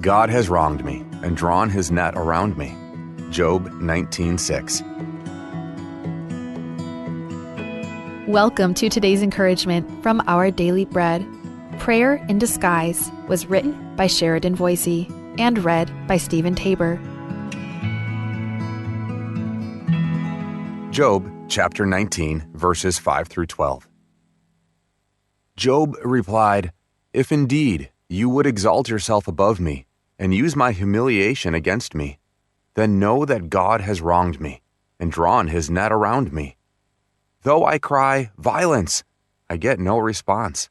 God has wronged me and drawn his net around me. Job 19:6. Welcome to today's encouragement from Our Daily Bread. Prayer in Disguise was written by Sheridan Voicey and read by Stephen Tabor. Job chapter 19, verses 5 through 12. Job replied, "If indeed you would exalt yourself above me and use my humiliation against me, then know that God has wronged me and drawn his net around me. Though I cry, 'Violence,' I get no response.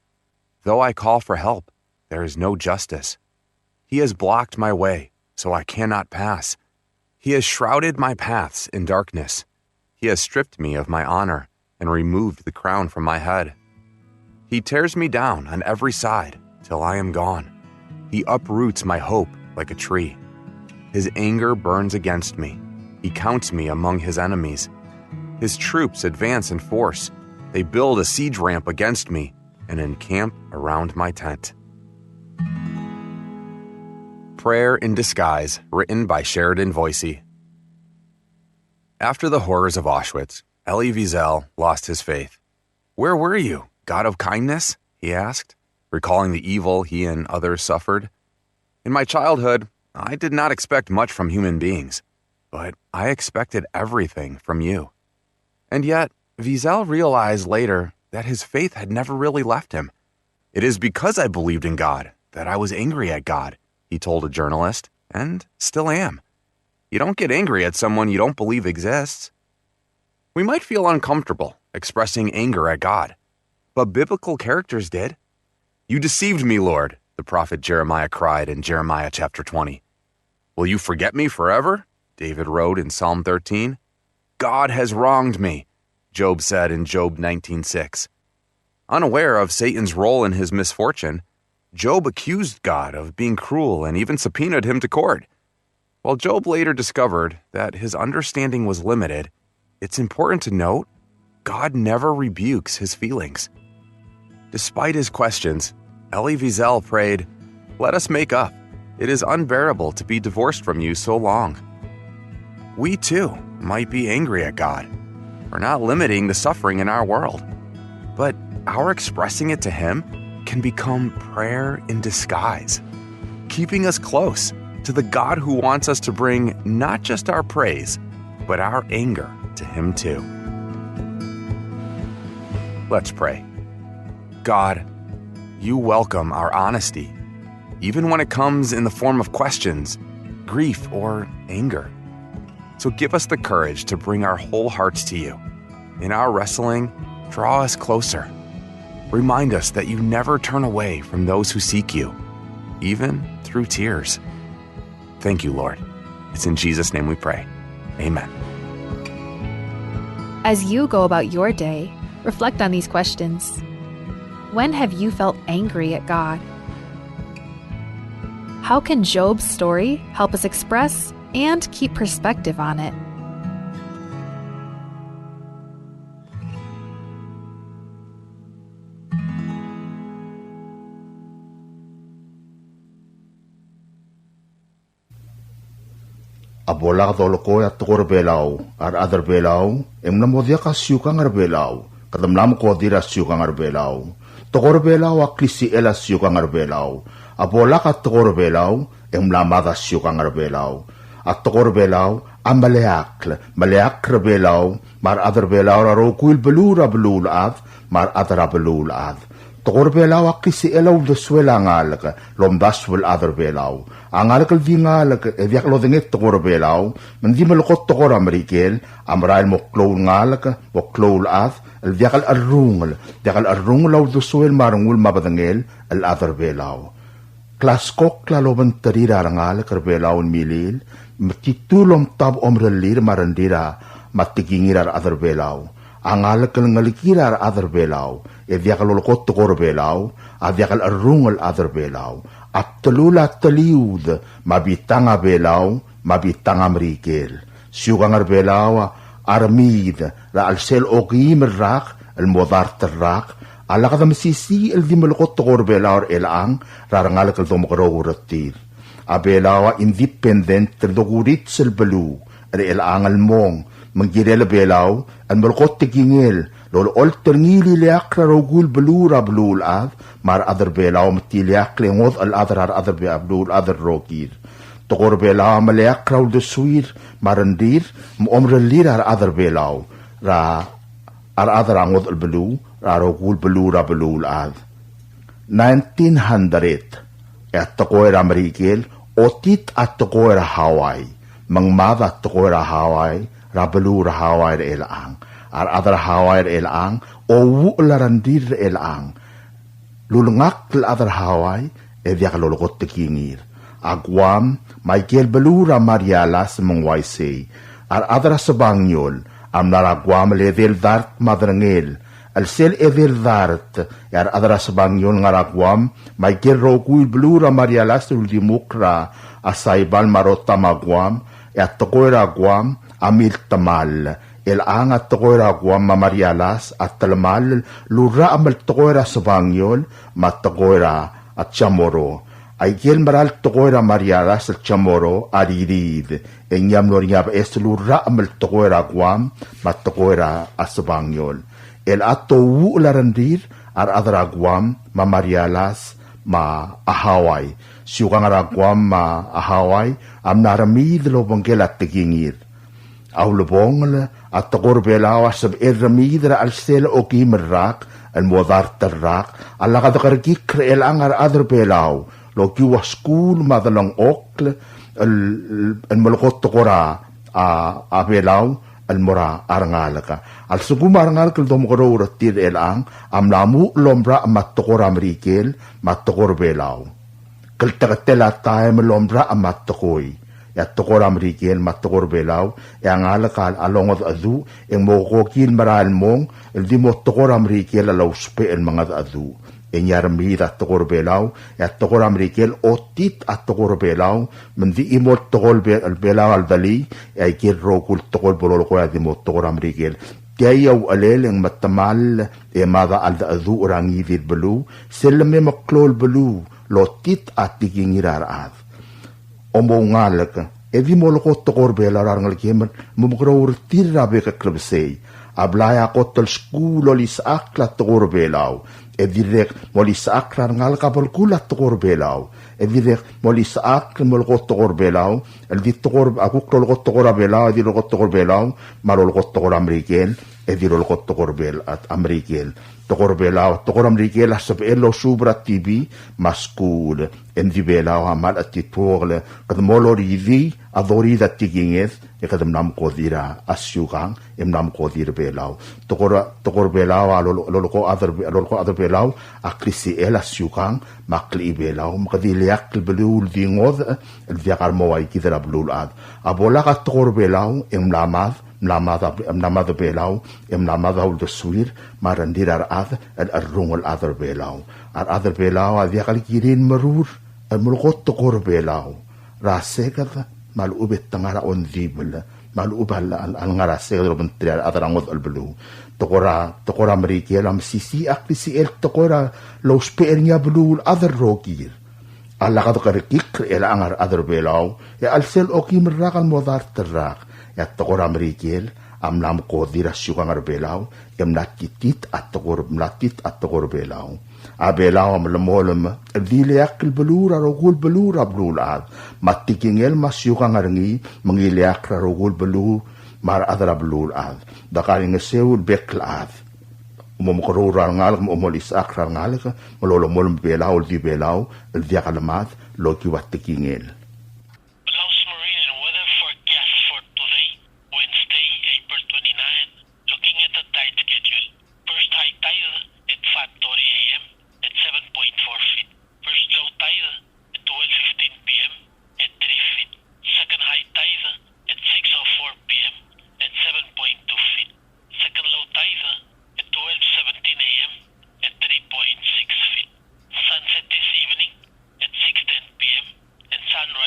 Though I call for help, there is no justice. He has blocked my way, so I cannot pass. He has shrouded my paths in darkness. He has stripped me of my honor and removed the crown from my head. He tears me down on every side till I am gone. He uproots my hope like a tree. His anger burns against me. He counts me among his enemies. His troops advance in force. They build a siege ramp against me and encamp around my tent." Prayer in Disguise, written by Sheridan Voicey. After the horrors of Auschwitz, Elie Wiesel lost his faith. "Where were you, God of kindness?" he asked, recalling the evil he and others suffered. "In my childhood, I did not expect much from human beings, but I expected everything from you." And yet, Wiesel realized later that his faith had never really left him. "It is because I believed in God that I was angry at God," he told a journalist, and still am. You don't get angry at someone you don't believe exists. We might feel uncomfortable expressing anger at God, but biblical characters did. "You deceived me, Lord," the prophet Jeremiah cried in Jeremiah chapter 20. "Will you forget me forever?" David wrote in Psalm 13. "God has wronged me," Job said in Job 19:6. Unaware of Satan's role in his misfortune, Job accused God of being cruel and even subpoenaed him to court. While Job later discovered that his understanding was limited, it's important to note God never rebukes his feelings. Despite his questions, Elie Wiesel prayed, "Let us make up. It is unbearable to be divorced from you so long." We too might be angry at God for not limiting the suffering in our world, but our expressing it to him can become prayer in disguise, keeping us close to the God who wants us to bring not just our praise, but our anger to him too. Let's pray. God, you welcome our honesty, even when it comes in the form of questions, grief, or anger. So give us the courage to bring our whole hearts to you. In our wrestling, draw us closer. Remind us that you never turn away from those who seek you, even through tears. Thank you, Lord. It's in Jesus' name we pray. Amen. As you go about your day, reflect on these questions. When have you felt angry at God? How can Job's story help us express and keep perspective on it? Abola doloko at tukor belaw ar other belaw emna modia ka siukang ar belaw kadamlam ko dira siukang ar belaw tukor belaw aklisi ela siukang ar belaw abola ka tukor belaw emla mada siukang ar belaw at tukor belaw maleak belaw mar other belaw ro kuil belura belul ad mar other belul ad tukor belaw aklisi ela de swela ngalaka lomdas wel other belaw angalakal vingalak evyak lo denget tukor belaw mendi melokot tukor amerikel amrail moklol ngalaka moklol ad el vyakal arrung law de swel marungul mabadangel el other belaw klas kok laloban tarira ngalak belaw milil matitulom tab omrelir marandira matigingirar other belaw angalakal ngalikirar other belaw evyak lolokot tukor belaw avyakal arrungol other belaw at tulula taliud mabitanga belaw mabitanga mrikel syugangar belaw armid la alsel ogim rak el modar terrak ala kada masisi el di malokot tukor belaw elang rarangalakal tomokoro ratir Abelawa independent terdogurit sel belu. Ada elangal mong. Menggirela belaw. An melkot tigingil. Lolo olter ngili liakra rogul belura belul ad. Mar adar belaw matiliak lengod al adar adar belul adar rogir. Tokor belaw maliak raul de suir. Marandir. Omrelir ar adar belaw. Ra ar adar angod al belu. Ra rogul belura belul ad. 1900. At tokoy ra marikil. Otit at tokoy ra Hawaii. Mangmada at tokoy ra Hawaii. Ra belura Hawaii ra elaang. Ar adar Hawaii ra elaang. O wularandir ra elaang. Lulungak la adar Hawaii. Diak lulukot tekingir. Agwam. Michael belura Marialas mengwaisay. Ar adar Sabanyol. Am naragwam level dart madrangil. Al sel evel dart. Ar adar Sabanyol ngaragwam. Michael rogul belura Marialas uldimukra. Asaybal marota magwam. At tokoy ragwam. Amil tamal. Elang at tokoy ragwam mamarialas. At talamal. Lura amal tokoy ra Sabanyol. Matokoy ra at chamoro. Ay gel maral tokoy ra marialas at chamoro. Aririd. Enyam loriab es lura amal tokoy ragwam. Matokoy ra at Sabanyol. El ato wularandir. Ar adragwam mamarialas. Ma ahaway. Siyukang aragwam ma ahaway. Am naramid lo banggel at tigingir. Aulubong at tokor belaw sab ramid ra alsel o kimerrak. Al modar terrak. Alakad kargik kreel ang ar adar belaw. Lo kiwa school madalang okl. Al malukot tokora a belaw. Al mora arangal ka. Al sugum arangal ka domokoro uratir elang. Am namu lombra amat tokor amerikel. Mat tokor belaw. Kaltakatela tayo lombra amat tokoy. At tokor amerikel mat tokor belaw. Yang alakal alongod adu. Yang mokokil maral mong. Di mo tokor amerikel alaw spe ang mga adu. Enyarmid at tokor belaw. At tokor amerikel otit at tokor belaw. Mendi imot tokor belaw al dali. Ay kirrokul tokor bolol ko at imot tokor amerikel. Kayaw alel ang matamal. Mada al da adu orangidid belu. Sila may maklol belu. Lotit at tigingiraraad. Omongalak. Di mo lokot tokor belaw arangal kiman. Mumukrawur tirabe ka klabsay. Ablaya ko tal skulo lisak la tokor belaw. Direk mo lisak arangal kapal kulat tokor belaw. Direk mo lisak mo lokot tokor belaw. Di tokor akuk lokot tokor belaw. Di lokot tokor belaw. Marolokot tokor amerikel. Di lokot tokor bel at amerikel. Tokor belaw, tokor amerikel asap elo subra TV maskul. Di belaw amal at titporle. Kadmolo rivi adori dat tigingeth. Kadam nam kodira asyukang. Nam kodir belaw. Tokor belaw loloko other belaw. Aklisi el asyukang. Makli belaw. Makadiliak belul dingod. Diakar maway kidra belul ad. Abola ka tokor belaw. Lamad. Mlamad belaw, mlamad haul de suir, marandir ar ad, ar rungol adar belaw. Ar adar belaw, ad yakal kirin marur, ar mulkot tokor belaw. Rasegat, malubit tangara on dibel, malubal al ngarasegat robentri ar adar angod al belu. Tokora marikel am sisi aklisi el tokora los peer niya belu adar rogir. Alakad karikik el angar adar belaw, al sel okim rakan modar terrak. At tokor amerikel am lam kodira syukang arbelaw em natitit at tokor belaw a belaw am lemolem diliak belura rogul belura blulad matikingel masyukang arngi mangiliak rogul belu mar adra blulad dakaling seul beklad umomkorura ngal umolis akra ngal mololomol belaw di belaw diakalamat loki watikingel. Sunrise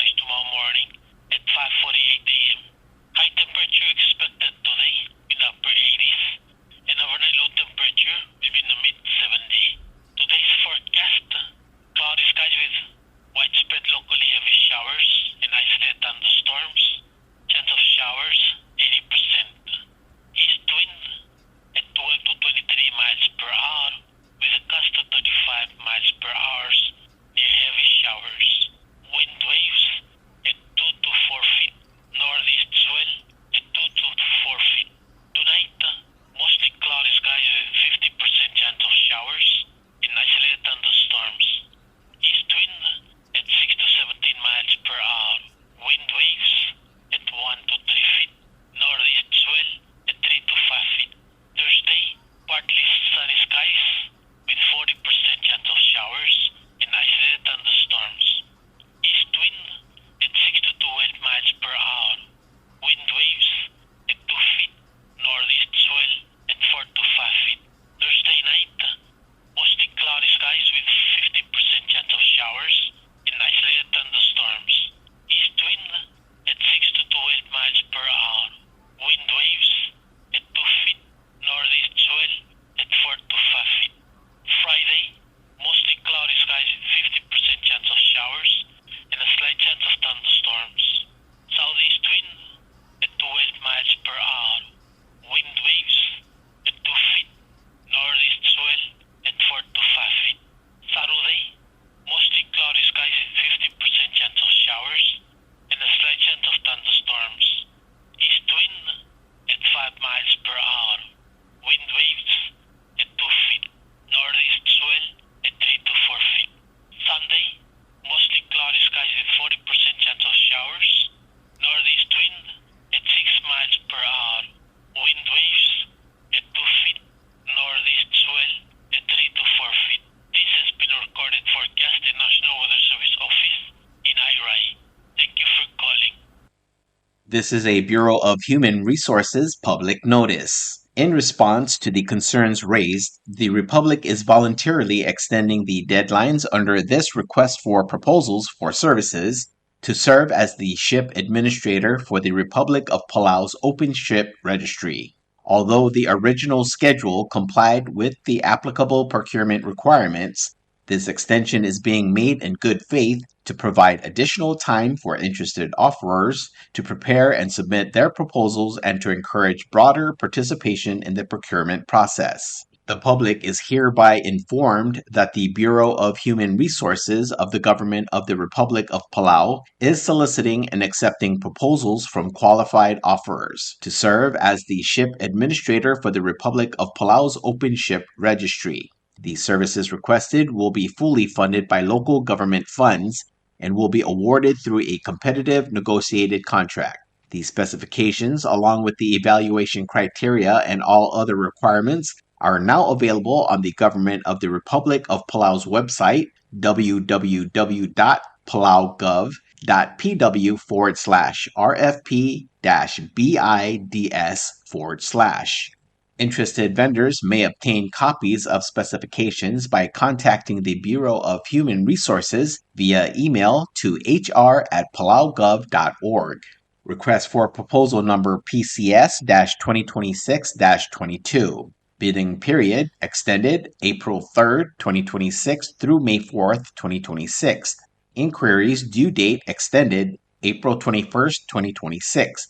This is a Bureau of Human Resources public notice. In response to the concerns raised, the Republic is voluntarily extending the deadlines under this request for proposals for services to serve as the ship administrator for the Republic of Palau's Open Ship Registry. Although the original schedule complied with the applicable procurement requirements, this extension is being made in good faith to provide additional time for interested offerers to prepare and submit their proposals and to encourage broader participation in the procurement process. The public is hereby informed that the Bureau of Human Resources of the Government of the Republic of Palau is soliciting and accepting proposals from qualified offerers to serve as the ship administrator for the Republic of Palau's Open Ship Registry. The services requested will be fully funded by local government funds and will be awarded through a competitive negotiated contract. The specifications, along with the evaluation criteria and all other requirements, are now available on the Government of the Republic of Palau's website, www.palau.gov.pw/RFP-BIDS/. Interested vendors may obtain copies of specifications by contacting the Bureau of Human Resources via email to hr@palaugov.org. Request for proposal number PCS-2026-22. Bidding period extended April 3rd, 2026 through May 4th, 2026. Inquiries due date extended April 21st, 2026.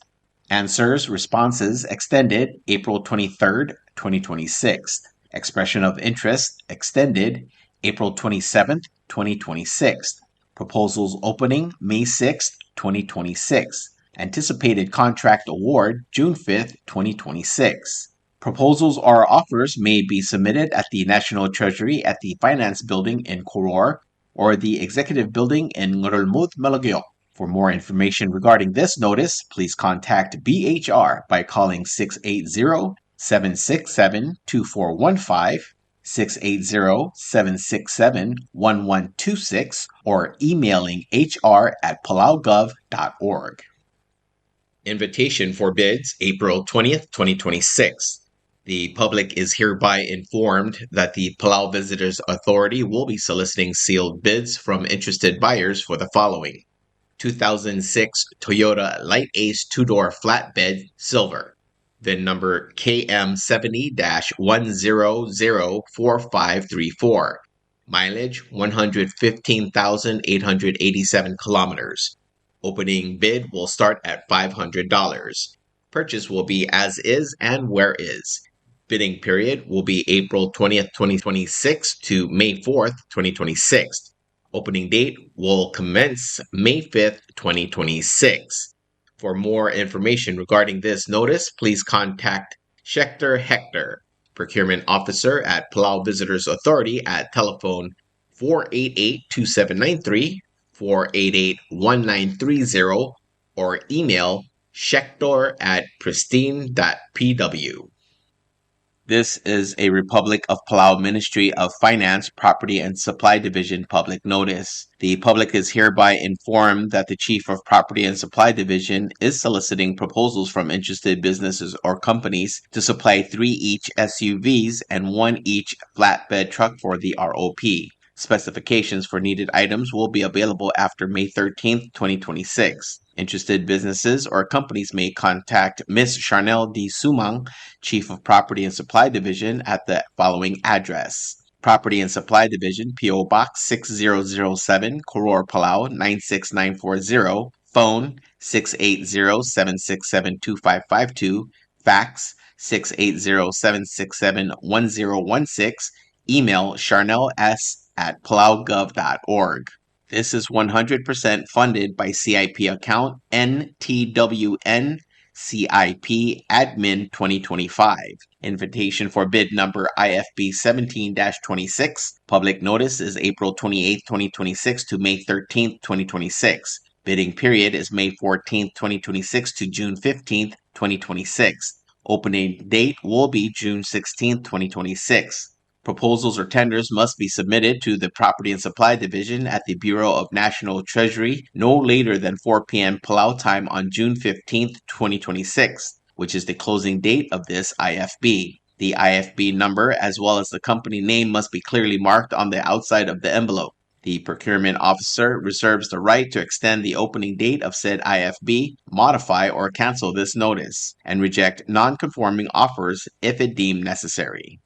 Answers, responses extended April 23rd, 2026. Expression of interest extended April 27th, 2026. Proposals opening May 6th, 2026. Anticipated contract award June 5th, 2026. Proposals or offers may be submitted at the National Treasury at the Finance Building in Koror or the Executive Building in Ngurulmud, Malagyok. For more information regarding this notice, please contact BHR by calling 680-767-2415, 680-767-1126, or emailing hr@palaugov.org. Invitation for bids, April 20th, 2026. The public is hereby informed that the Palau Visitors Authority will be soliciting sealed bids from interested buyers for the following: 2006 Toyota Light Ace two-door flatbed silver, VIN number KM70-1004534, mileage 115,887 kilometers. Opening bid will start at $500. Purchase will be as is and where is. Bidding period will be April 20th, 2026 to May 4th, 2026. Opening date will commence May 5th, 2026. For more information regarding this notice, please contact Schechter Hector, Procurement Officer at Palau Visitors Authority at telephone 488-2793, 488-1930, or email schechter@pristine.pw. This is a Republic of Palau Ministry of Finance, Property and Supply Division public notice. The public is hereby informed that the Chief of Property and Supply Division is soliciting proposals from interested businesses or companies to supply 3 each SUVs and 1 each flatbed truck for the ROP. Specifications for needed items will be available after May 13th, 2026. Interested businesses or companies may contact Ms. Charnel D. Sumang, Chief of Property and Supply Division, at the following address: Property and Supply Division, P.O. Box 6007, Koror, Palau 96940, phone 680-767-2552, fax 680-767-1016, email charnels@palaugov.org. This is 100% funded by CIP account NTWN CIP Admin 2025. Invitation for bid number IFB 17-26. Public notice is April 28, 2026 to May 13, 2026. Bidding period is May 14, 2026 to June 15, 2026. Opening date will be June 16, 2026. Proposals or tenders must be submitted to the Property and Supply Division at the Bureau of National Treasury no later than 4 p.m. Palau time on June 15th, 2026, which is the closing date of this IFB. The IFB number as well as the company name must be clearly marked on the outside of the envelope. The procurement officer reserves the right to extend the opening date of said IFB, modify or cancel this notice, and reject non-conforming offers if it deemed necessary.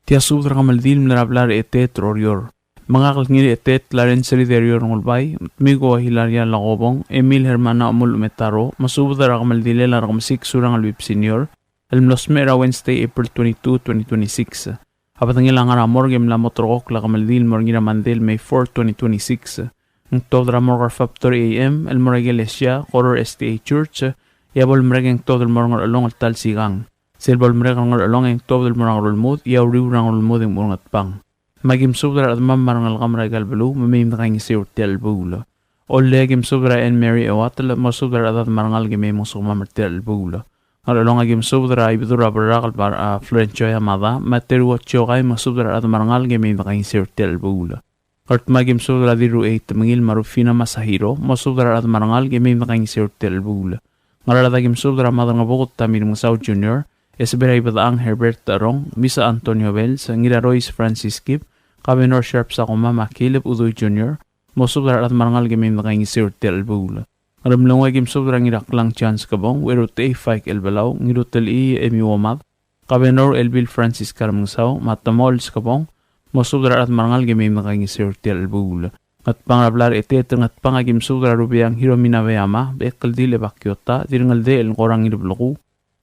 Tia subra kamaldil mlarablar etet rorior. Mga kalngiri etet laren seriderio ngolbay, migo hilaria lagobong, Emil Hermana amul metaro, masubra kamaldile laramsik surang albib senior, almlosmera Wednesday, April 22, 2026. Apatangil ang aramor game la motorok la kamaldil morgira mandel May 4, 2026. Ang todra morgar 5:30 AM, el moragelesia, Horror STA Church, yabol mregeng todra morgar along al tal sigang. Silbol mregang along ang todra morgar ulmud, yaw riurang ulmud ang murngat pang. Magim subra at mamarangal kamragal belu, mamim na kang isir tel bula. Olle gim subra en Mary Ewatal, masubra at marangal gimay mong sumamar tel bula. Along agim subra ibidura barakal par Florencio Yamada, materu at chokay masubra at marangal gimay na kang isir tel bula. Kart magim subra diru 8 mangil marufina masahiro, masubra at marangal gimay na kang isir tel bula. Ngarala gim subra madangabukot tamir mong South Junior, Esberay Badaang Herbert Tarong, Misa Antonio Wells, Ngira Royce Francis Kip, Kabenor Sharp sa kumama Caleb Udoy Jr., Mosubra at marangal gamim na kayong isir tel bula. Aramlong ay gimsubra ngirak lang chance kabong, werut ay Fike Elbalaw, ngirutel Emi Wamad, Kabenor Elbil Francis Karamangsaw, Matamols kabong, Mosubra at marangal gamim na kayong isir tel bula. At pangrablar eteteng at pangagim subra rubiang Hiromina Veyama, Bekal Dile Bakyota, Diringal de el Korang Ilbloku,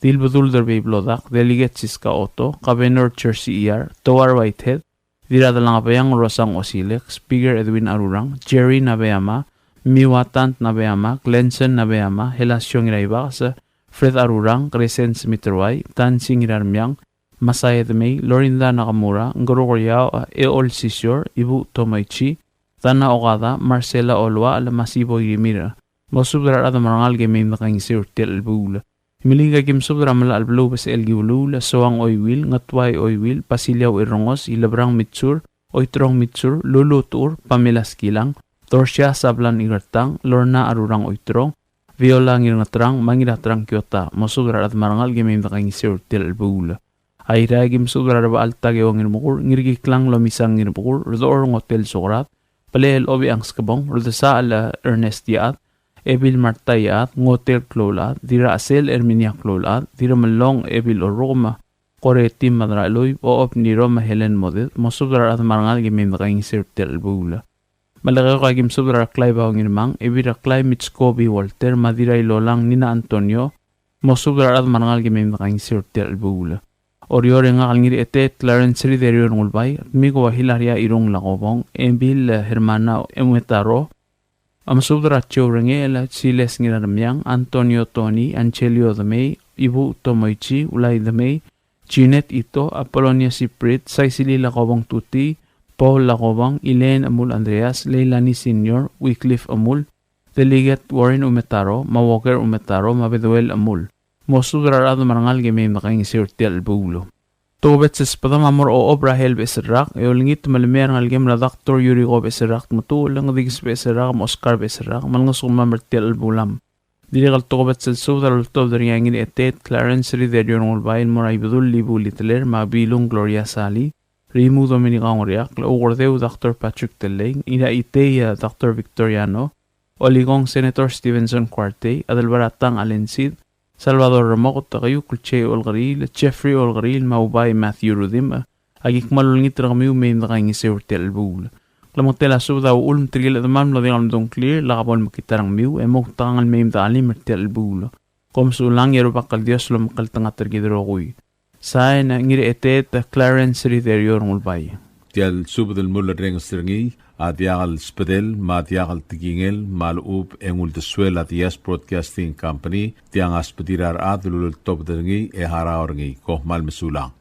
Dilbudul Derby Blodak, Delegate Siska Otto, Kabenor Church ER, Towar Whitehead, Dirada lang apayang Rosang Osilek, Speaker Edwin Arurang, Jerry Nabeyama, Miwatant Nabeyama, Glenson Nabeyama, Helasyong Iraibas, Fred Arurang, Crescent Smitterway, Tansing Irarmyang, Masayed May, Lorinda Nakamura, Ngorokoryao, Eol Sisyor, Ibu Tomoichi, Tana Okada, Marcela Olwa, Alamasibo Yimira, Mosubra at marangal gaming na kang isir tel bula. Miliga gim subra mala alblo bas el giulula soang oywil ngatway oywil pasilyaw irongos ilabrang mitsur oitrong mitsur lulutur pamilas kilang torsya sablan igartang lorna arurang oitrong viola ngirngatrang mangidatrang kyota mosubra at marangal gimim da kang isir tel bula ayra gim subra ba alta gewang irmukur ngirgiklang lomisang irmukur rodor hotel sokrat palel obi ang skabong rodasa ala Ernest Yaat Ebil Martayat, Ngotel Klolat, Dira Asel Erminia Klolat, Dira Malong Ebil Oroma, Koretim Madraloy, Oop ni Roma Helen Modet, Mosubra at marangal gimim na kayong isir tel bula. Malaki ko agim subra klay bawang irmang, Ebira klay Mitskobi Walter, Madira Ilolang Nina Antonio, Mosubra at marangal gimim na kayong isir tel bula. Oriore nga kalngiri etet Clarence Riderio ngulbay, at migo wahilarya irong lakobong, Ebil Hermana Emuetaro, Amasubra Chorangela, Siles Ngiramyang, Antonio Tony, Angelio the May, Ibu Tomoichi, Ulay the May, Jeanette Ito, Apollonia Siprit, Saisili Lakobang Tuti, Paul Lakobang, Elaine Amul Andreas, Leilani Senior, Wycliffe Amul, Delegate Warren Umetaro, Mawoker Umetaro, Mabeduel Amul. Mosubra rado marangal gamim na kayong isir tel bulo. Tobet sa spadam amor o obra helb esirak, eolingit malimer ng algem na Dr. Yuri Gob esirak, matulang digis esirak, Oscar esirak, malngas kumamar tel bulam. Dirikal tobet sa sudar ultob dari yangin etet, Clarence Riderio ng ulbayin mo na ibudul libu litler, mabilong Gloria Sally, Rimu Dominicang Riak, Laugordeu Dr. Patrick Teleng, Ina Iteya Dr. Victoriano, Oligong Senator Stevenson Cuarte, Adalbaratang Alensid, Salvador Ramokot Takayu, Kulche Olgaril, Jeffrey Olgaril, Maubay Matthew Rudim, agik malulngit rakamiu may nakayang isir tel bul. Klamotela suda ulm tril at mam loding dong clear, lakapon makitarang miu, emok tangal may mdaalim tel bul. Komsulang yero bakal Dios lo makaltangat tergidrokoy. Say na ngiri etet Clarence Riderio ngulbay. Tial subdel mulla reng stringi, Adiagal Spedel, Madiagal Tigingel, Malub, Engul de Suela, Dias Broadcasting Company, Tiang Aspedirar Adlul Top Dengi, Eharaorgi, Koh Malmesulang.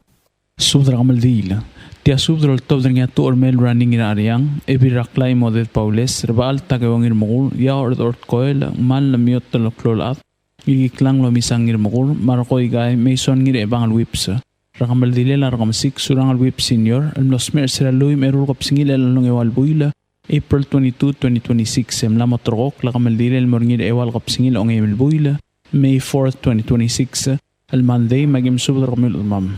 Subdra Kamaldila, Tia Subdra Top Dengi Tour Mail Running in Ariang, Ebiraklay Modet Paules, Rebal Tagawangir Mogul, Yaor Dort Coil, Mal Miotelo Clolat, Giklang Lomisangir Mogul, Marcoy Guy, Mason Gire Bangal Whips, Rakamaldile la rakamasik surang alwip senior almosmer sila lui merul kapsingil alalong ewal buila April 22, 2026 emla motorok lakamaldile almorngil ewal kapsingil ong emil buila May 4, 2026 al Monday magim subdra kamil umam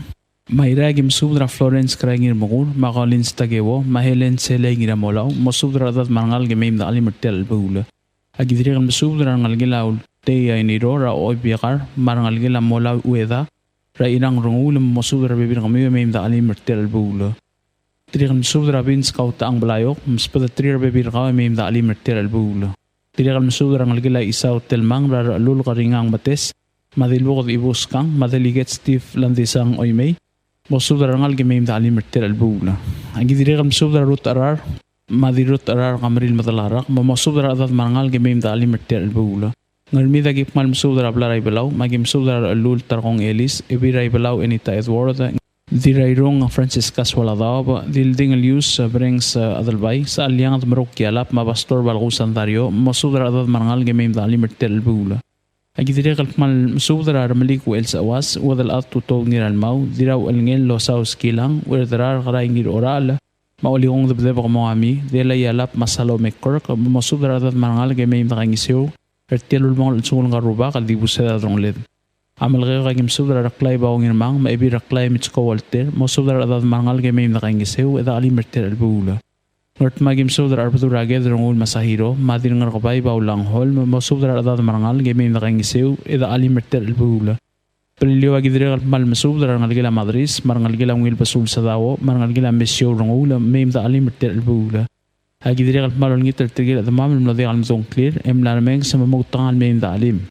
Mayra gim subdra Florence krangir mogur makalin stagewo mahelen sele ngira molaw mosubdra adat mangal gemim da alimertel buila agidri kam subdra ngal gilaul te iniro ra obiakar marangal gila molaw ueda ra inang rungul masubra bibir kami may da alim mertel bulo trigan subra bin scout ang balayok maspada trir bibir kami may da alim mertel bulo trigan subra ngalgila isaw telmang ra lul karingang bates madilbo ko ibus kang madaliget Steve landisang oymay masubra ngalgi may da alim mertel bulo agi trigan subra rut arar madirut arar kamaril matalarak masubra adat mangal gi may da alim mertel bulo Ngalmida gip mal msudra blaray balaw magim msudra alul tarkong Elis ibiray balaw enita Edward dirayrong Francisca Swaladab dilding alius brings adalbay sa alyang at marok yalap mabastor balgo santario masudra adad marangal gemim da alimertel bula agidire kalpmal msudra ramalik wel sa awas wadal at tutog niralmaw diraw alngel lo sa uskilang wedrar karay ngir oral mauliong debdeba kamawami dila yalap masalo mekkork masudra adad marangal gemim da kangisyo Ertialul mong sulong karuba kaldi busa drong led. Amal kayo kagim subra raklay baong irmang maibi raklay mitsko walter mo subra adad mangal gemim na kangisew eda ali merter albula. Ngort magim subra arpatura agad drong ul masahiro madir ngar kabay baulang hol mo subra adad mangal gemim na kangisew eda ali merter albula. Prilio agidire kalmal masubra ngalgila madris marangalgila ngil basul sa dawo marangalgila mesyo drong ul mem da ali merter albula. Agidire kalmal ngiter tigil at mamil mladi kalmzong clear emlarmeng sa mamugtangan mem da alim.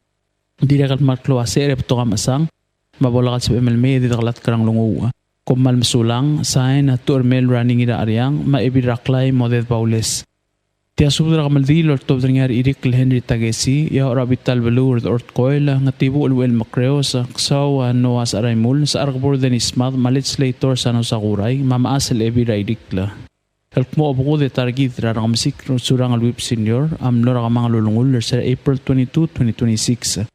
Dire kalmal kloase repto kamasang mabolakat sa MLM di taklat karang lungo. Kumal masulang sain at turmel running ira aryang maibiraklay modet paules. Tia subra kamaldi lor top dringar irik Henry Tagesi ya orabital balur ort coil nga tibu ulwel makreo sa ksaw noas araymul sa arkbor denismat malit slator sa no sakuray mamaasel ebira idikla. Kalkmo abuko de targit rarakamsik surang alwip senior amlor kamang lulungul sa April 22, 2026.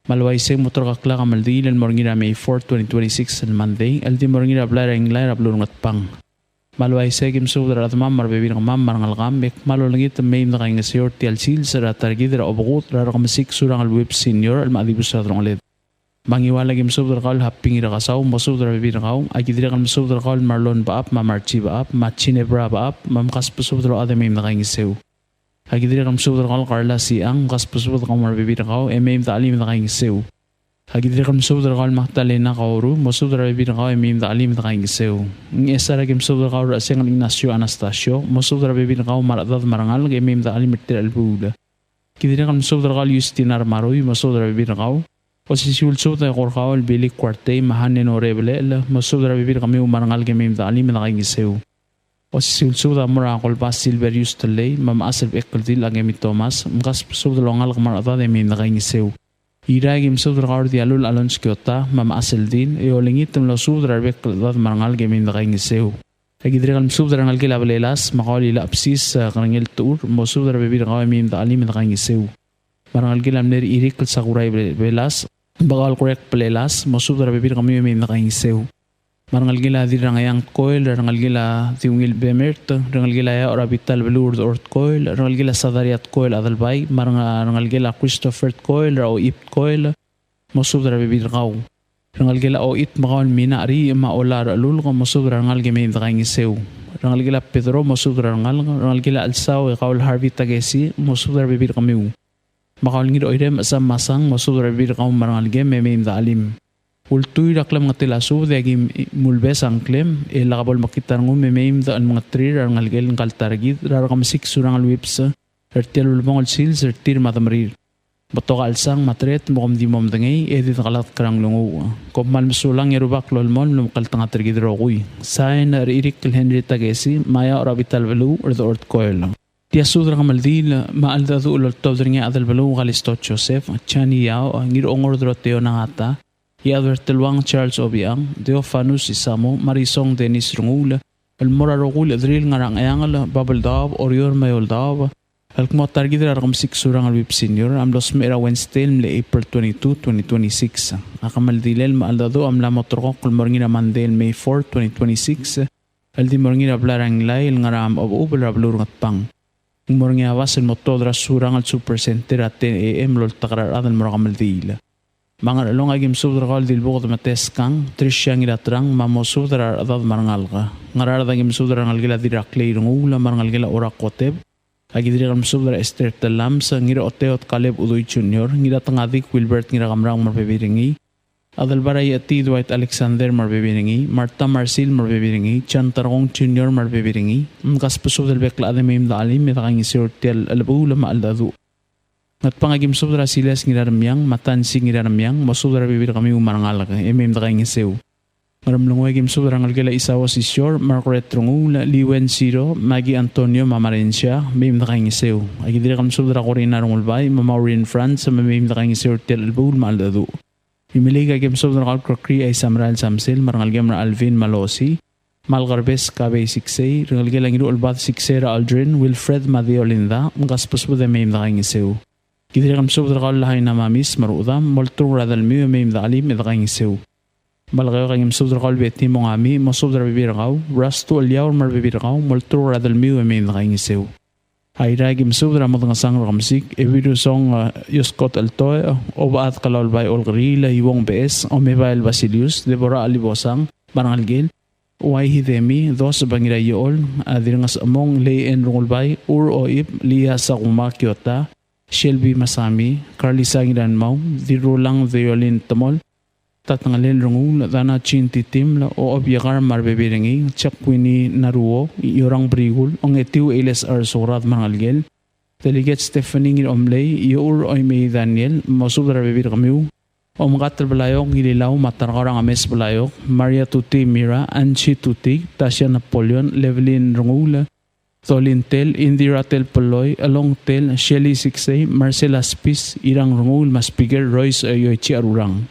Malwaiseng motor kakla kamaldi ilan morngira May 4, 2026 al Monday aldi morngira blara inglay rablurungat pang. Malwaiseng imsudra atmam marbebir kamam marangalgam ek malulangit may nakaingasyor tialsil sa targit abuko rarakamsik surang alwip senior al maadibus sa trongled. Mangiwalag imsudra kal haping irakasaw masudra bebir kaw agidira kal masudra kal marlon baap mamarchi baap machinebra baap mamkaspusudra adamim nakaingasew. Agidira kam subdra kal Carla siang kaspusudra kam marbebir kaw emem taalim nakaingasew. Agidira kam subdra kal Magdalena kauru masudra bebir kaw emem taalim nakaingasew. Ngesara kim subdra kaw raseng Ignacio Anastasio masudra bebir kaw maradad marangal emem taalim mertir albuda. Agidira kam subdra kal Justina Armaroy masudra bebir kaw Posisiul subda korkaw bilik kwarte mahanen orebele masudra bibir kami umarangal gemim da alim na kaingisew. Posisiul subda mura kol pas Silverius Talay mamasel ekaldil agemi Thomas mkas subda longal kamarata de mim na kaingisew. Iragim subda kaur dialul alons kyota mamasel din eolingit lo subda bekaldad marangal gemim na kaingisew. Agidrekal subda rangal kila balelas makawli la apsis karangel tour mo subda bibir kami da alim na kaingisew. Marangal kila amner irikal sakuray belas bakal korek pelelas masudra bibir kami may nakaingisew. Marangal gila di rangayang coil, rangal gila tiungil bemert, rangal gila ya orabital belur ort coil, rangal gila sadariat coil adalbay, marangal gila Christopher coil, rao ipt coil, masudra bibir kaw. Rangal gila o it makawal minari maolar alul ko masudra rangal gila may nakaingisew. Rangal gila Pedro masudra rangal gila alsaw ikawal Harvey Tagesi masudra bibir kami. Makawal ngir oirem asam masang masudra bibir kaw marangal game memem da alim. Ultuy raklam nga tilasu dagim mulbes ang klem lakabol makita ngum memem da ang mga trir rangal gel ng kaltargid rarakamsik surang alwips ertel ulbong alsil sertir matamrir. Bato ka alsang matret mukom di mom dangay edit kalat karang lungo. Kopmal masulang yerubak lolmon lumkal tanga tergid rokuy. Sain ririk Henry Tagesi maya orabital velu or the ort coil. Tia sudra kamaldil maalda du ulol tobdringa adal balong kalistot Joseph chani yao ngir ongor droteo nangata yadwer telwang Charles Obiang Deofanus Isamo Marisong Dennis Rungul el morarogul adril ngarang ayangal babaldaw orior mayoldab Alkmo target ra kam 6 surang alwip senior am los mera Wednesday mle April 22, 2026. Akamal dilel maaldado am la motorko kulmorngina Mandel May 4, 2026. Aldi morngina blarang lay ngaram of ubel rablur ngatpang. Morngia was el motodra surang al super center at 10 am lol takrar adal morakamal dil. Mga along agim subdra kal dil bukod mateskang trisyang ilatrang mamosudra adad marangalga. Ngarar agim subdra ngalgila dirakle irungula marangalgila orakoteb. Agidiri kam subdra Esther Talam sa ngira Oteot Caleb Udoy Jr. Ngira tangadik Wilbert ngira kamrang marbebiringi. Adal baray ati Dwight Alexander marbebiringi. Marta Marcil marbebiringi. Chan Tarong Jr. marbebiringi. Mkas pusub dal bekla ade mayim da alim metakang isir tel alabula maaldadu. Ngat pangagim subdra Silas ngira ramyang. Matansi ngira ramyang. Masubdra bibir kami umarangalak. Mayim da kang isiw. Maramlungoy gim subdra ngalgila isawa si Shore, Margaret Rungula, Liwen Siro, Maggie Antonio Mamarencia, mayim na kayong isaw. Agidiri kam subdra ko rin narungulbay, Mamaurin France, mayim na kayong isaw tel albul maaldadu. Imilig agim subdra kalkrokri ay Samral Samsil, marangalgam na Alvin Malosi, Malgarbes Kabay Siksay, rangalgila ngiru ulbat Siksera Aldrin, Wilfred Madeo Linda, mkaspus po da mayim na kayong isaw. Agidiri kam subdra kalahay na mamis, marudam, moltrong radalmiyo mayim na alim, mayim na kayong isaw. Balagayo kayong subdra kalbet ni mong ami, masubdra bibirakaw, rasto alyaw marbibirakaw, moltro radalmiw eme na kayong isiw. Hayragim subdra matangasang rakamsik, ewido song Yuskot Altoy, obaat kalawalbay olgarila, iwong BS, Omebail Basilius, Deborah Alibosang, Barangalgil, Uway Hidemi, Dos Bangira Yool, Adirangas Among, Lay and Rungulbay, Ur Oip, Lia Sakuma Kyota, Shelby Masami, Carly Sangiran Mau, Dirulang Violin Tamol, Tatangalil rungul dana chinti timla o obyakar marbebiringi chakwini naruo yorang brigul ong etiu LSR surat mangalgel delegate Stephanie ngil omlay yor oy may Daniel masubra bebir kamiu omgatal belayok ngililaw matarkarang ames belayok Maria Tuti Mira Anchi Tuti Tasha Napoleon Levelin rungul Tolintel Indira Tel Paloy Along Tel Shelly Siksay Marcela Spis irang rungul maspiger Royce Ayoichi Arurang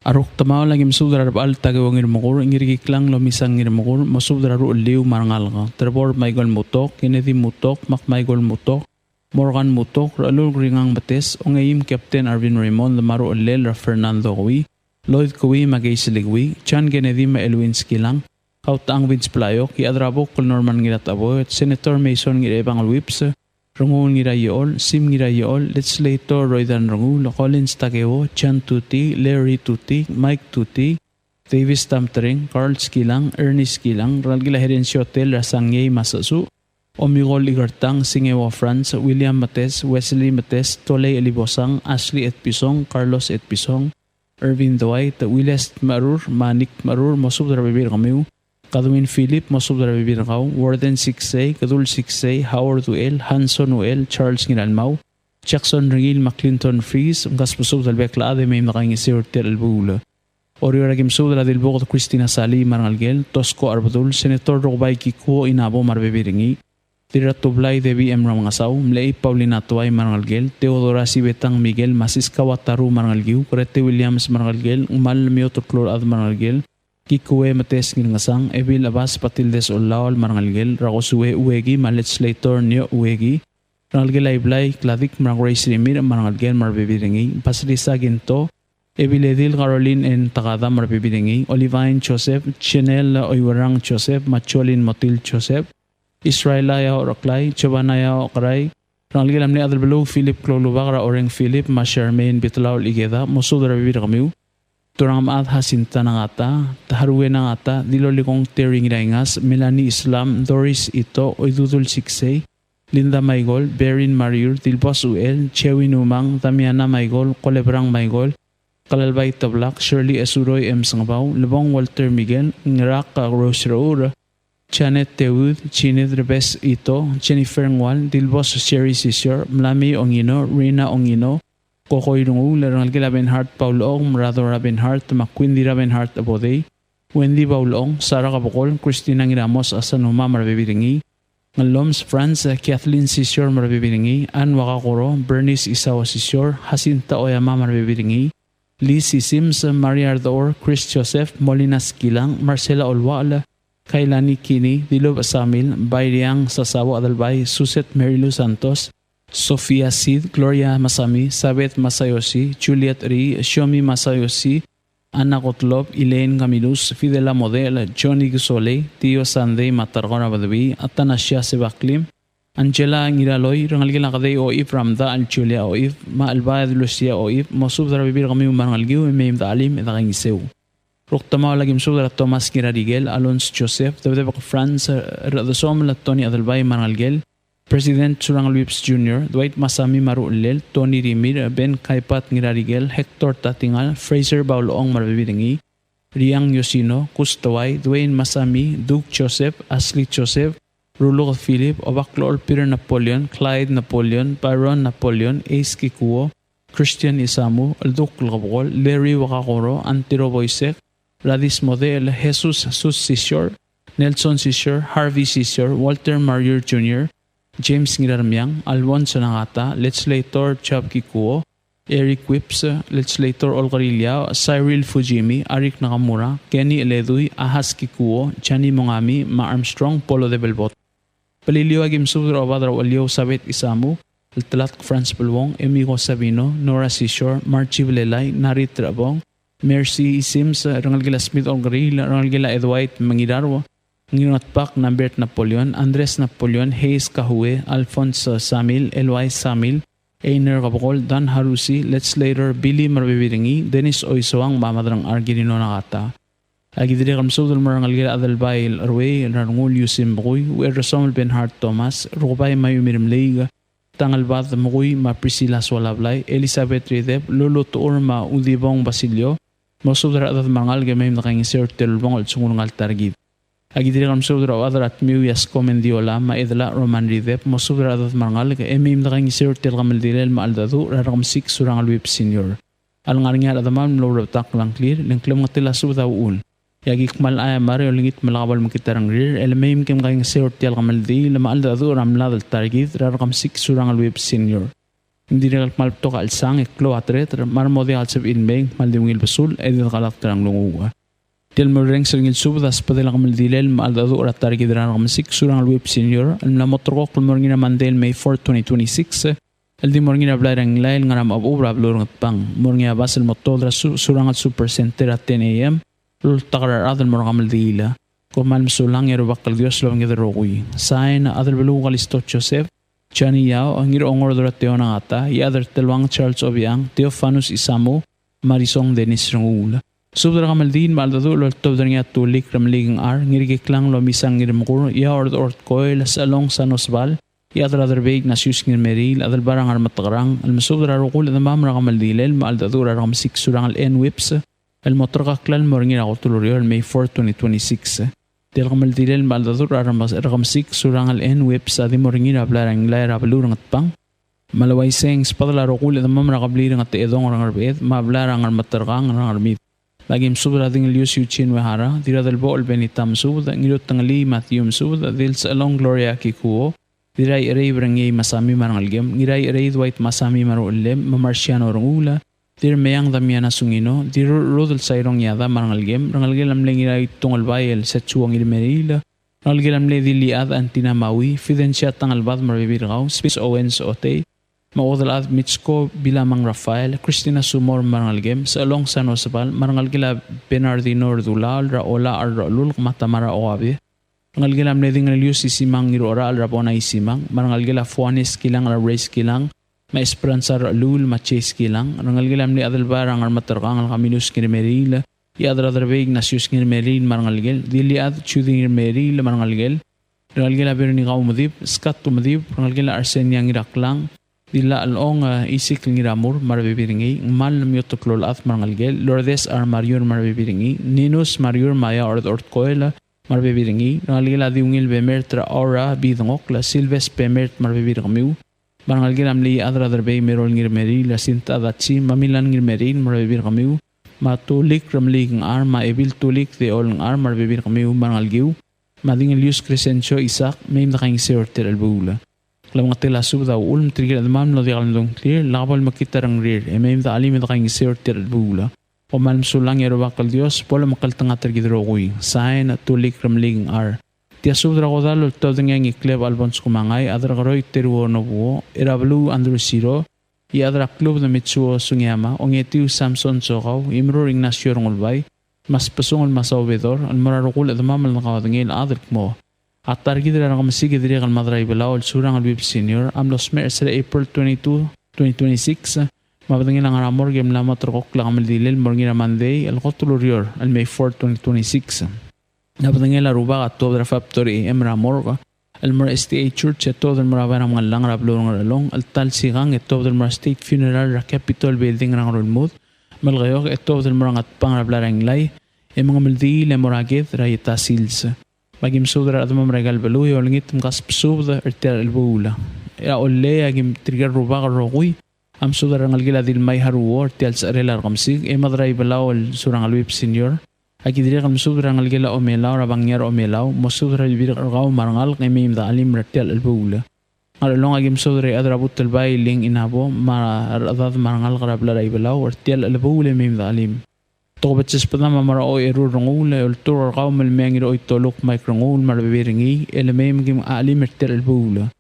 Arok tamaw lagi masubdra rabal tagawang irmukor ingiriklang lomisang irmukor masubdra ru liw marangal ka Trevor Michael Mutok Kennedy Mutok Mac Michael Mutok Morgan Mutok Ralul Ringang Bates ongayim Captain Arvin Raymond Lamaro Olel Fernando Kui Lloyd Kui Magay Siligwi Chan Kennedy Maelwinski lang Kautang Vince Playok Iadrabok Kul Norman Ngiratabo at Senator Mason Ngirebang Whips Rungul ngira yool, Sim ngira yool, Legislator Roydan Rungul, Collins Takeo, Chan Tuti, Larry Tuti, Mike Tuti, Davis Tamtering, Carl Skilang, Ernest Skilang, Ralgila Herencio Hotel, Rasangay Masasu, Omigol Igartang, Singewa France, William Mates, Wesley Mates, Tolay Elibosang, Ashley Etpisong, Carlos Etpisong, Irvin Dwight, Willis Marur, Manik Marur, Mosubdra Bibir Kamiu, Kadwin Philip, Masubdra Bibirakaw, Warden Siksay, Kadul Siksay, Howard Uel, Hanson Uel, Charles Ngilalmaw, Jackson Ringil, McClinton Freeze, Ngas Pusubdra Bekla, Ade May Makangisi Urtel Albula. Orio Ragim Subdra Dilbokot Christina Sali, Marangalgel, Tosco Arbadul, Senator Robay Kiko, Inabo Marbebiringi, Diratublay Devi M. Ramangasaw, Mlei Paulina Tuay Marangalgel, Teodora Sibetang Miguel, Masiska Wataru Marangalgiw, Corete Williams Marangalgel, Umal Miotoklor Ad Marangalgel, Kikuwe Mates Ngilangasang, Evil Abas Patildes Olawal Marangalgel, Rakosuwe Uwegi, Legislator Nyo Uwegi, Marangalgel Aiblay, Kladik Marangray Srimir, Marangalgel Marbebiringi, Pasilisa Ginto, Evil Edil Caroline N. Takada Marbebiringi, Olivine Joseph, Chanel Oywarang Joseph, Macholin Motil Joseph, Israelaya Oraklay, Chobanaya Okray, Marangalgel Amni Adalbalo, Philip Klolubakra Oreng Philip, Masharmain Bitlaw Ligeda, Mosudra Bibirkamiu, Turang maat hasinta na ngata, taharuwe na ngata, dilolikong Tering Raingas, Melanie Islam, Doris Ito, Oidudul Siksay, Linda Maygol, Berin Mariur, Dilbos Uel, Chewin Umang, Damiana Maygol, Kolebrang Maygol, Kalalbay Tablak, Shirley Esuroy M. Sangbaw, Lebong Walter Miguel, Ngirak Rose Raura, Janet Teud, Chinid Rebes Ito, Jennifer Ngwal, Dilbos Sherry Sisyor, Mlami Ongino, Rina Ongino, Kokoy Rungul, Rangalgil Rabenhart, Paulong, Rado Rabenhart, Makwindi Rabenhart Abodey, Wendy Paulong, Sarah Kabokol, Christina Ngiramos, Asanuma Marbebiringi, Ngaloms France, Kathleen Sisyor Marbebiringi, Ann Wakakoro, Bernice Isawa Sisyor, Jacinta Oyama Marbebiringi, Liz Sims, Maria Ardor, Chris Joseph, Molina Skilang, Marcela Olwal, Kailani Kini, Dilob Asamil, Bayriang Sasawa Adalbay, Suset Marilu Santos, Sofia Sid, Gloria Masami, Sabet Masayoshi, Juliet Ri, Shomi Masayoshi, Ana Kotlob, Elaine Camilus, Fidela Model, Johnny Gusole, Tio Sunday Matargona Badabi, Atanasya Sebaklim, Angela Ngiraloy, Rangalgila Kade Oif Ramda Al Julia Oif, Ma Albaad Lucia Oif, Mosub Darabir Kami Mangalgiu, Meim Dalim, Edagangiseu. Ruktama lagim subra Thomas Girarigel, Alonso Joseph, the France, Radosom Tony Adelbay Mangalgel, President Surang Lips Jr., Dwight Masami Marulel, Tony Rimir, Ben Kaipat Ngirarigel, Hector Tatingal, Fraser Baulong Marbibiringi, Riang Yosino, Kustaway, Dwayne Masami, Duke Joseph, Ashley Joseph, Rulo Philip, Obaklol Peter Napoleon, Clyde Napoleon, Byron Napoleon, Ace Kikuo, Christian Isamu, Alduk Lagabol, Larry Wakakoro, Antiro Boysek, Radis Model, Jesus Sus Sisor, Nelson Sisor, Harvey Sisor, Walter Marier Jr., James Ngirarmiang, Alonso Nangata, Legislator Chab Kikuo, Eric Whips, Legislator Olgarilla, Cyril Fujimi, Arik Nakamura, Kenny Eledui, Ahas Kikuo, Chani Mongami, Ma Armstrong, Polo de Belbot. Paliliwag imsudro Obadra Walio Sabet Isamu, Altalat Franz Belwong, Emigo Sabino, Nora Sisor, Marchi Vilelay, Narit Trabong, Mercy Sims, Rangalgila Smith Olgarilla, Rangalgila Edwite Mangidarwa, Nginot Pak Nambert Napoleon, Andres Napoleon, Hayes Kahue, Alphonse Samil, Eloy Samil, Einer Kabokol, Dan Harusi, Legislator Billy Marbibiringi, Dennis Oisoang, Mamadrang Argirino Nakata. Agidiri Kamsudul Marangalgila Adalbay Arway, Rangul Yusim Bui, Werrasomel Benhart Thomas, Rubay Mayumirim Leiga, Tangalbad Mui, Ma Priscilla Swalablay, Elizabeth Redep, Lolo Tourma Udibong Basilio, Mosudra Adad Mangal Gamay Nakangisir Telbong at Sungungal Targid. Agidiri Kamsudra Adrat Miuyas Comendiola, Maedla Roman Redep, Mosudra Adad Mangal, Emim Nakangisir Telgamaldilel Maaldadu, Raramsik Surangalwip Senior. Alangaringar Adamam Lord Taklang Clear, Linklam Matila Sudaul. Yagik mal ay Mario Lingit Malabal Makitarang Rear, Elmaim Kim Gang Sir Telgamaldi, Lamaldadu Ramlad Targid, Raramsik Surangalwip Senior. Hindi rin malptok alsang iklo atret, marmodi alsab inbeng, maldimungil basul, edil kalak terang lunguga. Til mureng sering subdas padela kamaldilel, maaldadu orat targid raramsik Surangalwip Senior, almlamotrok lumurngina mandel May 4, 2026, Aldi morngina blarang lail ngaram abubra blurang pang, morngia basel motodra Surangal Super Center at 10 a.m., Lultakarar adal morngamaldila, kumal msulang yarubakal Dios lo ngidroguy. Sain adal belugal istot Joseph, Johnny Yao, ang ongor dorat teo na ata, yadar telwang Charles Obiang, Teofanus Isamu, Marisong Dennis Rangula. Subdra kamaldin maldadu lo tobdra nga tulik ramligang ar, ngirigiklang lo misang ngirmkur, yaord ort koil, salong sanosbal, yadar adar beig nasyus ngirmeril, adal barang armatakarang, almasubdra rukul adamam rakamaldilel, maaldadu rakamsik surang al whips, المطرقة كلال مرنين أقول May 4, 2026. Del Gamaldilel Maldadur Ragamsik Surang N Webs Adi Morningin Ablarang Lair Abalurang at Pang. Malaway saying Spadala Rokul the Mamra Kableeding at the Edong or Arbed, Mablarang and Matargang and Armit. Lagim Subrading Lius Uchin Wahara, Dira del Bol Benitam Sud, Nirutangali Matthew Sud, Dils along Gloria Kikuo, Diray Ray Brangi Masami Marangalgem, Niray Ray White Masami Marulem, Mamarsiano Rangula. Dir mayang damiana sungino, dir rodel sayrong yada marangalgem, rangalgelam lengiray tungalbayel sa chuang ilmerila, rangalgelam le diliad antina mawi, fidensya tangalbad marbibirgaw, Space Owens Ote, maodal ad Mitsko Bilamang Rafael, Christina Sumor marangalgem, sa along San Osapal, marangalgela Bernardino Rdulal, Raola Arrolul, Matamara Oabe, rangalgelam le dingalyo sisimang irora al rapona isimang, marangalgela Fuanes Kilang al Race Kilang, ma Esperanza Lul ma Chase Kilang, rangalgelam ni adalbarang armatargang al kaminus kirmeril, yadradarbeg nasyus kirmeril marangalgel, diliad chuding kirmeril marangalgel, rangalgela bernigaw madib, skat tumadib, rangalgela Arsenia ngiraklang, dila along isik ngiramur marbibiringi, mal myotoklol at marangalgel, Lourdes ar Marior marbibiringi, Ninus Marior Maya Ortkoela marbibiringi, rangalgela diungil bemertra aura bidangok, la Silves pemert marbibiringiu, Barangalgelam li adradarbay merol ngirmeri la sinta datsi mamilan ngirmerin marbibir kamiu matulik ramlig ng ar maebil tulik de ol ng ar marbibir kamiu barangalgiu mading Elius Crescencio Isaac may nakaing seorter albula lam ngatela subda ulm trigil admam lo diagal ndong clear lakabal makitarang rear may alim nakaing seorter albula o malm sulang yarobakal Dios polo makaltanga tergidrogoy sain at tulik ramlig ng ar Tia subra ko dalo todo ngang ikleb albons kumangay adra karoy teruo no buo irablu andru siro I adra klub na mitsuo sungyama ongetiu Samson sokaw imro Ignacio rongolbay mas pasungol masawbedor al mararukul at mamal na kawadangil adrik mo. At targidra na kamasigi diri kal madray balaw al surang al bib senior am los mer sa April 22, 2026 mabadangil ang aramor game lamat rokok lang amaldilil morngina Monday al kotulurior al May 4, 2026. Nabadangil aruba at Tobra Factory em ramor ka al Mara STA Church at todo maraba ng mga lang rablong ralong al tal sigang at todo Mara State Funeral Capitol Building rang rolmud malgayok at todo Mara at pangrablarang lay e mga maldi le moragit rayita sils magim sudra at mamregal baluy o langit mkas psubda erter albula ira olle agim trigger ruba rokoy am sudra ng algila dil may haruo ertel sa relar kamsig e madray balaw al surang alwip senior Aki diri kam sudra ng algila o melaw rabangyer o melaw mo sudra libir kaw marangal kay may imda alim ertel albula Ngalong agim sudra adra butel bay ling inabo ma adad marangal karabla ray balaw ertel albula may imda alim Tobat sa espada mamara o erurongul el tur kaw melmengir o itolok microngul marbebiringi elemay magim alim ertel albula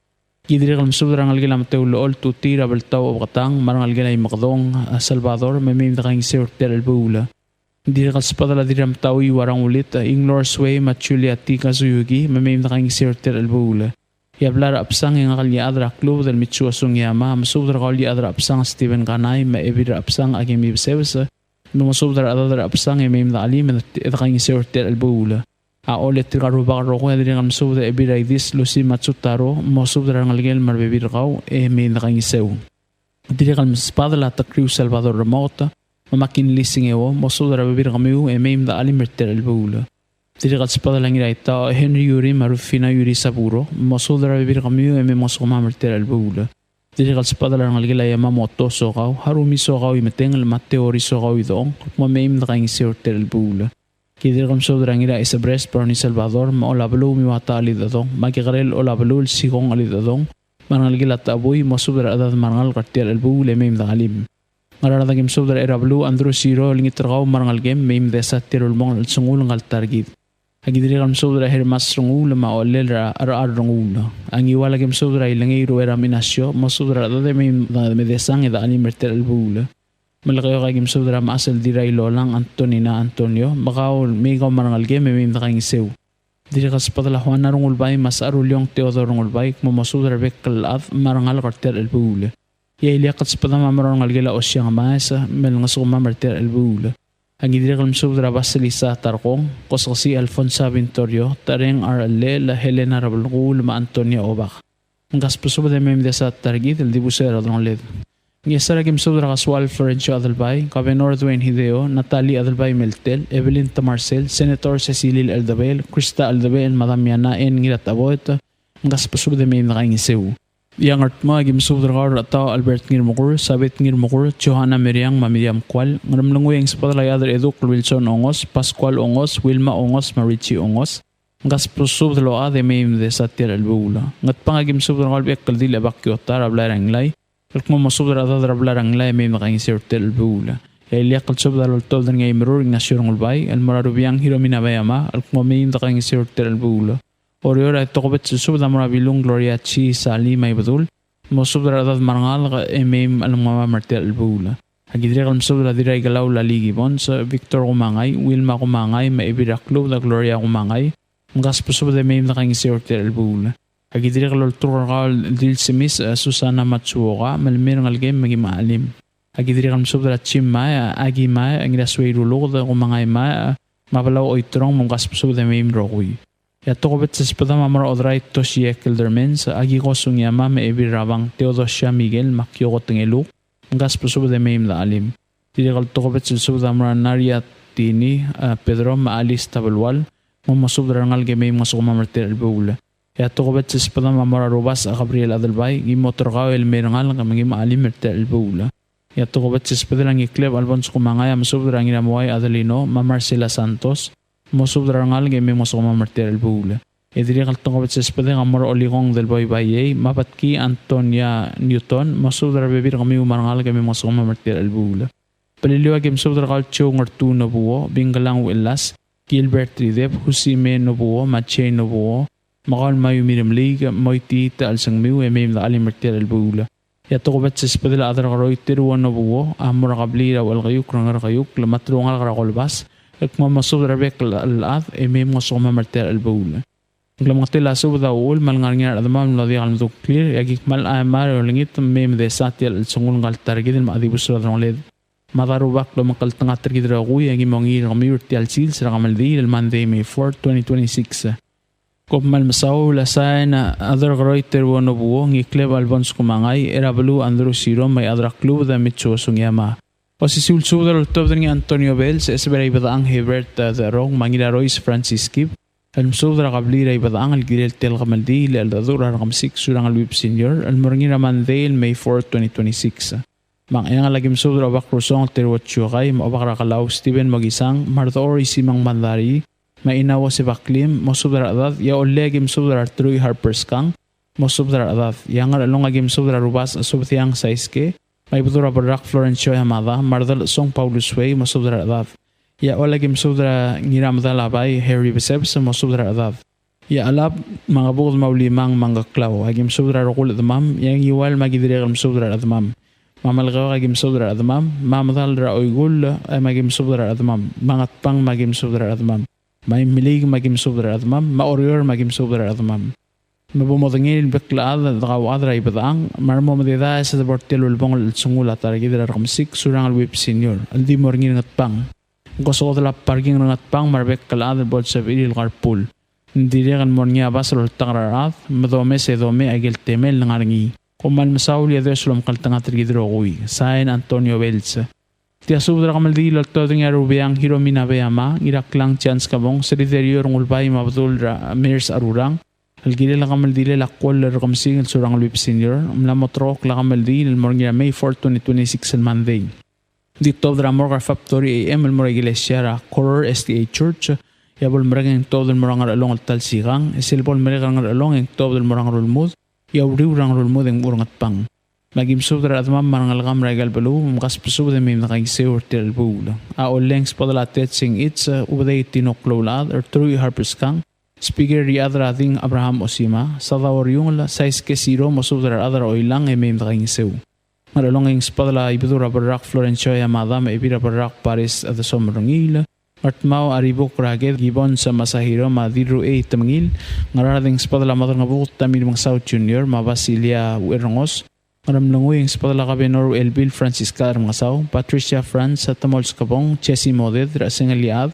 Kidiri kam sudra ng algila mateulo ol tutira baltaw o katang marang algila ay makdong Salvador may imda kang ertel albula Diri kalspadala diram tawi warang ulit Inglor Sway Machuli at Tika Zuyugi mamim na kayong sirter albula. Yablara apsang yung akalya adra klub del Mitsua Sungyama masubdra kalya adra apsang Stephen Kanay maebidra apsang agim ibsebsa masubdra adra apsang mamim na alim at kayong sirter albula. Ulit karuba karoko diri kam subdra ebidra idis Lucy Matsutaro masubdra ngalgel marbebir kaw may na kayong sew. Diri kalspadala at Crew Salvador Ramota Mamakin lising ewo, mosudra babir kamiu emaim da alimerter albula. Diri kalspada lang ira ita Henry Yuri marufina Yuri Saburo, mosudra babir kamiu emaim mosukuma merter albula. Diri kalspada lang algila yama moto sokaw, harumi sokaw imeteng almateori sokaw idong, mamaim da kaing sirter albula. Kidiri kamsudra lang ira isa Brest Perni Salvador, maolabalo miwata alidadong, magikarel olabalo sikong alidadong, manalgila taboy, mosudra adad marangal kartier albula emaim da alim. Ngarara game sudra erablu andro siro lingit raw marangal game maim desa tirul mong sungul ngal targit agidiri kam sudra hermas sungul ma olel ar rungul ang iwala game sudra ilangi ro era minasyo mo sudra dade maim medesang ida ani merter albula malakayo ka game sudra masal diray lolang Antonio bakaw migaw marangal game maim nakang sew diri kas padala Juan rungul bay mas arulyong Teodoro rungul bay mo sudra bekal at marangal karter albula Yailiakat sa padamamarong algila o siyang maasa mel nga sukuma martir albula. Ang idirikal msubdra basalisa tarkong kosasi Alfonso Vintorio tareng arale la Helena Rabalungul ma Antonia Obak. Ang kaspusuba de memde sa targit el dibusera drong led. Ng isaragim subdra kaswal Florencio Adalbay, Kabenor Dwayne Hideo, Natalie Adalbay Meltel, Evelyn Tamarcel, Senator Cecilil Aldabel, Krista Aldabel, Madam Yana en ngirat abot, ang kaspusuba de memde kaingisew. Yang artma agim subdra atau Albert Ngirmukur, Sabit Ngirmukur, Johanna Miriam Mamiriam Kwal, ngaramlango yang sepadalay adar Eduk Wilson Ongos, Pascual Ongos, Wilma Ongos, Marichi Ongos, ngas pusubdlo ade meim de satir albula. Ngat pangagim subdra kalbek kaldil abakyotar ablarang lay, kalkmo masubdra adar ablarang lay meim nakaing sirtel albula. Yailia kalsubdra loltol dan ngay mirur Ignacio Ngulbay, almararubiyang Hiromina Bayama, alkmo meim nakaing sirtel albula. Orior ay tokobet susubda marabilong Gloria Chi Sali may badul mo subdra adad marangal emem almama martel albula agidre kalm subdra diray galaw laligi bons Victor Kumangay Wilma Kumangay maibira club da Gloria Kumangay ngas pusubda emem nakang sirtel albula agidre kalol turkal dil simis Susana Matsuoka malmir ngal game magi maalim agidre kalm subdra chimma agi ma angira swayrulo da Kumangay ma mabalaw oitrong mongkas pusubda emem rokoy Yatokobet sa espada mamara odray Toshie Kilderman sa agi ko sungyama me ebirabang Teodosia Miguel Makyoko Tengeluk ang gaspusubo de meim la alim. Tidikal tokobet sa subda mamara Naria Tini Pedro Maalis Tabalwal mamasubda rangal ge meim masukuma martir albula. Yatokobet sa espada mamara Robas Gabriel Adalbay gimotorkaw el merangal kamagi maalim martir albula. Yatokobet sa espada lang ikleb Alfonso Kumangay masubda rangin amuay Adelino Marcela Santos Mosubdra ngal game mosoma martir albula. Ediri kaltong sa espada ngamor oligong del boy baye mapatki Antonia Newton mosubdra bebir kami umarangal game mosoma martir albula. Paliliwa game subdra kalcho ngartu no buo bingalang Willas Gilbert Ridep Husime no buo Mache no buo Makal mayu mirim liga moiti ta al sang miu emem da alimertel al bula. Ya to bat sa spadala adar karoy tiruan no buo amura kablira wal kayuk rangar kayuk lamatrungal karakolbas ek mamasud rabek al ad emem ngosoma martel al bula. Nglamangatil aso da ul malngarngar adamam ladi al muduk clear yagik mal amar lingit mem de satil al sungul ngal targidin ma adibusra drongled. Madarubak lo makaltanga targidra gui yagi mongir kamir tial sil sira kamaldi al Monday May 4, 2026. Kopmal masaw lasain adar garoy terwano buo ngikleb albons kumangay erablu andro siro may adra club da mitso sungyama. O si sulsudar ultob ni Antonio Bell sa esberay badaang Hebert da rong mangila Royce Francis Kip. Almsudra kablira badaang algirel tel kamaldi le aldadura rakamsik surang alwip senior almurngina Mandale May 4, 2026. Mang ina lagim sudra bakrusong terwatyo kay maabakra kalaw Steven Magisang Marthori Simang Mandari mainawa si Baklim, mosubdar adad, ya olegim subdar Troy Harper's Kang, mosubdar adad, yang along agim subdar Rubas subtiang Saiske, may budura barak Florencio Hamada, Mardal Song Paulus Way, mosubdar adad, ya olegim subdar Ngiramdal Abay, Harry Besebs, mosubdar adad, ya alab mga bukod maulimang mga klaw, agim subdar Rokul Adamam, yang iwal magidirigam subdar Adamam. Mamalgaw agim subdar Adamam, mamadal ra oygul ay magim subdar Adamam, mangat pang magim subdar Adamam. May milig magim subdar admam, maorior magim subdar admam. Mabumodangil beklaad daqawad ray badaang, marmo madida sa bortel ulbong sungula tarigid rakamsik surang alwip senior, aldi morngin ngatpang. Gosod la parking ngatpang marbek kalaad bot sa viril carpool. Ndirigan morngia basal tangrarat, madome se dome agil temel nangarngi. Kumal masaul ya desulom kaltanga tarigid rogui, San Antonio Belsa. Tia subdra kamaldi lalto ng arubiyang Hiromina Bayama, iraklang chance kabong sa riterior ng ulbay mabdul Mirs Arurang, algili la kamaldi lakwal rakamsing al surang alwip senior, mlamotrok la kamaldi morngia May 4, 2026 al Monday. Dito dra morgar factory AM al mora iglesia ra Coror STA Church, yabol merang todo el morangar along al talsigang, esilbol merang along ang todo el morangar ulmud, yawriw rang ulmud ang urangat pang. Magim subdar admam marangalgam regal balu mkas pusub de mim nakay seur tel bula a olengs podalatet sing its uday tinoklolad or Troy Harper's Kang speaker riadra ding Abraham Osima sadawar yung la 6-0 mosubdar adra oilang mim nakay seu maralong ing spadala ibidura barak Florencio Yamada may ibira barak Paris at the Somrangil Martmao aribok raged gibon sa Masahiro madiru tamangil ngarading spadala madar ngabuk tamil mang South Junior mabasilia Werongos Maramlanguing sa Padalakabenor Elbil Francisca Armangasaw, Patricia France sa Tamols Kabong, Chessy Moded, Rasing Aliad,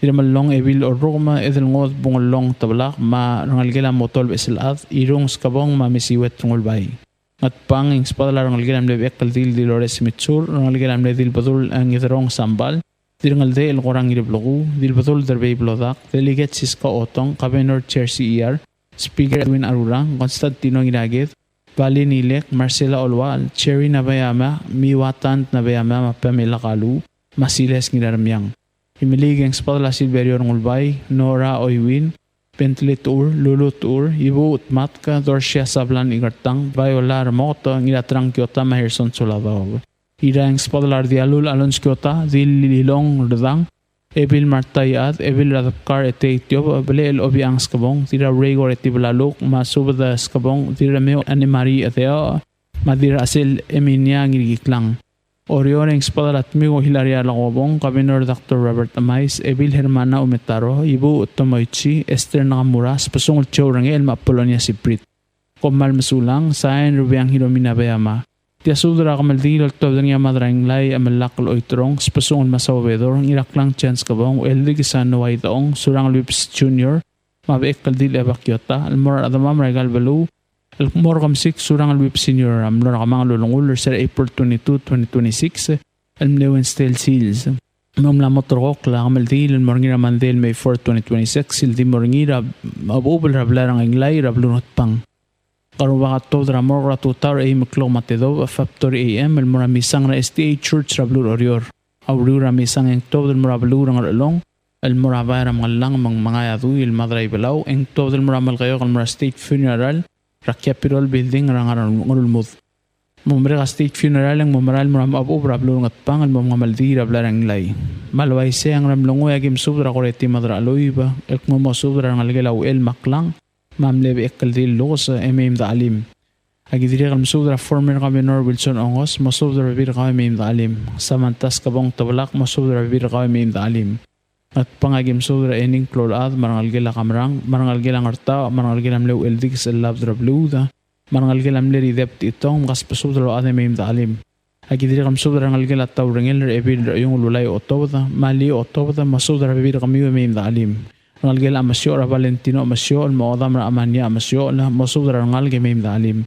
Iramalong Ebil Orroma, Edelngod Bungolong Tabalak, Rangalgela Motol Beselad, Irong Skabong Mamisiwet Rungulbay. At pang ing sa Padalangalgelam Lebek Kaldil Dilores Mitsur, Rangalgelam Ledil Badul ang Itarong Sambal, Dirangalde El Korang Iliblogu, Dilbadul Derbay Blodak, Delegate Siska Otong, Kabenor Chair CER, Speaker Edwin Arurang, Constantino Ginagit, Bali Nilek, Marcela Olwal, Cherry Nabayama, Miwatan Nabayama, Pamela Kalu, Masiles Ngilaramyang. Himiligeng Spadala Silverio Ngulbay, Nora Oywin, Bentley Tour, Lulu Tour, Ibu Utmatka, Dorsia Sablan Igartang, Viola Ramoto, Ngilatrang Kyota, Maherson Suladog. Irang Spadala Dialul Alons Kyota, Dililong Redang, Ebil Martayat, Ebil Radapkar ete Etiob, Belel Obiang Skabong, Tira Regor ete Balaluk, Masubada Skabong, Tira Meo Animari eteo, Madira Asil Eminya Ngiriklang. Orioneng Spadalat Migo Hilaria Lagobong, Kabinor Dr. Robert Amais, Ebil Hermana Umetaro, Ibu Tomoichi, Esther Nakamura, Spasong Chorangel, Mapolonia Siprit. Komal Masulang, Sayan Rubiang Hiromina Bayama. Tia sudra kamaldi laltob niya madrang lay amalakal oitrong spasong masawedor iraklang chance kabong eldig san way taong surang Lips Junior mabek kaldil ebakyota almor adamam regal balu almor kamsik surang Lips Senior amlor kamang lulungul sa April 22, 2026 almnewen steel seals mamla motorok la kamaldi almor ngira Mandale May 4, 2026 sildi morngira mabubul rablarang inglay rablunot pang Karuwa ka to dramor ratutar ay maklong matedo factory AM el muramisang na STA Church rablur orior. Auru ramisang ang to del murablur ang along el murabay ramallang mga yadu il madray balaw ang to del muramal kayo kal mura state funeral rakapirol building rangaran ngulmud. Mumre ka state funeral ang mumaral muram abu rablur ngat pang el mga maldi rablarang lay. Malway se ang ramlongo yagim subra koreti madra aloy ba el kumo subra ang algelaw el maklang mamle bekkaldil los emem dalim agidiri kamsudra Fermin kaminor Wilson ongos masudra bir kamem dalim samantas kabong tablak masudra bir kamem dalim at pangagim sudra ening klorad marangal gila kamrang marangal gila ngarta marangal gila mlew eldik selabdra bluda marangal gila mleri dept itong gaspasudra ademem dalim agidiri kamsudra ngal gila tawrengel ebir yung lulay otobda mali otobda masudra bir kamiu emem dalim ngalgel amasyo ra Valentino amasyo al maodam ra amanya amasyo la masudra ngalge mem dalim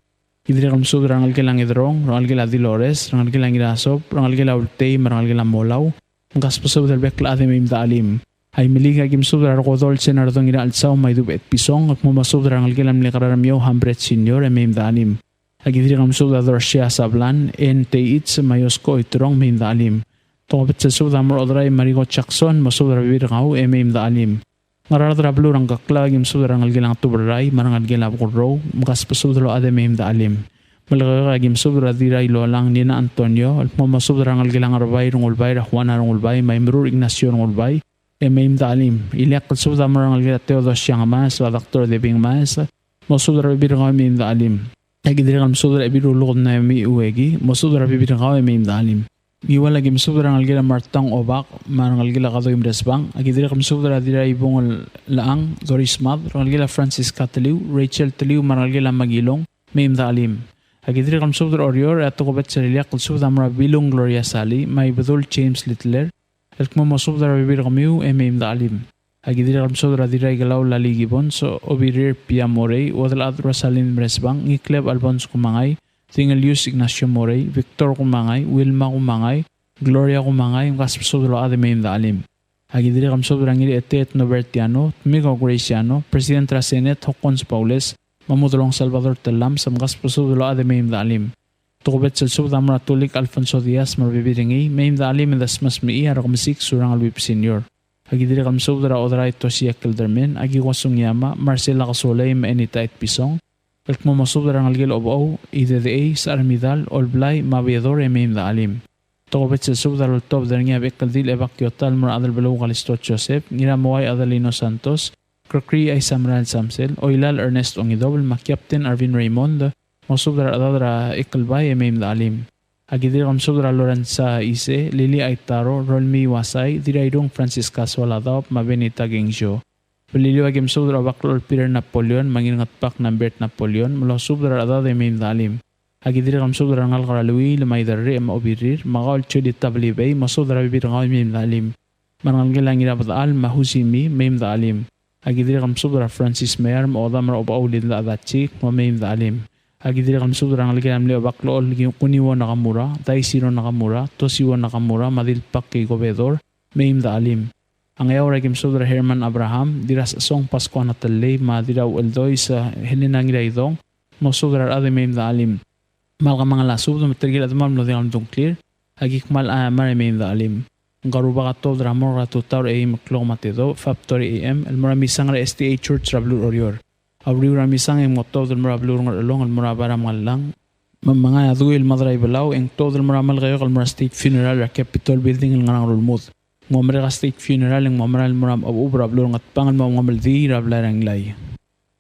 idri kamsudra ngalgel ang idrong ngalgel adilores ngalgel ang irasop ngalgel ultei ngalgel molaw ngaspasudra bekla ade mem dalim ay miliga gimsudra rodol senardong ira alsaw may dubet pisong at mumasudra ngalgel am lekaramyo hambret senior mem dalim agidri kamsudra dorsia sablan ente mayosko itrong mem dalim tobet sudra mor odray marigo Jackson masudra bir ngau mem dalim ngaradra blurang kaklagim sudra ngalgilang tuberay marangal gila bukro mkas pasudro ademem dalim malagagim sudra diray lolang nina Antonio at mamasudra ngalgilang arbay rungulbay rahwana rungulbay may mirur Ignacio rungulbay emem dalim iliak sudra marangal gila Teodosia mas Dr. Debing mas masudra bibirang emem dalim agidrikam sudra ibirulog na mi uwegi masudra bibirang emem dalim Giwala gim sudra ngalgila martang obak marangalgila kato im resbang agidira kam sudra dira ibong laang Doris Mad ngalgila Francis Cataliw Rachel Taliw marangalgila magilong meim dalim agidira kam sudra orior at tukobet sariliak kul sudra mara bilong Gloria Sally may bedol James Littler elkmo masudra bibir kamiu meim dalim agidira kam sudra dira igalaw laligibon so obirir Pia Morey wadal at Rosalyn resbang ngikleb Alfonso kumangay Tingal Yus Ignacio Morey, Victor kumangay, Wilma kumangay, Gloria kumangay, kaspasudro ademem dalim. Agidiri kamsudro ngiri etet Nobertiano, Migo Graciano, President Rasenet Hokons Paules, Mamudolong Salvador Telam, sam kaspasudro ademem dalim. Tukubet selsubda maratulik Alfonso Diaz marbibiringi, meim dalim dasmas mii arakamsik surang alwip senior. Agidiri kamsudro odray Tosia Kilderman, agiwasong yama, Marcela Casolay, Maenita et Pisong, Elkmo masudra ngalgil obaw, IDDA, sa Armidal, Olblay, Mabiador, emem dalim. Tokobet sa subda lultob dar nga bekkaldil evakyotal mura adal below Kalistot Joseph, ngira Moay Adalino Santos, Krokri ay Samran Samsel, Oilal Ernest Ongidobel, Captain Arvin Raymond, masudra adadra ikalbay, emem dalim. Agidir kamsudra Lorenza Ise, Lili Aitaro, Rolmi Wasay, Diraydong Francis Caswaladop, Mabenita Gengjo. Peliliw agim sudra baklol Peter Napoleon, mangingat pak ng Bert Napoleon, mula sudra adad emem dalim. Agidiri kam sudra ngal karalui, lamay darri ema obirir, makaol chudi tablibay, masudra bibir ngaw emem dalim. Marangal gilang irabadaal, mahusimi, mem dalim. Agidiri kam sudra Francis Mayer, maodam ra obaulid la adatchik, mem dalim. Agidiri kam sudra ngal gilang leo baklol, kuniwo nakamura, taisiro nakamura, tosiwo nakamura, madilpak kay gobedor, mem dalim. Ang ayaw ragim sudra Herman Abraham, diras asong Pasko na talay, madiraw eldoy sa hilinang ilaydong, masudra ademem dalim. Malka mga lasub, matergil at mam lodeng amdong clear, agikmal maramem dalim. Ang karuba ka to, dramor ka tutaw ay maklong matido, Factory AM, almaramisang ra STA Church Rablur Orior. Awriw ramisang ang moto, dalmarablur ng along, almarabara mga lang. Mga aduil madray balaw, ang to, dalmaramal kayo, almara State Funeral, ra Capitol Building, ang ngarang rulmud. Ngomre ka State Funeral ng mamaral muram abubra blurong at pangal mo ngamaldi rablarang lay.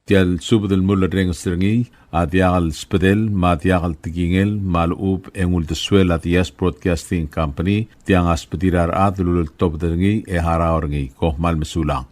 Tial subadal mula reng stringi at yakal spedel mat yakal tigingel malup engul deswel at Yes Broadcasting Company tiang aspedirar at lulul top dengi e haraorngi ko mal mesulang.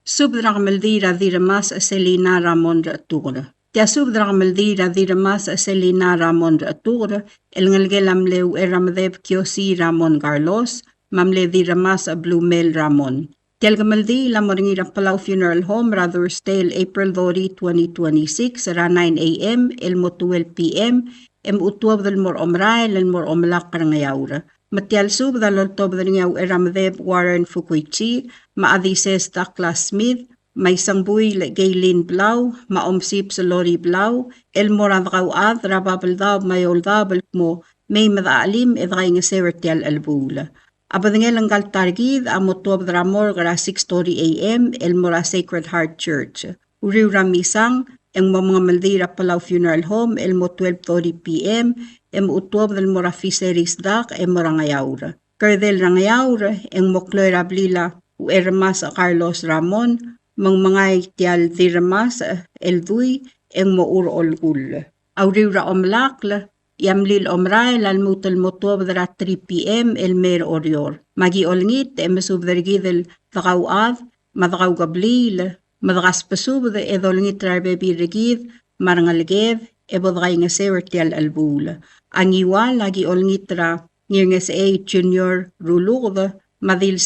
Subdra kamaldi radira mas Selina Ramon Ratura. Tiasub dragamaldira dira mas Selina Ramon Ratura, el ngalgelam leu eramdeb kiosi Ramon Carlos, mamle dira mas Blumel Ramon. Tialgamaldi lamoringira Palau Funeral Home, Rather's Tale, April 30, 2026, ra 9 a.m., elmo 12 p.m., utuab del mor omrael, el mor omlak karangayaura. Matial sub daloltob del ngaw eramdeb Warren Fukuichi, maadises Douglas Smith, may sangbuy Gaylin Blau, maomsip sa Lori Blau, el morad kawad, rababaldab, mayoldab, mo, may madaalim, edray nga severtial albula. Abadangel ang galtargid, amotuab dramor, gara 6:30 a.m., el mora Sacred Heart Church. Uriw ramisang, ang mga maldira Palau Funeral Home, el mo 12:30 p.m., utuab del mora Fiseris Dak, mora ngayaura. Kardel rangayaura, ang mokloy rablila, Uermas Carlos Ramon, mangmangay tial diramas eldui, eng mour olgul. Auriura omlakla, yamlil omray lan mutul motob dara 3 p.m. elmer orior. Magi olngit emesub dargidel thakawad, madakaw gablil, madakas pasub da edolngit rabebi regid, marangalgev, ebodgay nga sewer tial albul. Angiwa lagi olngit ra ngirnges junior rulugda, madil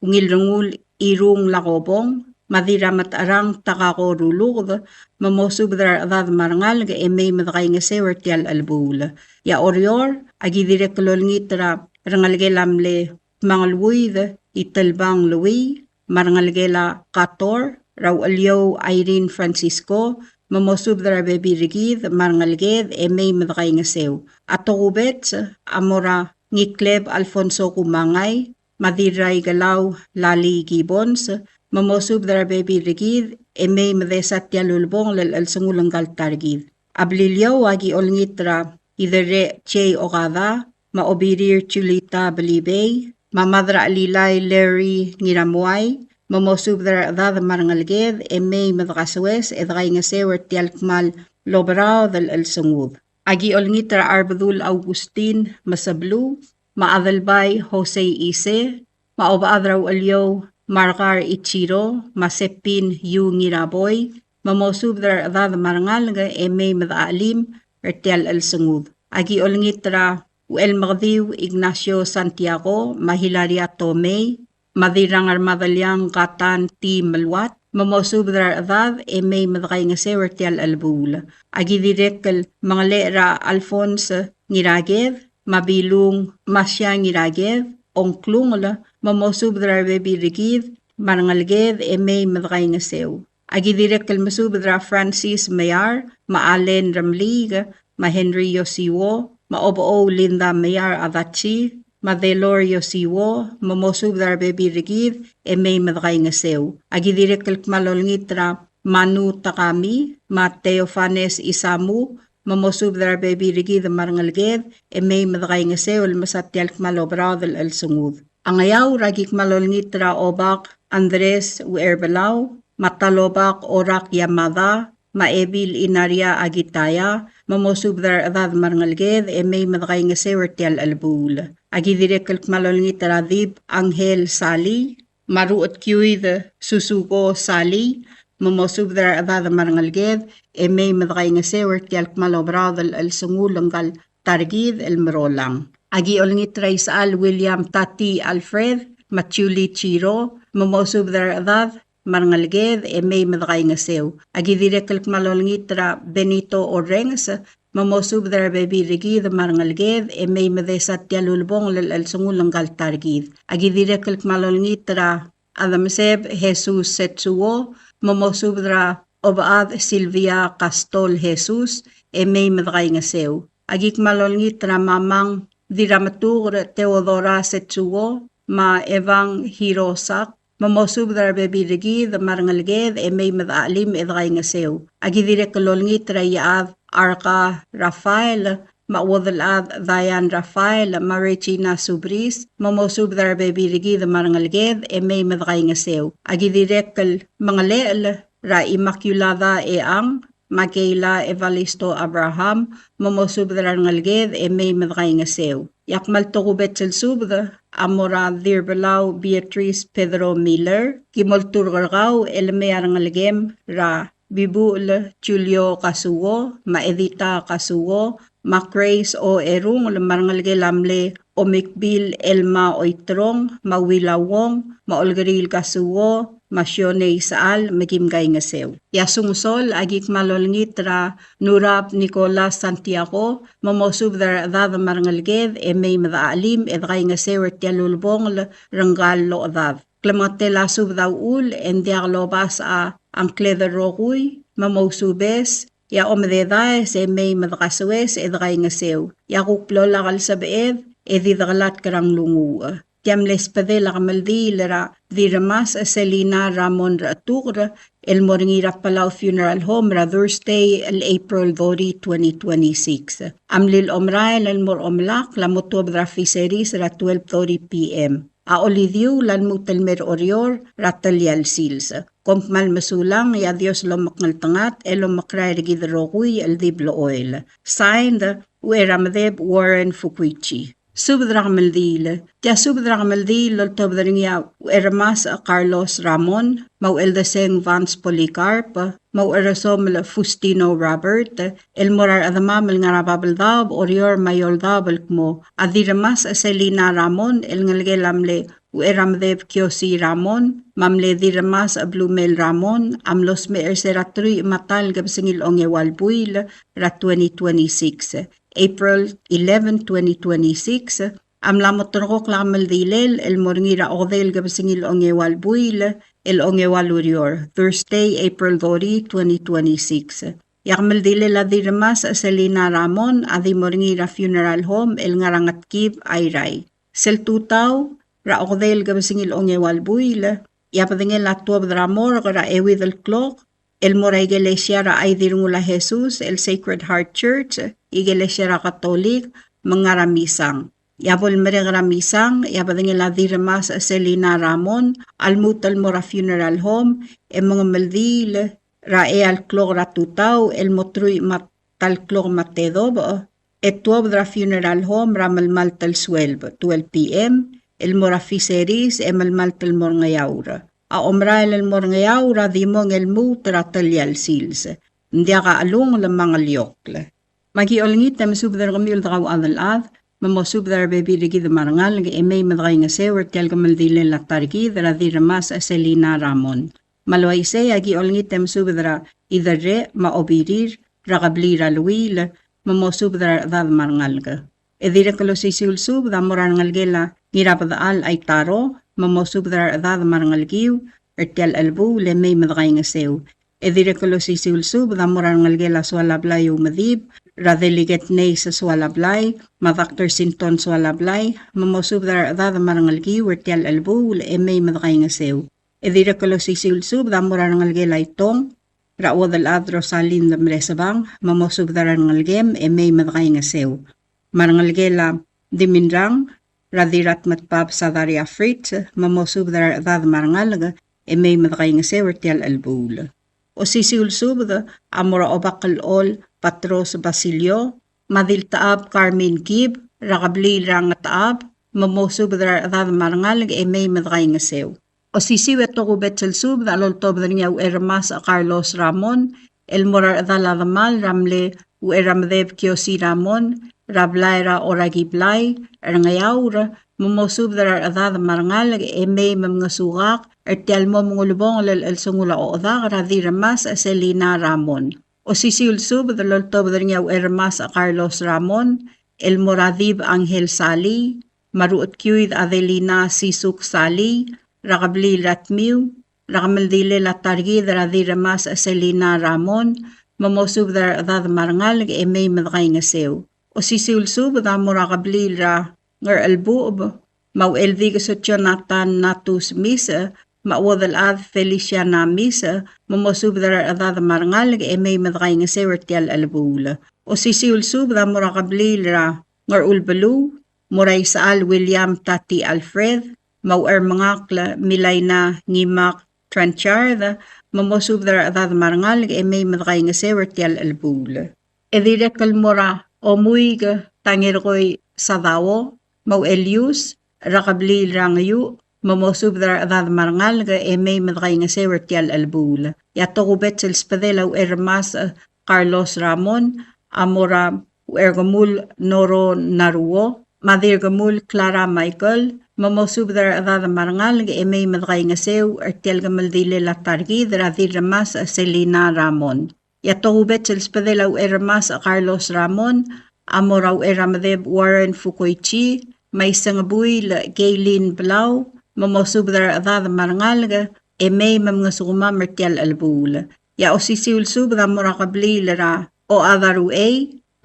ngilrungul irung lakobong, madira matarang takako rulugda, mamosub dara adad marangal ga emay madakay nga sewer tial albul. Ya orior, agi direk lolngit ra rangalge lamle mangalwuid italbang luwi, marangalgela kator, raw alyaw Irene Francisco, mamosub dara bebi rigid, marangalged emay madakay nga sew. Ato kubet, amora ngikleb Alfonso Kumangay, madiray galaw Lali Gibbons, mamosub dara bebi rigid, emay madesat yalulbong lal alsangulang galtargid. Ablilyaw agi olngitra idere Che Okada, maobirir Chulita Balibay, mamadra alilay Larry Ngiramuay, mamosub dara adad marangalged, emay madakaswes, edgay nga sewer tialkmal lobraw dal alsangud. Agi olngitra Arbadul Augustin Masablu, maadalbay Jose Ise, maobaadraw alyaw Margar Ichiro, masepin Yu Ngiraboy, mamosub dara adad marangal nga emay madaalim ertial alsangud. Agi olngitra Uel Magdiw Ignacio Santiago, Mahilaria Tomei, madirang armadalyang katan ti malwat, mamosub dara adad emay madakay nga sewer tial albul. Agi direkal mga lera Alphonse Ngiragev, mabilung Masya Ngiragev, ongklungla, mamosub dara bebi rigid, marangalgev emay madakay nga sew. Agi direkal masub dara Francis Mayar, maalen Ramlig, mahenry Yosiwo, maoboo Linda Mayar Adachi, Madelor Yosiwo, mamosub dara bebi rigid, emay madakay nga sew. Agi direkal kmalolngitra Manu Takami, Mateofanes Isamu, mamosub dara bebi rigid marangalged, emay madakay nga sew almasatyal kmalobraw dal alsungud. Angayaw ragik malolngitra Obak Andres Uerbalaw, matalobak Orak Yamada, maebil Inaria Agitaya, mamosub dara adad marangalged, emay madakay nga sewer tial albul. Agi direkal kmalolngitra Dib Angel Sali, maruot kyuid Susuko Sali, mamosub dara adad marangalged, emay madakay nga sewer tial kmalobraw dal alsungulanggal targid elmerolang. Agi olngitra Isal William Tati Alfred, Machuli Chiro, mamosub dara adad marangalged, emay madakay nga sew. Agi direkal kmalolngitra Benito Orengs, mamosub dara bebi rigid marangalged, emay madesat yalulbong lal alsungulang galtargid. Agi direkal kmalolngitra Adamseb Jesus Setsuo, mamosub dara obaad Silvia Castol Jesus, emay madakay nga sew. Agi kmalolngitra Mamang Diramatur Teodora Setsuo, ma Evang Hirosak, mamosub dara bebi rigid marangalged, emay madaalim edgay nga sew. Agi direkal olngitra Yaad Arca Rafael, mawadalad Dayan Rafael, Marechina Subris, mamosub dara bebi rigid marangalged, emay madakay nga sew. Agi direkal mga leel ra Immaculada Eang, Magela Evalisto Abraham, mamosub dara ngalged, emay madakay nga sew. Yakmal tukubet selsubda, amora dirbalaw Beatrice Pedro Miller, kimolturgargaw elmayar ngalgem ra Bibul Julio Kasuo, Maedita Kasuo, Macrace o Erung, Marangalge Lamle, Omikbil Elma Oitrong, Mawilawong, Maolgaril Kasuo, Masyone Isaal, Magimgay nga sew. Yasungsol, agik malolngit ra Nurap Nicolas Santiago, mamosub dara adad marangalged, emay madaalim, edgay nga sew ertialulbong ranggal lo adad. Klamate lasub daw ul, endiak lobas a ang kleder rokuy, mamosubes, ya omdedaes, emay madakaswes, edgay nga sew. Yakuplo lakal sa beed, edidagalat karang lungu. Tiam lespadela kamaldi lera diramas Selina Ramon Ratur, el moringira Palau Funeral Home ra Thursday el April 30, 2026. Amlil omrael el mor omlak la motob ra fiseris ra 12:30 p.m. A olidhiu lan mutelmer orior ratalyal sils. Kompmal masulang ya Dios lo makngaltangat elo makray rigidrokui el diblo oil. Signed, Ueramadeb Warren Fukuichi. Subdragmaldil. Tia subdragmaldil lol tobdringia Ueramas Carlos Ramon, mau eldeseng Vance Policarp, mau erasom Fustino Robert, el morar adamam el ngarababaldab orior mayoldabel mo, adiramas Selina Ramon, el ngalgelamle Ueramadeb Kiosi Ramon, mamle diramas Blumel Ramon, amlos me erseratri matal gabsingil ongewalbuil, rat 2026. April 11, 2026, amlamotorok lamal dilel el morngira odel gabsingil ongewalbuil, el ongewalurior, Thursday, April 30, 2026. Yakmal dilel adiramas Selina Ramon, adi morngira funeral home, el ngarangatkiv ayray. Sel tutaw, ra odel gabsingil ongewalbuil, yapadingel atuab dramor, ra ewid el clock, el mora iglesia ra ay dirungula Jesus, el Sacred Heart Church, iglesia ra Katolik, mga ramisang. Yabol mereng ramisang, yapadingel adiramas Selina Ramon, almutal mora funeral home, mga maldil, ra al clock ra tutaw, el motrui matal clock matedob, etuab dra funeral home ra malmal tal 12 p.m., el mora fiseris malmal tal morngayaura. A omrael el morngayaura dimong el mutra talyal sils. Ndiya ka alung lamang alyokle. Magiolngit na masubdar kamil takaw adalad, mamosubdar bebi rigi de marangal, nga emay madakay nga sewer, tiyal kamaldilin latargi, dara diramas Selina Ramon. Malway se, agiolngit na masubdara idare, maobirir, rakablira luwil, mamosubdar dad marangal ka. Edire kalosisulsub, damoran ngalgela, ngirapadaal ay taro, mamosubdar dad marangalgiw, ertial albu, lemay madakay nga sew. Edire kalosisulsub, damoran ngalgela swalablay umadib, radeliget nay sa swalablay, madakter sinton swalablay, mamosubdar dad marangalgiw, ertial albu, lemay madakay nga sew. Edire kalosisulsub, damoran ngalgela itong, rawadal adro salin damresabang, mamosubdar ngalgem, emay madakay nga sew. Marangalgela diminrang, radirat matpab sa daria frit, mamosubdar dad marangalga, emay madakay nga sewer tial albul. O sisiulsubda, amora obakal ol, Patros Basilio, madil taab Carmin Kib, rakabli rang taab, mamosubdar dad marangalga, emay madakay nga sew. O sisiwet to kubet selsubda, alol tobda niya Ueramas Carlos Ramon, el morar daladamal, ramle Ueramadeb Kiosi Ramon, Rablaira oragiblay, erngayawra, mamosubdar adad marangalag, emay mamngasugak, ertial mo mungulubong el sungula odak, radiramas Selina Ramon. O sisiulsub, daloltobdar niya Ueramas Carlos Ramon, el moradib Angel Sali, maruot kyuid Adelina Sisuk Sali, rakabli ratmiw, rakamaldile latargi, radiramas Selina Ramon, mamosubdar adad marangalag, emay madakay nga sew. O sisiulsub, damura kabli ra ngar albuob, mau elviga sa Jonathan Natus Misa, mawadal ad Feliciana Misa, mamosubdar adad marangalag, emay madakay nga sewer tial albula. O sisiulsub, damura kabli ra ngar ulbalu, muray saal William Tati Alfred, mau mangakla milay na ngimak Trancharda, mamosubdar adad marangalag, emay madakay nga sewer tial albula. Edire kalmura, o muig tangirkoy sadawo, mau Elius, rakabli rangyu, mamosubdar adad marangal ga emay madakay nga sewer tial albula. Yato kubet sel spadela Ueramas Carlos Ramon, amora Uergamul Noro Naruo, madirgamul Clara Michael, mamosubdar adad marangal ga emay madakay nga sew, ertial gamaldile latargi, radiramas Selina Ramon. Yato kubet sel spadela Ueramas Carlos Ramon, amora Ueramadeb Warren Fukuichi, may sangabuy Gaylin Blau, mamosubdar adad marangalga, emay mamngasuma mertial albula. Ya o sisiulsub da morakabli lara o adaru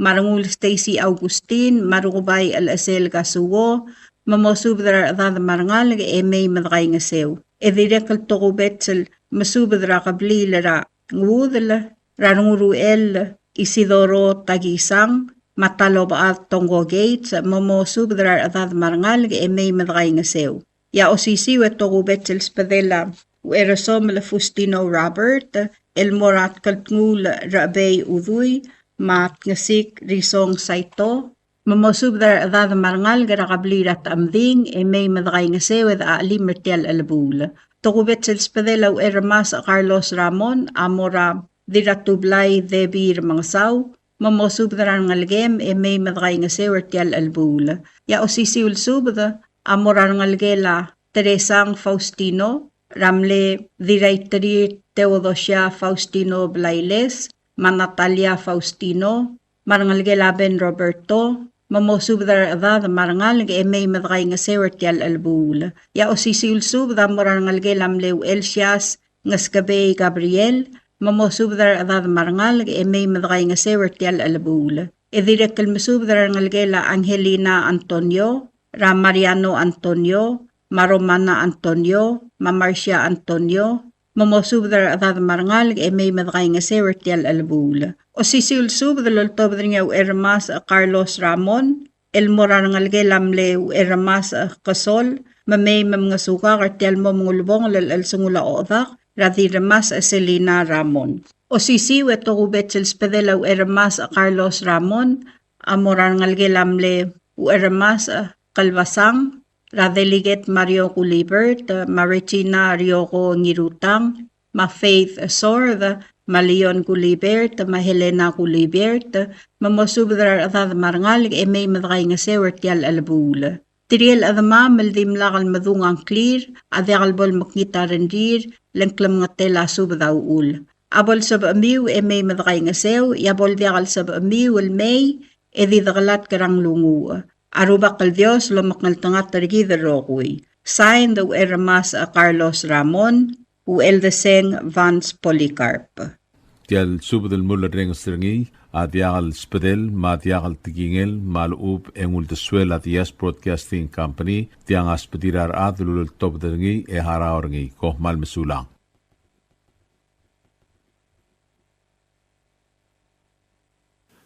marangul Stacy Augustin, marugubay al-asel kasuwo, mamosubdar adad marangalga, emay madakay nga sew. Edirekal tokubet sel masubdra kabli lara ngudala, Ranguruel Isidoro Tagisang, matalob at Tongo Gates, mamosubdrar adad marangal, emay madakay nga sew. Ya osisi wetogu betel spadela uerasom la Fustino Robert, el morat kaltngul rabay udui, mat ngasik risong saito, mamosub dar adad marangal garakablirat amding, may madagay ngasewed aali mertial alabul. Togu betel spadela ueramas Carlos Ramon, amora diratublay debir mangsaw, mamosub daran ngalgem, may madagay ngasewed tial albul. Ya osisi ulsubda, amorar ngalgela Teresang Faustino, Ramle Directory Teodosia Faustino Blailes, Manatalia Faustino, Marangalgela Ben Roberto, mamosubdar adad marangal ge may madagay nga sewertial albul. Ya osisiulsub da morangalge lamlew Elsias ngaskabay Gabriel, mamosubdar adad marangal ge may madagay nga sewertial albul. Edirek kalmusubdar ngalgela Angelina Antonio, Ram Mariano Antonio, Maromana Antonio, Mamarcia Antonio, mamosubdar adad marangal may madagay nga sewertial albul. O sisulsub daloltob nga Ermas Carlos Ramon, el morangalge lamle Ermas Kasol, mamay mga suka kartial mo mngulbong lal sungula odak, radi Ermas Selena Ramon. O sisi weto kubetsel spedela Ermas Carlos Ramon, amorangalge lamle Ermas Kalbasang, Radeliget Mario Culibert, Marichina Ryoko Ngirutang, Ma-Faith Sorda, Ma-Leon Culibert, Ma-Helena Culibert, mamosubdrar atad marangal may madagay nga sewertial albul. Tiriel adama maldim lakal madungang clear, adyakalbol makita rendir, lengklam nga tela subdaw ul. Abol sab amiw may madagay nga sew, yabol dyakal sab amiw may, edidakalat karang lungu. Aruba kal Dios lomaknal tangat tarigi darokui. Signed the Ermas Carlos Ramon, Eldeseng Vance Policarp. Tial subdel mulla reng strengi, adiagal spedel, madiagal tigingel, malub engul de suela dias broadcasting company, tiang aspedirar adulul top dengi haraorngi, koh mal mesulang.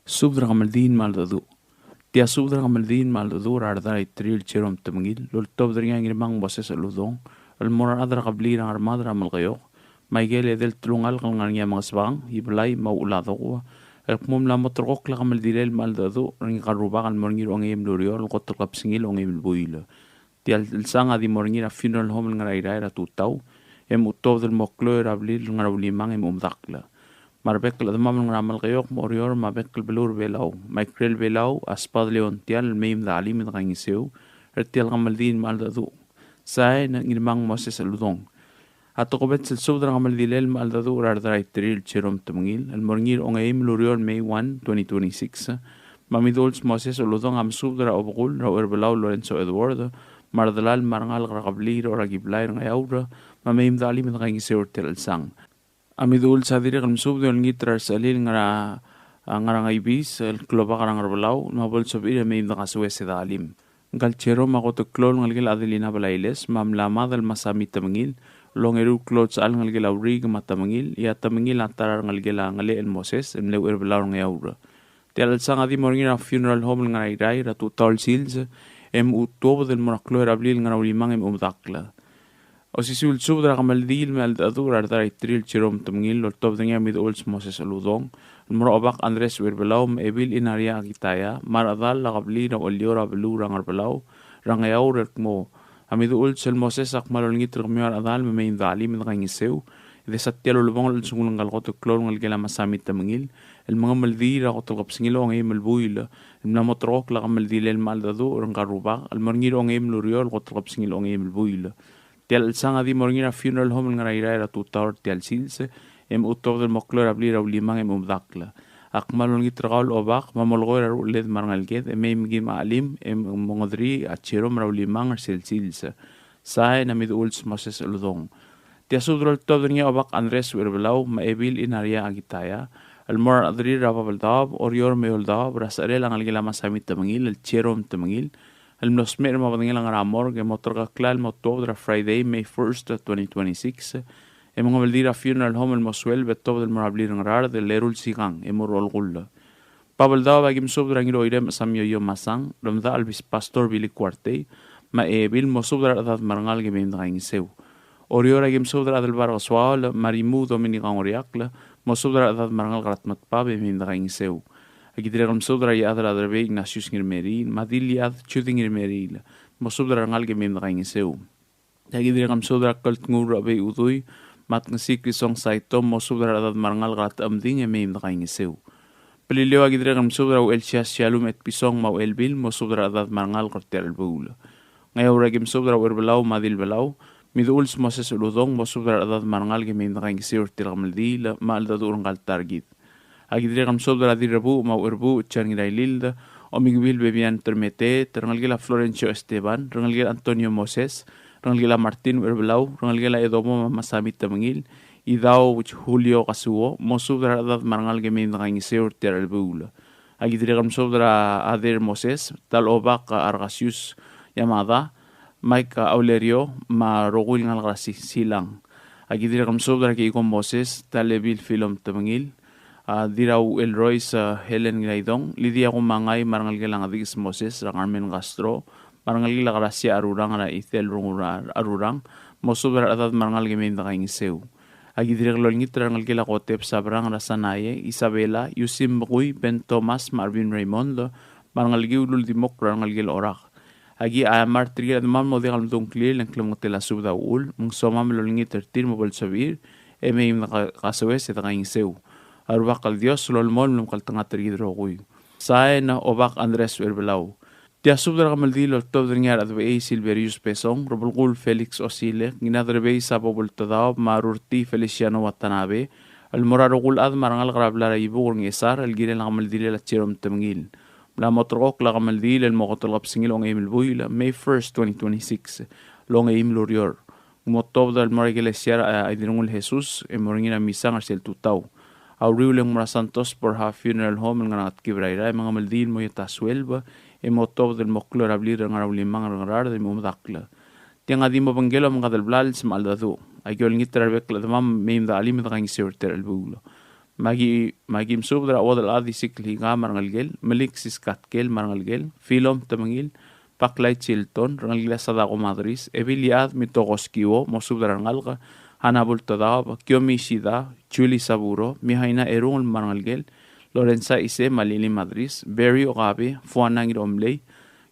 Subdra kamaldin maldadu. Tia subdra kamaldin maldadu rardar itril cherom temangil, lul top dengi ngirmang boses aludong, almora adra kabli ng armadra malgayok, Maigel edel tulungal kang nga mga sabang, ibalay maulado ko. Mum la motrok la kamaldilel maldadu, ring karuba kan morngir o ngayem luriol, kotor kapsingil o ngayem builo. Tial sanga di morngir a funeral home nga rairay tutaw, utov del moklo rablil nga rawlimang umdakla. Marbek la damam nga ramal kayok morior mabek belur belaw, maikrel belaw aspad leon tial mayim da alim nga kangisew, tial kamaldin maldadu. Say na ngirmang moses aludong. Ato ko bet sildra kamaldilel maldadu rardray tril cherom tumangil, almorngir o ngayim lurior May 1, 2026. Mamidols moses aludong am subdra obukul raw erbelaw Lorenzo Eduardo, mardalal marangal rakablir o ragiblay ng ayawra, mamayim da alim nga kangisew tel sang. Amidul sa diri kan subdo ang ngitrar sa alil nga ngaibis, el kloba karang arbalaw, mabol sobir may nakasuwe sa dalim. Galchero mako to klol ngalgil adelina balailes, mamlama dal masami tamangil, longeru klot sa al ngalgil awrig matamangil, ya tamangil antarar ngalgil ngali el Moses, emlew erbalaw ng yaura. Tial sa nga di morngin a funeral home nga rairay, ratu tol sils, utobo del moraklo erablil nga rawlimang umdakla. O si sulsub dara kamaldil maldadu rardar itril cherom tumngil lortob nga midols Moses aludong moro obak Andres werbelaw ebil inaria agitaya maradal lakabli na olyora belurang arbelaw rangayaw rekmo amidols el Moses akmalol ngit rmiar adal memein dali min kangisew de satyalo lubong sungulang galkoto klol ngal gela masamit tamngil el mga maldira ko to kapsingilo ngay malbuil el namotrok la kamaldil el maldadu rang karuba el morngiro ngay mluriol ko to kapsingilo ngay malbuil Tial sanga di morngina funeral home nga rairay tutawar tial silse, utov del moklor abli rawlimang umdakla. Akmalon gitrakaul obak, mamolgoy led marangalget, migi maalim, mongodri at chirom rawlimang silse. Sae na miduls Moses aludong. Tia sudrol tov nga obak Andres werbelaw, maebil inaria agitaya, almor adri rapabaldab, orior meoldab, rasarel ang algila masamit tamangil, el chirom tamangil, Almnosmer mabadangil ang ramor, motor kaklal motob dra Friday, May 1st, 2026. Mga maldira funeral home moswel betob del morablir ng rar del lerul sikang, morol gulla. Pabaldaw bagim sob dra ngiro idem samyo yo masang, ramda albis pastor Billy Cuarte, ebil mosubdra adat marangal gemim dakaing seu. Oriora gem subdra adal bar swal marimu domini kangoriakla mosubdra adat marangal karatmat pabe mim dakaing seu. Agidre gam subdra ya adal be Ignatius ngirmerin madiliad chuting ngirmeril mosubdra rangal gemim dakaing seu. Agidre gam subdra kalt ngur be udui mat ngasik song saito mosubdra adat marangal karat amding mim dakaing seu. Pelileo agidre gam subdra el chas shalum et pisong mau elbil mosubdra adat marangal kortel bula. Ngayora gem subdra werbelau madil belau Miduls Moses uludong mosubdra adat marangal gemim dakaing seu tilgamdi la mal da durang targit. Agidre gam subdra dirabu mau erbu changilaililda o migbil bebian termete tergalgela Florencio Esteban, rangalgela Antonio Moses, rangalgela Martin werbelau, rangalgela Edomo masamit tamangil, idao Julio Kasuo mosubdra adat marangal gemim dakaing seu tilgalbula. Agidre gam subdra ader Moses tal obak Argasius Yamada Maika Aulerio ma rogul ngal grasi silang. Agidira kam sobra ke ikom Moses talebil film tamangil. Dirau El Royce Helen Gaidong lidia ko mangay marangal gelang adigis Moses rangarmen Castro marangal gela grasi arurang ra ithel rungurar arurang mosobra adat marangal gemen dakaing seu. Agidira lol ngit rangal gela kotep sabrang rasanaye Isabela Yusim Bui Ben Thomas Marvin Raymond marangal giulul dimok rangal gel orak. Agi amar trigger man mo de gal don clear lang klong tela subda ul mung soma melolngi tertir mo bol sabir e me im kasawe se takaing seu arba kal dios lol mol num kal tanga trigger roguy sae na obak Andres werbelau dia subda gamal di lol tob dringar adwe Silverius Pesong robul Felix Osile ginadrebe sa bobol tadao marurti Feliciano Watanabe al morarugul ad marangal grabla ibu ngesar al gire gamal di la chirom tamngil la motrok la gamaldil el mogotlap singil ong emil buila May 1st 2026 long emil urior motob dal marigelesia idinungul Jesus e moringina misang arsel tutau auriuleng mora santos por ha funeral home nganat kibraira mga maldil mo yata suelba e motob del moklor ablir ngarawlimang ngarar de mumdakla tiang adimo bangelo mga dal blal smaldadu agyol ngitrar bekla damam meim da alim da gang sirter el bulo Magi subdra wadal adi sikli nga marangalgel melik siskatkel marangalgel filom tamangil paklay chilton rangalgela sadako madris ebiliad mitogoskiwo mosubdra rangalga hanabul tadab kiomishida chuli saburo mihaina erungul marangalgel Lorenza ise malili madris Berry Ogabe fuanangir omley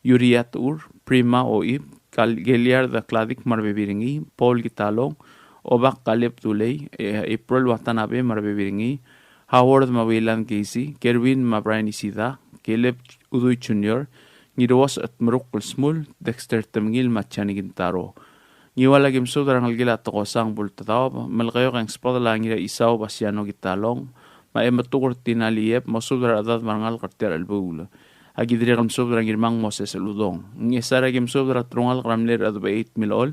Yuriat ur prima oib kalgeliar da kladik marbebiringi Paul Gitalong Obak Kaleb Tuley April Watanabe marbebiringi Howard Mawilan Casey, Kerwin Mabrani Sida, Caleb Udoy Jr., Ngiros at Marukul Smul, Dexter Tamgil Machanigin Taro. Ngiwala gimso darang algila tokosang bultataw, malkayo kang spadala ngira isaw Basiano Gitalong, maematukur tinaliyep, mosubdara adat marangal karter albula. Agidri kamso darang irmang Moses Eludong. Ngisara gimso dara trungal kramler adba 8 milol,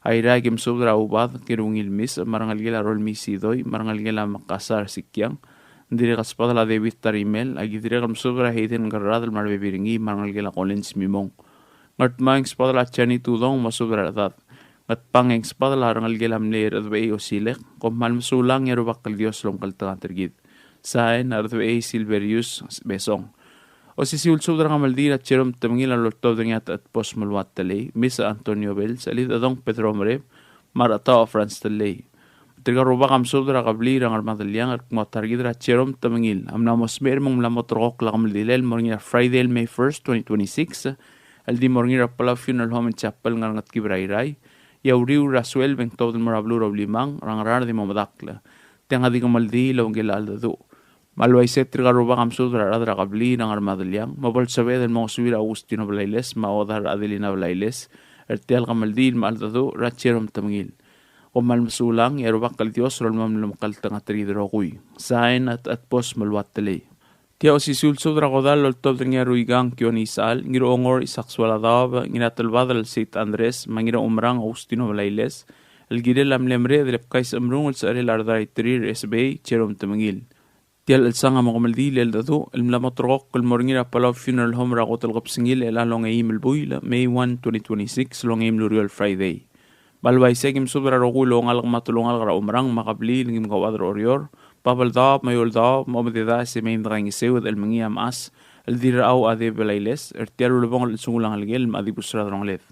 Aira gem sobra ubad kirungil mis marangal gela rol misidoy marangal gela makasar sikyang dire kaspada la David Tarimel agidire gam sobra heiden garradal marbebiringi marangal gela Collins mimong ngat mang spada la chani tudong masobra dat ngat pangeng spada la rangal gela mler adway osilek kom malmsulang yero bakal dios long kaltang tergid saen adway Silverius Besong O si ulsubdra nga maldira cherom tamngila lortob danyat at posmalwat talay, Misa Antonio Bell, salit adong Pedro Mreb, marata o France talay. Tiga roba kam subdra kabli rang armadalyang at motargidra cherom tamngil. Amna mosmer mong lamotrok la kamaldilel morngira Friday May 1st, 2026, aldi morngira pala funeral home and chapel nga ngat kibrairay, yauriw rasuel beng tob del morablu roblimang rang rar di mamadakla. Tiang adi kamaldi lawang gila aldado. Malway set trigaruba kam sudra radra kabli ng armadalyang mabal sabe del mga subir Agustino Blailes maodar Adelina Blailes ertial kamaldil maaldado ratcherom tamngil o malmasulang yarubak kaltios rol mamlumkal tanga tridro kuy sain at pos malwat tele tia o sisul sudra kodal lol tob ng yaruigang kion isal ngiro ongor isakswaladab nginatalbadal St. Andres mangira umrang Agustino Blailes el girel amlemre del kais amrungul sa arel ardai trir SBA cherom tamngil Tial el sanga mo kamaldil el dado el mlamatrok el morngira Palauan funeral home ragot el gopsingil el along aim el buila May 1, 2026 long aim luriol Friday. Balway segim subra rogulo ng alang matulong algra umrang makabli ngim gawadro orior papaldab mayuldab momedida si main drang isewed el mangiam as el diraaw ade belailes ertiaru lubong el sungulang algel madibusra dronglet.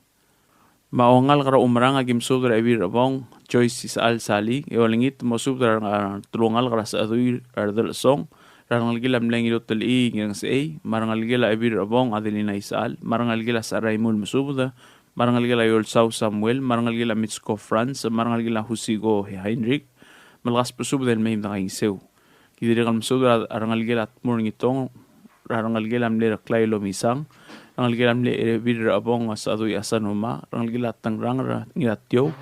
Maongal kara umrang agim subdra ebir abong Joyce Isal Sali ewalingit mo subdra tulungal kara sa aduy ardal song rangal gila mlengi dotel i ngang sei marangal gila ebir abong Adelina Isal marangal gila sa Raimul musubda marangal gila Yolsau Samuel marangal gila Mitsko France marangal gila Husigo Heinrich malgas pusubda el mehim nakaing sew kidirigal musubdra arangal gila atmur ngitong rangal gila mlera Klailo Misang rangal gila mle ebir abong sa aduy asanuma rangal gila tangrang ngiratyo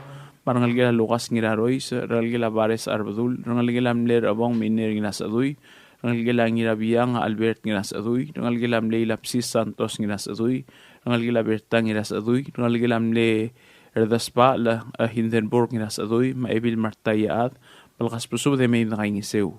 rangal gila Lucas ngirarois rangal gila Bares Arbadul rangal gila mle abong miner nginas aduy rangal gila ngirabiang Albert nginas aduy rangal gila mle Lapsis Santos nginas aduy rangal gila Berta nginas aduy rangal gila mle Erdaspa la Hindenburg nginas aduy maebil Martayaad balkas pusub de may nakaingisew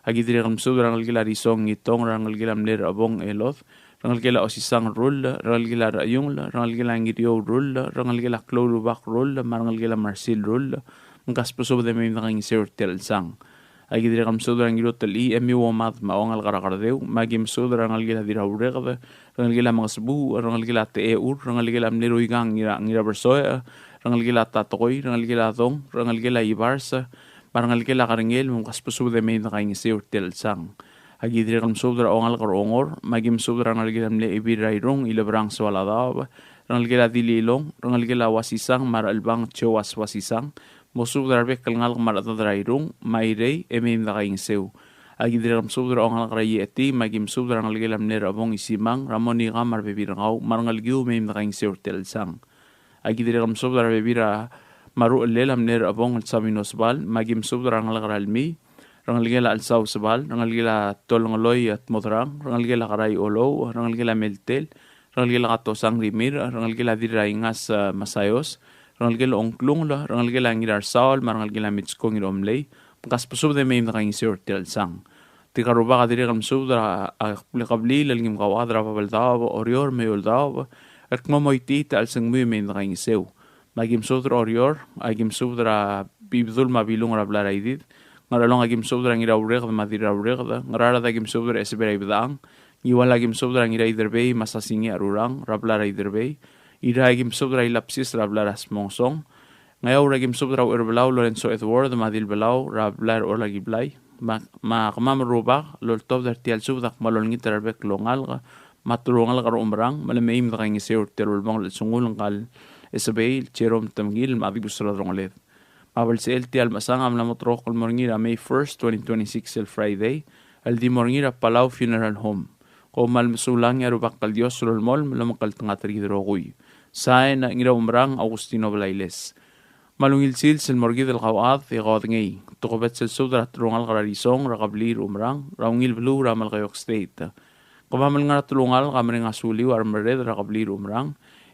agidiri kamsub rangal gila Risong ngitong rangal gila mle abong Eloth rangal gila Osisang rul rangal gila Rayong rangal gila Ngiriyo rul rangal gila Klorubak rul marangal gila Marsil rul mangkas pusub de may nakaingisew telsang agidiri kamsub rangal gila tali emi womad maongal karakardeu magim sud rangal gila dirawregda rangal gila mangasbu rangal gila Teur rangal gila mle Ruigang ngira bersoya rangal gila Tatokoy rangal gila Dong rangal gila Ibarsa marangal gila Karangel mangkas pusub de may nakaingisew telsang agidiri kamsub dra ongal karongor magim sub rangal gila mle ibirairong ilabrang swaladaw rangal gila Dililong rangal gila Wasisang maralbang Chowas Wasisang mosub dra be kalngal maradadrairong mairei emim nakaingisew agidiri kamsub dra ongal karayeti magim sub rangal gila mle rabong Isimang Ramoni gamar bebirangaw marangal giu emim nakaingisew telsang agidiri kamsub dra bebira maru lelam ner abong saminosbal magim sub rangal karalmi rangal gila Alsaw sabal rangal gila Tolongoloy at Modrang rangal gila Karay Olow rangal gila Meltel rangal gila Katosang Rimir rangal gila Diraingas Masayos rangal gila Ongklung rangal gila Ngirar Saul marangal gila Mitsko ngiromlay pagkas pusub de may nakaingisir telsang tikaruba kadiri kamsub dra akabli lalgim kawadra pabaldaw orior mayoldaw at mamoyti talsang may nakaingisew magim sudra orior agim sudra bibdul mabilung rabla raidid ngaralong agim sobra ngira ureg madira ureg ngarara agim sobra esbera ibdang iwala agim sobra ngira iderbe masasingi arurang rablara iderbe ira agim sobra ilapsis rablara smongsong ngayaw agim sobra urbelaw Lorenzo Edward madil belaw rablar orlagi blay ma kamam rubak loltov der tial subdak malolngi terbek longal maturungal karo umrang malameim dakangi seur terulbang sungul ngal esbei cherom tamgil madibusra rongalet Abel si el tial masang am la motrok al morngira May 1st, 2026 el Friday, el di morngira Palau Funeral Home. Ko mal masulang ya rubak kal Dios sulol mol malamakal tangatri drogoy. Saen na ngira umrang Agustino Blailes. Malungil sil sel morgi del kawad e gawad ngay. Tukobet sel sudra trungal kararisong rakablir umrang raungil blue ramal kayok state. Kumamal nga tulungal kamaring asuliw armared rakablir umrang.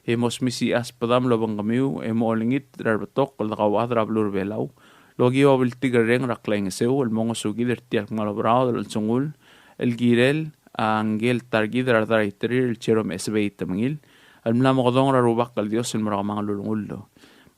Emos misi aspadam lobang kamiu emo olingit darbatok kol nakawad rablur belaw logi wabil tigareng raklaing sew el mongo sugi der tiak malabrao del sungul el girel angel targi dar itrir el cherom sbei tamngil el mlam godong rubak kal Dios el maragamang lulungul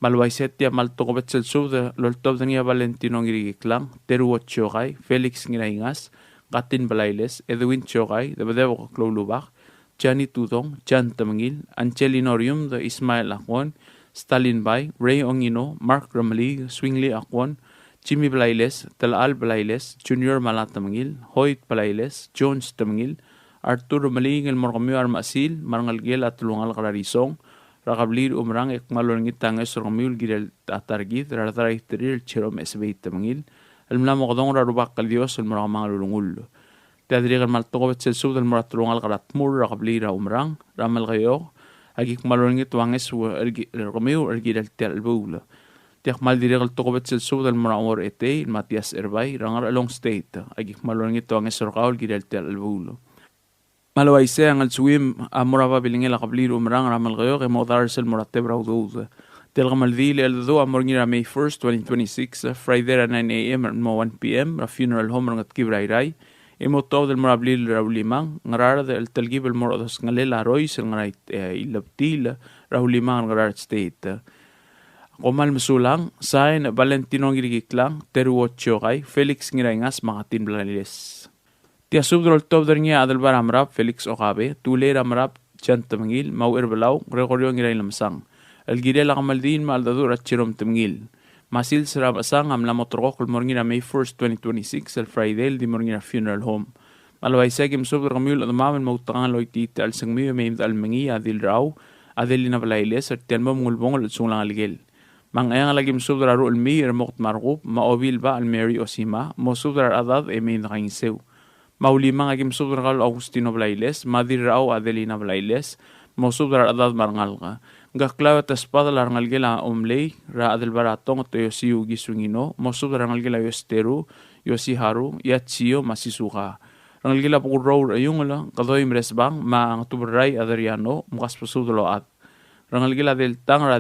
malwaiset ya mal tokobet sel sub de loltob denia Valentino ngirigiklang teru chogay Felix ngiraingas gatin Blailes Edwin chogay de bedebo klolubak Johnny Tudong, Jan Tamangil, Angelinorium de Ismail Akwan, Stalin Bay, Ray Ongino, Mark Ramali, Swingley Akwan, Jimmy Blailes, Talal Blailes, Junior Malat Tamangil, Hoyt Blailes, Jones Tamangil, Arturo Maling el Morgamio Armasil, Marangalgel at Lungal Kararisong, Rakablir Umrang Ekmalongit Tanges Romul Girel Atargit, Radaray Tril Cherom Esbeit Tamangil, el Mlamodong Rubak Dios el Moramangal Lungul. Tadrigal maltokobet sel sub del moratrungal karatmur rakablira umrang ramal gayo agik malongit wanges romeo ergidel telbula tiak mal dirigal tokobet sel sub del moramor ete Matias Erbay rangar along state agik malongit wanges rakaul gidel telbula malwaise angal swim amorava bilingel kablir umrang ramal gayo ke modar sel morateb rawdud telgamal dil el do amorngira May 1st 2026 Friday at 9 a.m. and 1 p.m. funeral home rangat kibrairai Emotaw del morablil raulimang ngarara del telgib el morados ngalela rois ngarait ilaptil raulimang ngarat state. Komal mesulang sain Valentino ngirigiklang teru chogay Felix ngiraingas makatin Blailes. Tia subdrol tob dernya adal baramrap Felix Okabe tuler amrap Jan Tamangil mau erbelaw Gregorio ngirain lamsang. Algire la kamaldin ma aldadur at chirom temngil. Masil serab asang am la motorok morngina May 1st, 2026 el Friday di morngina funeral home. Malaway segim sobre kamul at mamen mautangan loitita al sangmiyo may al mangi adil raw adil na valailes at tiyan mo mungulbong at sunglang algil. Mang ayang lagim sobre aro almi ermokt margup maobil ba al Mary Osima mo sobre adad may nakainsew. Mauli mga agim sobre kal Augustino valailes madir raw adelina valailes mo sobre adad marangal ka. Gaklaw at espada larangal gila umlay ra adel baratong at yosiu gisungino mosu larangal gila yosteru yosiharu yatsiyo masisuka rangal gila pukuraw ayung la kadoy mresbang ma ang tuberay adariano mukas pasudlo at rangal gila del tang ra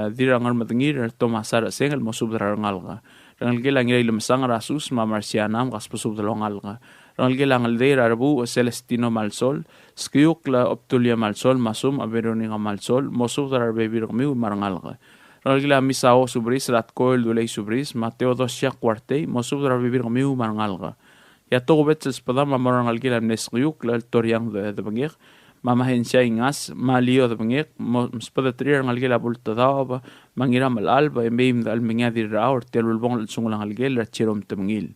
dirangal matengir tomasar sengal mosu larangal ka rangal gila ngilay lumsang rasus ma marsiana mukas pasudlo ngal ka rangal gila ngal de rabu Celestino Malsol skiyuk la Optulia Malsol masum a Veronica Malsol mosu dar bebir kami marangal ka rangal gila misao subris rat koil dulay subris Mateo 2 cuarte mosu dar bebir kami marangal ka ya to bet espada marangal gila neskiyuk la toriang de bangir mamahin siya ingas malio de bangir espada tri rangal gila bulta daw mangira malalba embim dal mingadi raur telulbong sungulang algel chirom temngil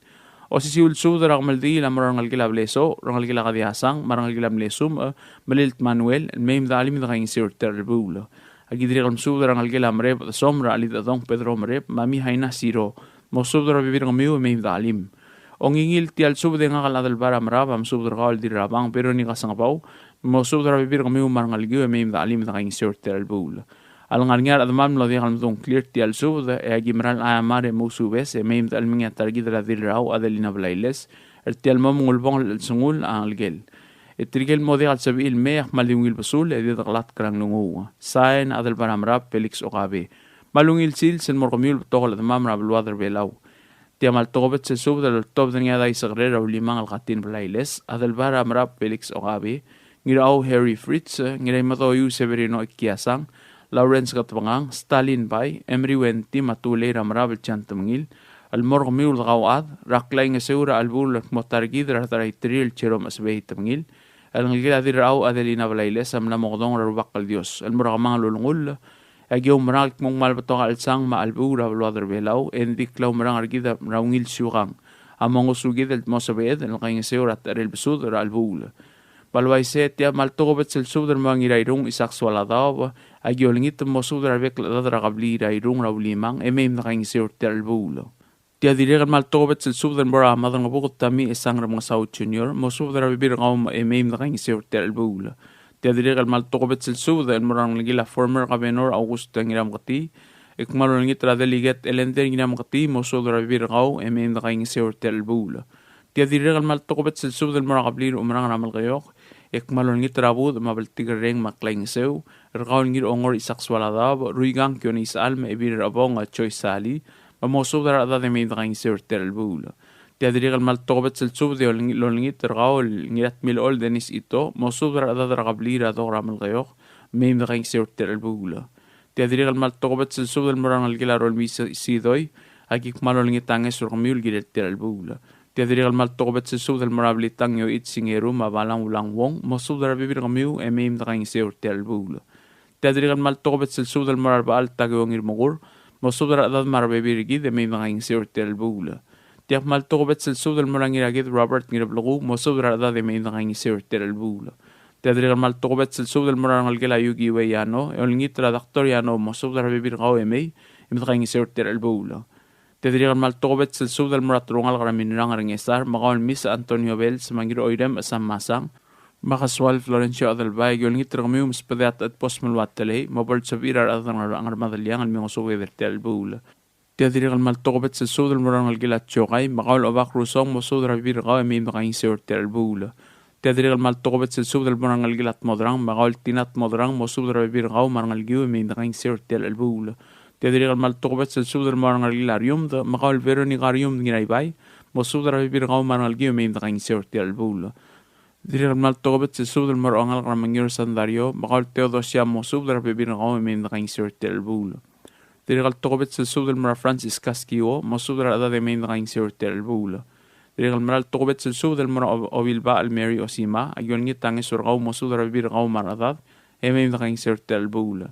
o si siulsu da ramaldi la marangal gila bleso rangal gila kadiasang marangal gila blesum melilt Manuel meim dalim da kain sir terbulo agidri ramsu da rangal gila mreb somra ali da dong Pedro mreb mami haina siro mosu da vivir ngamiu meim dalim ongingil ti al sub de ngal dal bara mrab am sub da gal di rabang pero ni kasang pau mosu da vivir ngamiu marangal gila meim dalim da kain sir terbulo Alangarngar adamam lo diang almutong clear ti al sub da gimral ayamare musubes meim dal minga targid la dirrao adelina blailes ti al mamungulbong al sungul algel etrigel modi al sabil me malungil basul e daglat krang lungu sain adal baramrap Felix Okabe malungil sil sen morkomul togol adamam rab luadar belau ti amal togobet se sub dal top de ngada isagrer au limang al qatin blailes adal baramrap Felix Okabe ngirao Harry Fritz ngiray mato yu Severino Kiasang Lawrence Katbangang, Stalin Bay, Emery Wenti, Matulay Ramrabel Chantamngil, Almor Miul Gawad, Raklay nga Seura Albul Motargid, Rataray Tril Chirom Asbay Tamngil, Alngil Adirao Adelina Valailes, Amla Mogdong Rubakal Dios, Almoramang Lulungul, Agyo Marang Mong Malbatong Alsang Maalbu Ravluadar Belau, Endiklaw Marang Argida Raungil Surang, Among Usugid El Mosabed, Alkay nga Seura Taril Besud, Albul. Balwaise tia maltogobet sel sudar mangirairung isaksualadaw agyolingit mosudar vek ladra qabli rairung rawlimang emem nakaing sir terbulo tia diregan maltogobet sel sudar mora madang bukut tami isang ram South Junior mosudar bibir ngam emem nakaing sir terbulo tia diregan maltogobet sel sudar morang ligila former governor Augusto ngiram kati ikmalongit radeliget elender ngiram kati mosudar bibir ngaw emem nakaing sir terbulo tia diregan maltogobet sel sudar mora qabli umrang ramal gayok ekmalon ngit rabud mabaltigar reng maklaing sew ergaon ngir ongor isaksualadab ruigang kyon isalme ebir abong at choy sali mamoso dara da de meid gaing sew terbul ti adrigal mal tobet sel sub de lolngit ergaol ngirat mil ol denis ito moso dara da rablira do ramal gayok meid gaing sew terbul ti adrigal mal tobet sel sub del morangal gilarol mi sidoy agik malol ngit anges urmul giret terbul Ti adrigal mal tokobet se sub del morabli tangyo itsingeru mabalang ulang wong mosu dara bibir kamiu emem dakaing seur telbulo. Ti adrigal mal tokobet se sub del morabli al tagyo ngir mogur mosu dara adad marabibir gid emem dakaing seur telbulo. Ti mal tokobet se sub del morangir agid Robert ngir blogu mosu dara adad emem dakaing seur telbulo. Ti adrigal mal tokobet se sub del morangal gela yugi weyano eolngitra daktoriano mosu dara bibir gaw emem dakaing seur telbulo. Tedrigal mal tokobet sel sub del muratrungal karamin rang rangesar makawal Miss Antonio Bell semangir oirem asam masang makaswal Florencio Adalbay gyolngit ramium spedat at posmalwatale mabald sabirar adang armadaliang al mingosowe vertel bul Tedrigal mal tokobet sel sub del murangal gilat chokay makawal obak rusong mosud rabir gaw emim kaing seurtel bul Tedrigal mal tokobet sel sub del murangal gilat modrang makawal tinat modrang mosud rabir gaw marangal giw emim kaing seurtel bul Tedrigal mal tokobet sel sub del morangal gilarium da makawal veronicarium ngiraybay mosud rabir gaw marangal giw emim kaing seurtel bul Tedrigal mal tokobet sel sub del morangal ramangir sandario makawal Teodosia mosud rabir gaw emim kaing seurtel bul Tedrigal tokobet sel sub del mora Francis Casquio mosud rabir emim kaing seurtel bul Tedrigal mal tokobet sel sub del mora Ovilba al Mary Osima agyon ngitang surgaw mosud rabir gaw maradad emim kaing seurtel bul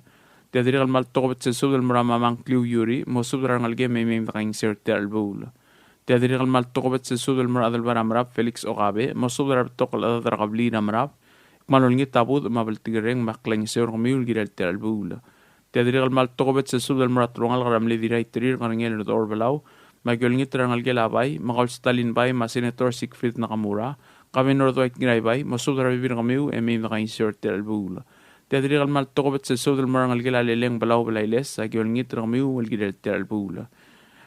Tiadiri kalmal tokobet sa subdal marama mangkliw yuri, mo subdal ngalge may nakaing sirte albul. Tiadiri kalmal tokobet sa subdal maradal baramrap Felix Okabe, mo subdal tokol adar kabli namrap, malolngi tabud mabaltigereng maklang sir kumiyul giral te albul. Tiadiri kalmal tokobet sa subdal marat rongal karamli diray tirir karangel at orbalaw, magolngi terangalge labay, makal Stalin bay, ma Senator Siegfried Nakamura, kami Northwhite Giray bay, mo subdal bibir kamiw, may nakaing sirte albul. Tiadiri kalmal tokobet sa subdal marangal gila leleng balaw balayles, agol ngit ramiw walgidal teralbula.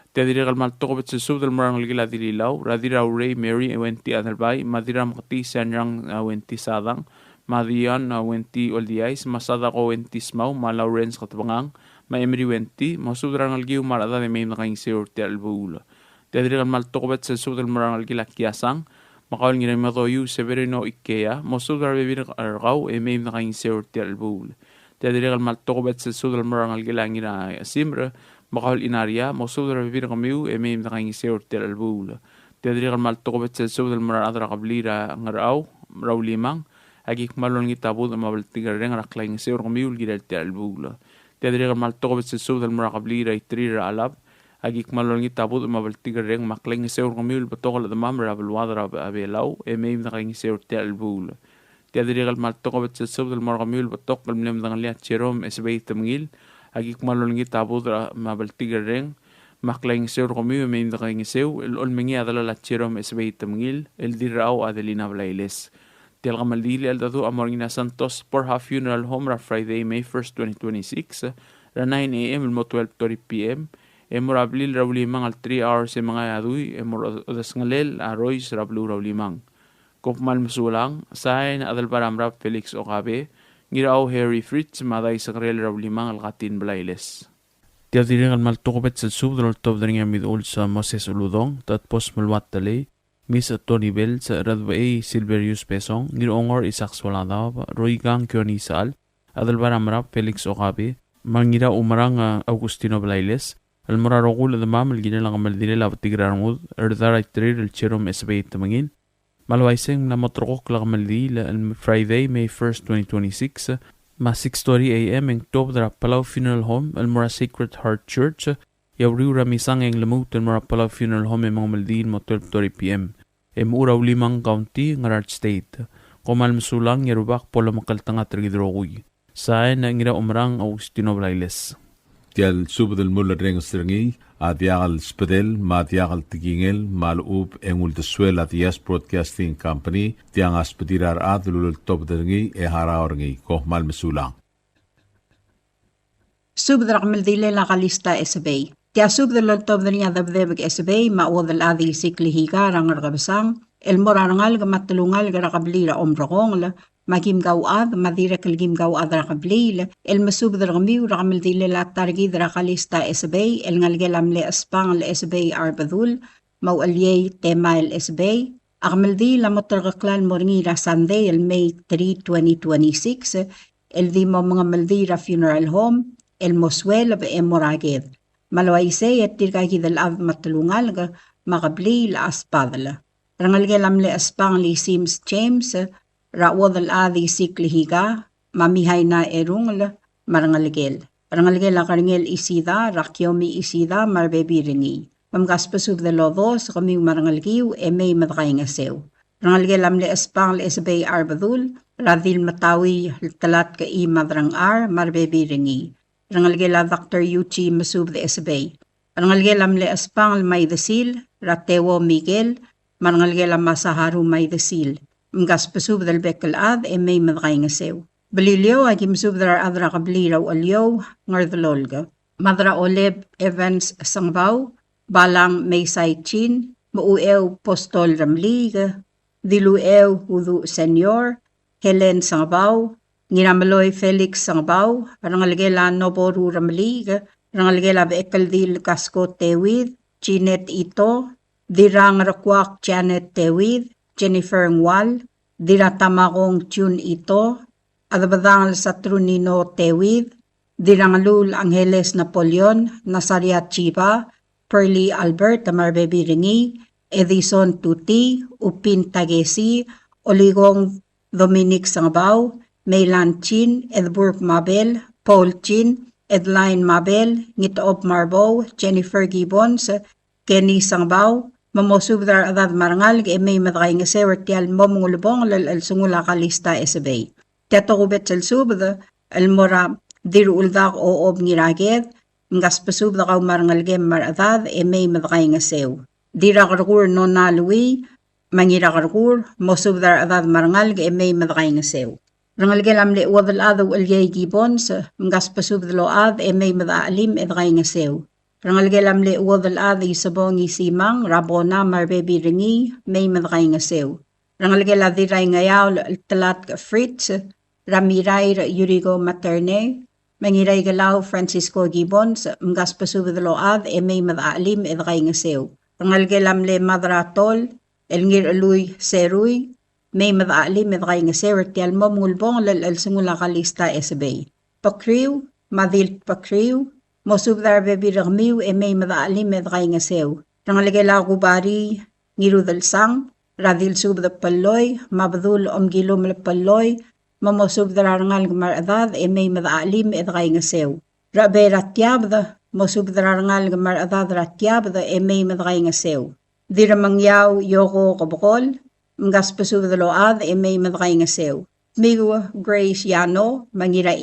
Tiadiri kalmal tokobet sa subdal marangal gila dililaw, radira Ray Mary wenti adalbay, madira makati sanrang wenti sadang, madiyan wenti oldiais, masada ko wenti smaw, ma Lawrence katabangang, ma Emery wenti, ma subdal rangal giw marada de may nakaing sir teralbula. Tiadiri kalmal tokobet sa subdal marangal gila kiasang, makawal ngira matoyu Severino Ikea, mo subdal bibir argaw, may nakaing sir teralbula. Tiadiri kalmal tokobet sa subdal marangal gila ngira simra, makawal inarya, mo subdal bibir kamiw, may nakaing sir teralbula. Tiadiri kalmal tokobet sa subdal marangal adra kablira ngaraw, raw limang, agik malon ngitabud mabaltigar reng raklaing sir kamiw giral teralbula. Tiadiri kalmal tokobet sa subdal marangal kablira itrira alab, agik malongi tabut mabaltigar reng makling seur kamiul batokol at mam rabal wadra abelaw may nakaing seur te albul. Tiadiri kalmal tokobet sa subdal mar kamiul batokol mlem dangalia Jerome esbay tamngil, agik malongi tabut mabaltigar reng makling seur kamiul may nakaing seu el olmengi adala Jerome esbay tamngil el dirao adelina blailes. Tial kamaldili al datu amorgina Santos por half funeral home ra Friday May 1st 2026 ra 9 a.m. mo 12:30 p.m. Ablil rawlimang al 3 hours mga yaduy odas ngalel Royce rablu rawlimang. Kopmal masulang sain adal baramrap Felix Okabe ngiraw Harry Fritz maday sa karel rawlimang al katin blailes. Tiadiri kalmal tokobet sa subdal top daring amid ul sa Moses Uludong tatpos malwat tali Miss Tony Bell sa Radway Silverius Pesong ngirongor Isaac Swaladaw Roy Gang Kyonisal adal baramrap Felix Okabe mangira umarang Augustino Blailes المرارغول الضمام الجنين لغم الدليل بتجرارمود اردار الترير الشيروم اسبي التمانين مالوايسين لمطرقوك لغم الدليل Friday May 1st 2026 ما 6:30 a.m. in توب در Palau Funeral Home المرا Sacred Heart Church يوريو رميسان ين لموت المرا Palau Funeral Home مغم الدليل ما 12:30 p.m. امورا وليمان كاونتي غرارد ستيت قوم المسولان يروباق بولا مقلتنغا ترغيدروغي ساين نغيرا أمران أوغستينو بلايلس Tial subdal mulla reng stringi adiagal spedel matiagal tigingel malub engul deswel atias broadcasting company tiang aspedirar adlul top dengi haraorngi ko mal mesulang subdal kamaldile la kalista SBay tia subdal top dengi adabdebek SBay maudal adi siklihiga rangar kabsang el morangal gamatulungal garakablira omrogongla magim gawad madira kalgim gawad rakablil el masub dragmiu rakamil dile la targi drakalista SBay el ngalgelamle aspang el SBay arbadul mau alye tema el SBay akamil di la motargaklan morngi ra Sunday el May 3 2026 el di mo mga maldira funeral home el moswel be emoraged malwaise etirgagi del av matulungal ga makabli la aspadla rangalgelamle aspang li Sims James Rawad al-adi siklihiga, mamihay na erungl, marangalgel. Rangalgel akaringel isida, rakyomi isida, marbebiringi. Mamgaspasub de lodos, kaming marangalgiw, may madakaingasew. Rangalgel amle espang lesbay arbadul, radil matawi talat ka madrang marbebiringi. Rangalgel a Dr. Yuchi masub de esbay. Rangalgel amle espang may desil, ratewo Miguel, marangalgel masaharu may desil. Mgaspasub del bekel ad may madakaingasew. Balilyo ay kimsub dar adra kabliraw alyo ngardalolga. Madra Oleb Evans Sangbaw, Balang Maysay Chin, Muuew Postol Ramliga, Diluew Hudu Senyor, Helen Sangbaw, Nginamaloy Felix Sangbaw, Rangalgela Noboru Ramliga, Rangalgela Bekaldil Kasko Tewid, Chinet Ito, Dirang Rakwak Janet Tewid, Jennifer Ngwal, Diratamakong Tune Ito, Adabadang Satrunino Tewid, Dirangalul Angeles Napoleon, Nazaria Chiba, Pearly Albert Marbebiringi, Edison Tuti, Upin Tagesi, Oligong Dominic Sangbaw, Maylan Chin, Edburg Mabel, Paul Chin, Edline Mabel, Ngitoob Marbo, Jennifer Gibbons, Kenny Sangbaw, mamosubdar adad marangal ge may madray nga sewer tial momungulubong lal sungula kalista esabay. Teto kubet sel subda almora diru uldak o ob ngiraged ngas pasubda kaw marangal ge mar adad may madray nga sew. Dira karkur no nalui mangira karkur mosubdar adad marangal ge may madray nga sew. Rangal ge lamle wadal adu algay gibons ngas pasubda lo ad may madaalim edray nga sew. Rangal gelam le uwadal adi sabong isimang, rabona marbebi ringi, may madakay nga sew. Rangal gela diray ngayaw talat ka Fritz, ramiray Yurigo Materne, mangiray galaw Francisco Gibbons, mgas pasubadalo ad may madaalim edakay nga sew. Rangal gelam le madratol, elngir aluy seruy, may madaalim edakay nga sew, tial mo mulbong lal sungula kalista esabay. Pakriw, madil pakriw, mosubdar bebi ragmiw may madaalim edakay nga sew. Rangaligela kubari ngirudal sang, radil subda paloy, mabdul omgilom le paloy, mamosubdar rangal gamar adad may madaalim edakay nga sew. Rabe ratyabda, mosubdar rangal gamar adad ratyabda may madakay nga sew. Dira mangyaw yoko kabukol, mgas pasubda load may madakay nga sew. Migo Grace Yano, mangira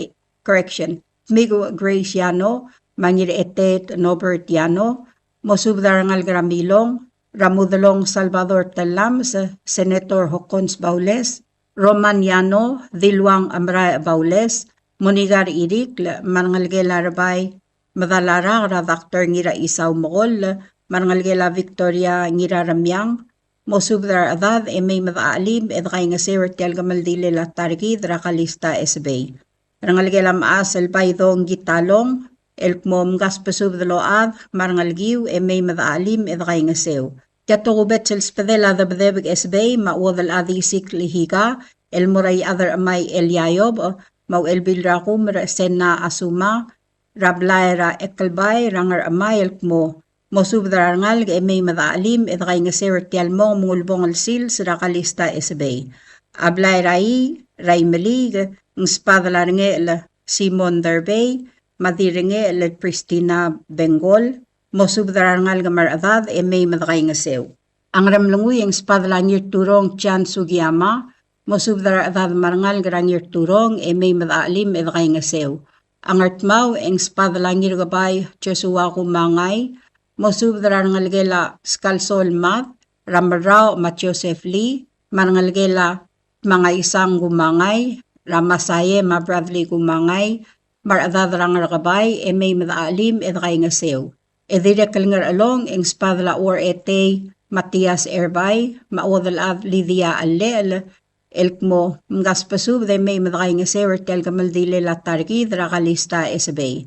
Migo Grace Yano, mangira etet Nobert Yano, mosubdarangal gramilong, ramudalong Salvador Talam sa Senator Hocons Baules, Roman Yano, Dilwang Amra Baules, Monigar Irik, mangalgela rabay, madalara Dr. Ngira Isaw Mogol, mangalgela Victoria Ngira Ramyang, mosubdar adad may madaalim edakay nga sewer tial gamaldile la targid rakalista esbay. Rangalgela maasal baydong gitalong, elkmom gas pasubdalo ad marangalgiw may madaalim edakay nga sew. Kato kubet sel spadela dabdebig esbay mawadal adi siklihiga elmuray adar amay elyayob mau elbilra kumra sena asuma rablaira ekalbay rangar amay elkmo mosubdar ngal may madaalim edakay nga sewer tial mo mungulbong alsil sa rakalista esbay. Ablay ray melig ng spadala ngel Simon Derbay madiringe le Pristina Bengal, mosubdarangal gamar adad may madakay nga sew. Ang ramlunguy ang spadala ngir turong Chan Sugiyama, mosubdara adad marangal garangir turong may madaalim edakay nga sew. Ang artmaw ang spadala ngir gabay Joshua Kumangay, mosubdarangal gela Skalsol Mat, Ramaraw Mat Joseph Lee, marangal gela mga isang gumangay, Ramasaye Ma Bradley Gumangay, maradadrang rakabay may madaalim edakay nga sew. Edire kalngar along ang spadala or ete Matias Erbay, mawadal ad Lydia Allel, elkmo mgas pasub may madakay nga sew tel gamaldile la targid rakalista esbay.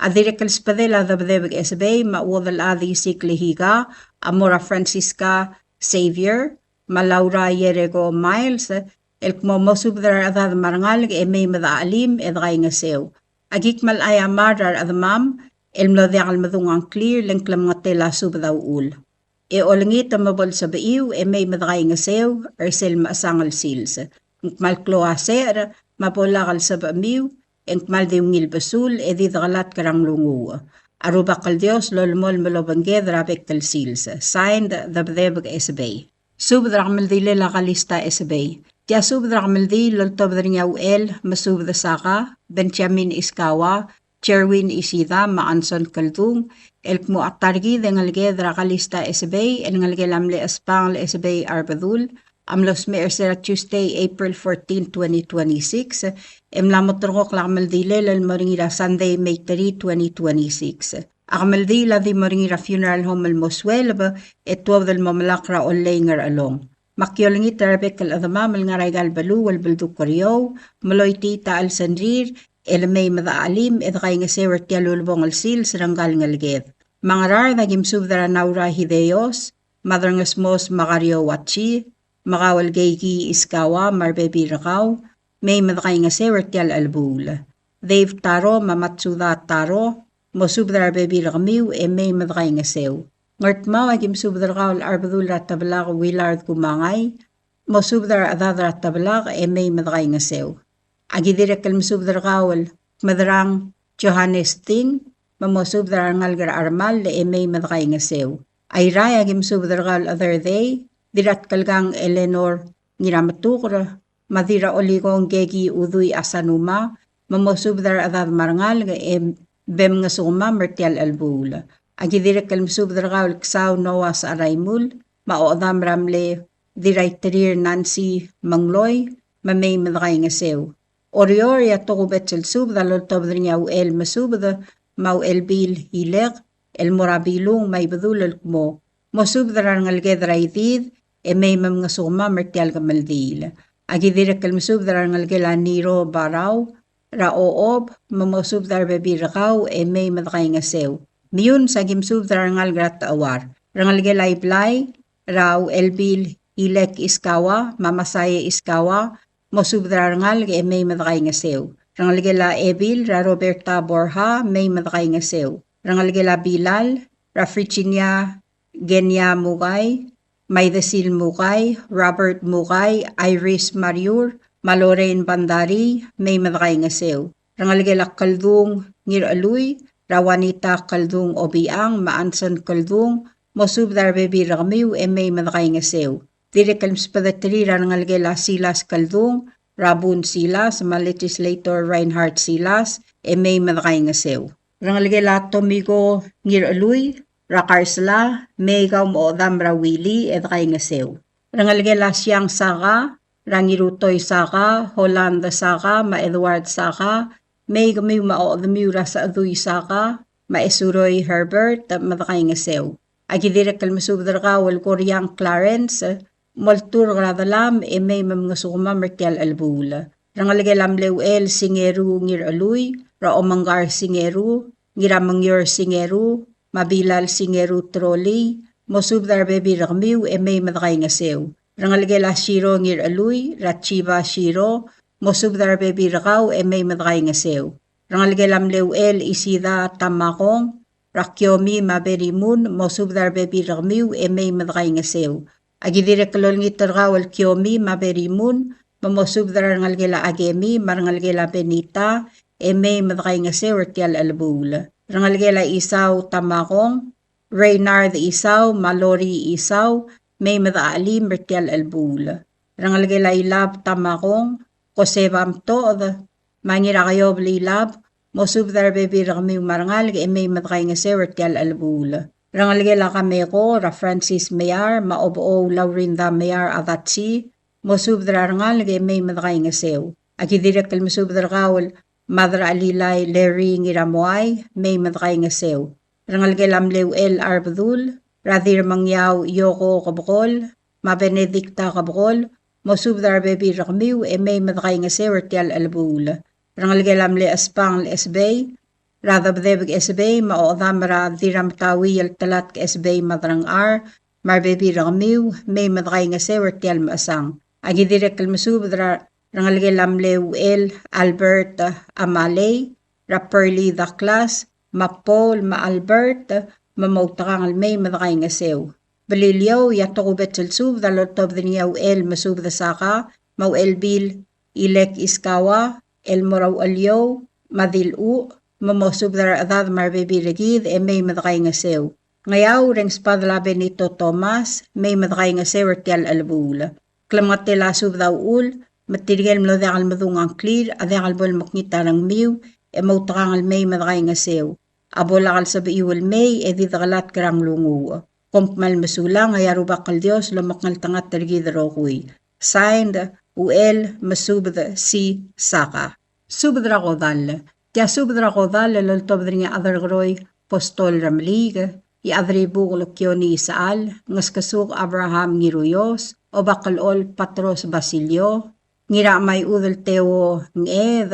Adire kal spadela dabdebig esbay mawadal adi siklihiga, Amora Francisca Xavier, Malaura Yerego Miles, elkmo mosubdar adad marangal may madaalim edakay nga sew. Agik mal ay amarar adamam, elmlodyak almadungang clear lengklam nga tela subdaw ul. E olangit amabol sa baiw may madakay nga sew, ersel maasangal sils. Ngkmal kloaser, mapolakal sa bamiw, ngkmal diwngil basul, didakalat karang lungu. Arubakal Dios lolmol malobangge drapek tal sils. Signed, dabdebag esbay. Subdrak maldile la kalista esbay. Tia subdra kamaldi loltobdra niya uel, masubda saka, Benjamin Iskawa, Cherwin Isida, Maanson Kaldung, elkmo atargi dengalgedra kalista esbay, elngalgelamle espang le esbay arbadul, amlos me ersera Tuesday, April 14, 2026, emlamotrok la kamaldile lalmoringira Sunday, May 3, 2026. Akamaldi la di moringira funeral home almoswelba, etwab del mamalakra olengar along. Makyolingit tarabek kal adamamal nga raygal balu wal baldu koryo, maloyti taal sanrir, elamay madaalim edakay nga sewer tialulbong alsil saranggal ngalged. Mangarar nagim subdara naura hideos, madrangasmos makaryo watchi, makawal gayki iskawa marbebi rakaw, may madakay nga sewer tial albul. Dave Taro mamatsuda Taro, mosubdara bebi rakamiw may madakay nga sew. Ngartmaw agim subdar kaul arbadul ratabalak Willard Kumangay, mosubdar adad ratabalak may madakay nga sew. Agidirek kal masubdar kaul madarang Johannes ting, mamosubdar ngalgar armal le emay madakay nga sew. Ay raya gimsubdar other day, dirat kalgang Eleanor ngiramatukra, madira oligong gegi uduy asanuma, mamosubdar adad marangal nga bem nga suma mertial albula. Agi direk kalmsubdar ksaw Noah sa araymul, maodam ramle diray terir Nancy Mangloy, mamay madakay nga sew. Orior ya tokubet sel subda lol tobdar niya el masubda, mau el bil hilek, el morabilung may badulal mo, mosubdar ngalgedra idid, may mam nga suma mertial ka maldil. Agi direk kalmsubdar ngalgela niro baraw, raoob, mamosubdar bebi rakaw, may madakay nga sew. Miyun sa gimsubdar ngalgrat awar, rangalgela iblay, raw el bil ilek iskawa, mamasaye iskawa, mosubdar ngal may madakay nga sew. Rangalgela ebil ra Roberta Borja may madakay nga sew. Rangalgela Bilal, ra Virginia Genya Mugay, Maydasil Mugay, Robert Mugay, Iris Mariur, Malorain Bandari may madakay nga sew. Rangalgela Kaldung Ngiraluy, ra Juanita Kaldung Obiang, Maansan Kaldung, mosubdar bebi ragmiw may madakay nga sew. Dire kalmspadatri rangalgela Silas Kaldung, Rabun Silas, legislator Reinhard Silas, may madakay nga sew. Rangalgela Tomigo Ngiraluy, Rakarsla, may gaw moodam rawili edakay nga sew. Rangalgela Siyang Saka, Rangirutoy Saka, Holanda Saka, Edward Saka, may gamiw maodamiw ra sa aduy Saka, Esuroy Herbert, madakay nga sew. Agi direk kalmasubdar ka wal Koreang Clarence, moltur gradalam may mga sukuma mertial albula. Rangalgelam lewel singeru ngiraluy, raomangar singeru, ngiramangyor singeru, mabilal singeru trolley, mosubdar bebi rakmiw may madakay nga sew. Rangalgela shiro ngiraluy, rachiba shiro, mosubdar bebi rakaw may madakay nga sew. Rangalgelam lewel isida tamakong, Rakyomi maberimun, mosubdar bebi ragmiw may madakay nga sew. Agi direk kalol ngitar wal kyomi maberimun, mamosubdar ngalgela agemi, marangalgela benita, may madakay nga sew ertial albula. Rangalgela isaw tamakong, Reynard isaw, Mallory isaw, may madaalim ertial albula. Rangalgela ilab tamakong, kosebam tood, mangirakayob lilab, mosubdar bebi ragmiw marangal may madakay nga sew ertial albula. Rangalgela kameko ra Francis Mayar maobo Laurinda Mayar adatsi mosubdar rangal may madakay nga sew. Agi direk kal mosubdar kawal Madra Alilay Larry ngiramoy may madakay nga sew. Rangalgela mlewel Arbdul Radir Mangyaw Yoko kabukol Mabenedicta kabukol mosubdar bebi ragmiw may madakay nga sew ertial albula. Rangalgelam le aspang le esbay, radabdebig esbay, maodam ra diram tawi al talat ke esbay madrang ar, marbebi ragmiw, may madakay nga sew ertial maasang. Agi direk kalmasubdra, rangalgelam le uel Albert Amalay, raperli daklas, mapol ma-Albert, mamautakang may madakay nga sew. Balilyaw yatukubet salsub, dalotob niya uel masubda saka, mauel bil ilek iskawa, el moraw alyaw, madilu, mamosubdar adad marbebi regid, may madakay nga sew. Ngayaw, reng spadlabe nito Thomas, may madakay nga sew ertial albula. Klamatela subdaw ul, matirigel mlodakal madungang clear, adakal bol maknita ng miw, mautakang may madakay nga sew. Abolakal sa iwal may, didakalat karang lungu. Kompmal masulang, ayarubak kal Diyos, lumakngal tangat tarigid rokuy. Signed, uel masubda si Saka. Subdra kodal. Tia subdra kodal loltobdra nga adargroy postol ramlig. I adribug lokyoni Isaal. Ngas kasuk Abraham ngiruyos. O bakalol Patros Basilio. Ngira may udol Teo nged.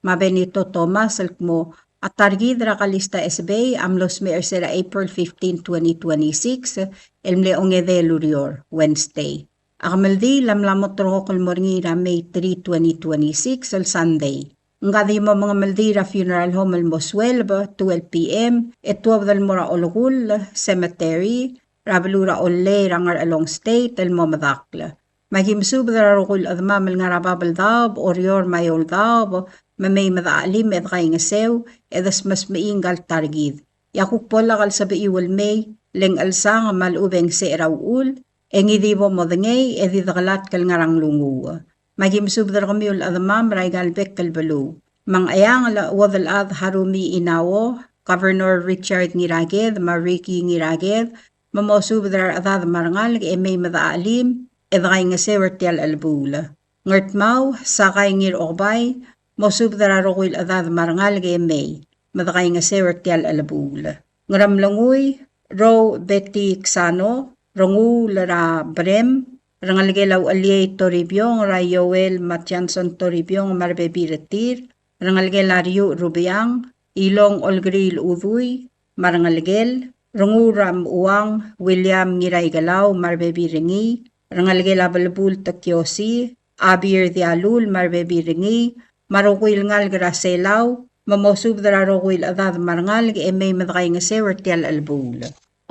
Mabenito Thomas alkmo. At targidra kalista SB amlos me ersera April 15, 2026. Elmle ongede lurior. Wednesday. Akamaldi lamlamot rohokol morngira May 3, 2026 al Sunday. Ngadi mo mga maldira funeral home al Moswelba 12 p.m. Etwab dal mora ologul cemetery rabalura olle rangar along state al momadakla. Magimsub dara rokul admamal nga rababal dab orior mayol dab mamay madaalim edkay nga sew, edas mas maingal targid. Yakuk pola kal sabi iwal may, leng alsa nga malubeng se rawul, engidibo modengay edidakalat kal ngarang lungu. Magimsubdar kami ul adamam raigalbek kalbalo. Mang ayang la wadal ad harumi inawo, Governor Richard ngiraged, Mariki ngiraged, mamosubdar adad marangal may madaalim, edkay nga sewer tial albula. Ngertmaw, sakay ngir okbay, mosubdar arokil adad marangal may, madakay nga sewer tial albula. Ngaramlanguy, Ro Betty Xano, Rongu Lara Brem, Rangalgelaw Alyay Toribyong, Rayoel Matyanson Toribyong, Marbebiratir, Rangalgelario Rubiang, Ilong Olgril Uduy, Marangalgel, Rongu Ram Uwang, William Ngiraygalaw, Marbebiringi, Rangalgela Balbul Takyosi, Abir Dialul, Marbebiringi, Marukwil Ngal Graselaw, mamosubdara rokwil adad marangal may madakay nga sewer tial albul.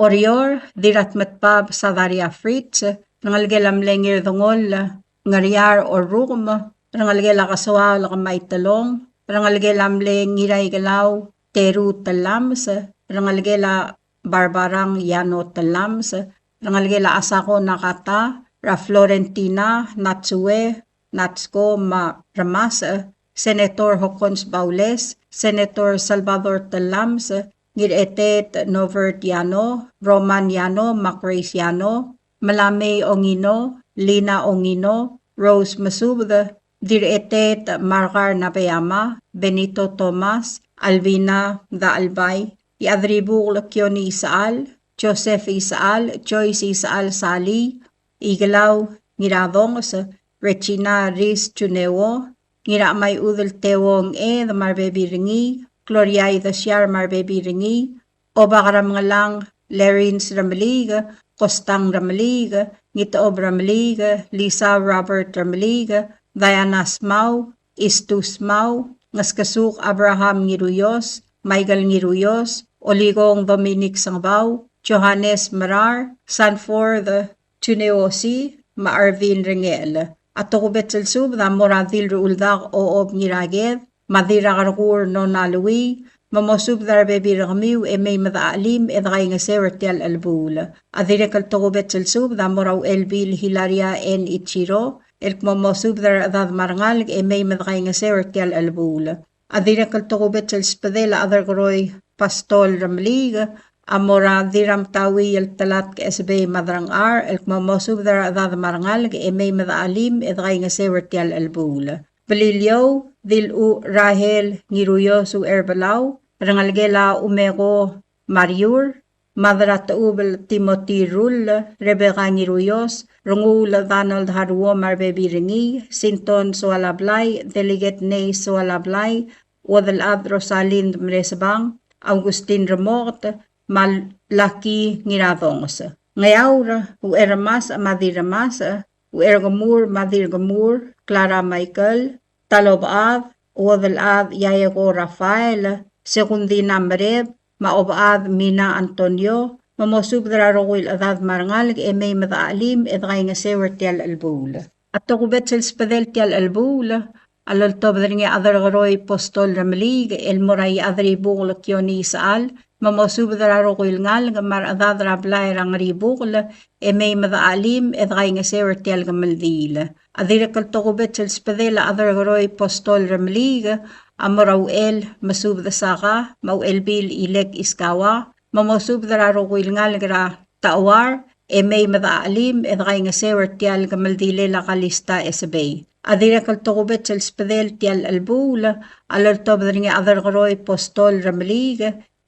Orior, dirat matpab sa Daria Fritz, nangalgelam lengir dungol, ngariar or rum, rangalgela kasawa lakamay talong, rangalgelam lengiray galaw, teru talams, rangalgela barbarang yano talams, rangalgela asako nakata, ra Florentina, Natsue, Natsko ma ramas, Senator Hokons Baules, Senator Salvador Talams, Giretet Novertiano, Roman Yano, Macrace Yano, Malame Ongino, Lina Ongino, Rose Masubda, Diretet Margar Napayama, Benito Tomas, Alvina Da Albay, Yadribul Kioni Isaal, Joseph Isaal, Joyce Isaal Sali, Igalaw Giradongos, Regina Riz Chunewo, Ngira may udol tewong the marbebiringi, Gloria the Siar marbebiringi, o baka mga lang Larins Ramaliga, Kostang Ramaliga, Ngitoob Ramaliga, Lisa Robert Ramaliga, Diana Smau, Istus Mau, Ngaskasuk Abraham Ngiruyos, Michael Ngiruyos, Oligong Dominic Sangbaw, Johannes Marar, Sanfor the Chuneosi, Maarvin Rengel. Ato ko betel sub da moradil ruuldak oob ngiraged, madira karakur no nalui, mamosub dar bebi ramiu may madaalim edkay nga sewer tial albula. Adire kal to ko betel sub da moraw elbil Hilaria en Ichiro, elk mamosub dar adad marangal may madakay nga sewer tial albula. Adire kal to ko betel spadela adar koroy pastol ramliga, Amora diram tawi el talat ke SB madrang ar el mamosub dar adad marangal may madaalim edkay nga sewer tial albula. Belilyo dil u Rahel Ngiruyo su erbalaw rangalgela umego Mariur madra taubel Timothy Rul Rebecca Ngiruyos Rungul Donald Haruo Marbebiringi Sinton Sualablay Delegate Ney Sualablay Wadal Ad Rosalind Mresbang Augustin Remort Malaki Ngiradongos. Ngayaw u eramas madiramas u ergamur madirgamur Clara Michael Talobad Wadalad Yayago Rafael Secundina Mareb Maobad Mina Antonio mamosubdra rowil adad marangal may madaalim edkay nga sewer tial albula. At tukubet sa spadel tial albula alol tobdar nga adar garoy postol ramalig el moray adri bukla kioni isaal mamosubdra rowil ngal gamar adad rablay rang ribukla may madaalim edkay nga sewer tial gamaldila. Adira kal tukubet sa spadela adar garoy postol ramalig amoraw el masubda saka mau elbil ilek iskawa mamosubdra rowil ngal gra taawar may madaalim edkay nga sewer tial gamaldile la kalista SB. Adira kal tukubet sa spadel tial albula alol tobdar nga adar garoy postol ramalig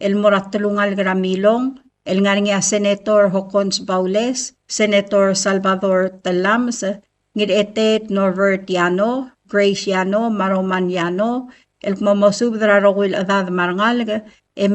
el moratulungal gramilong, el nga Senator Hokons Baules, Senator Salvador Talams, Ngiretet Norbert Yano, Grace Yano, Maroman Yano, el mamosubdra rowil adad marangal,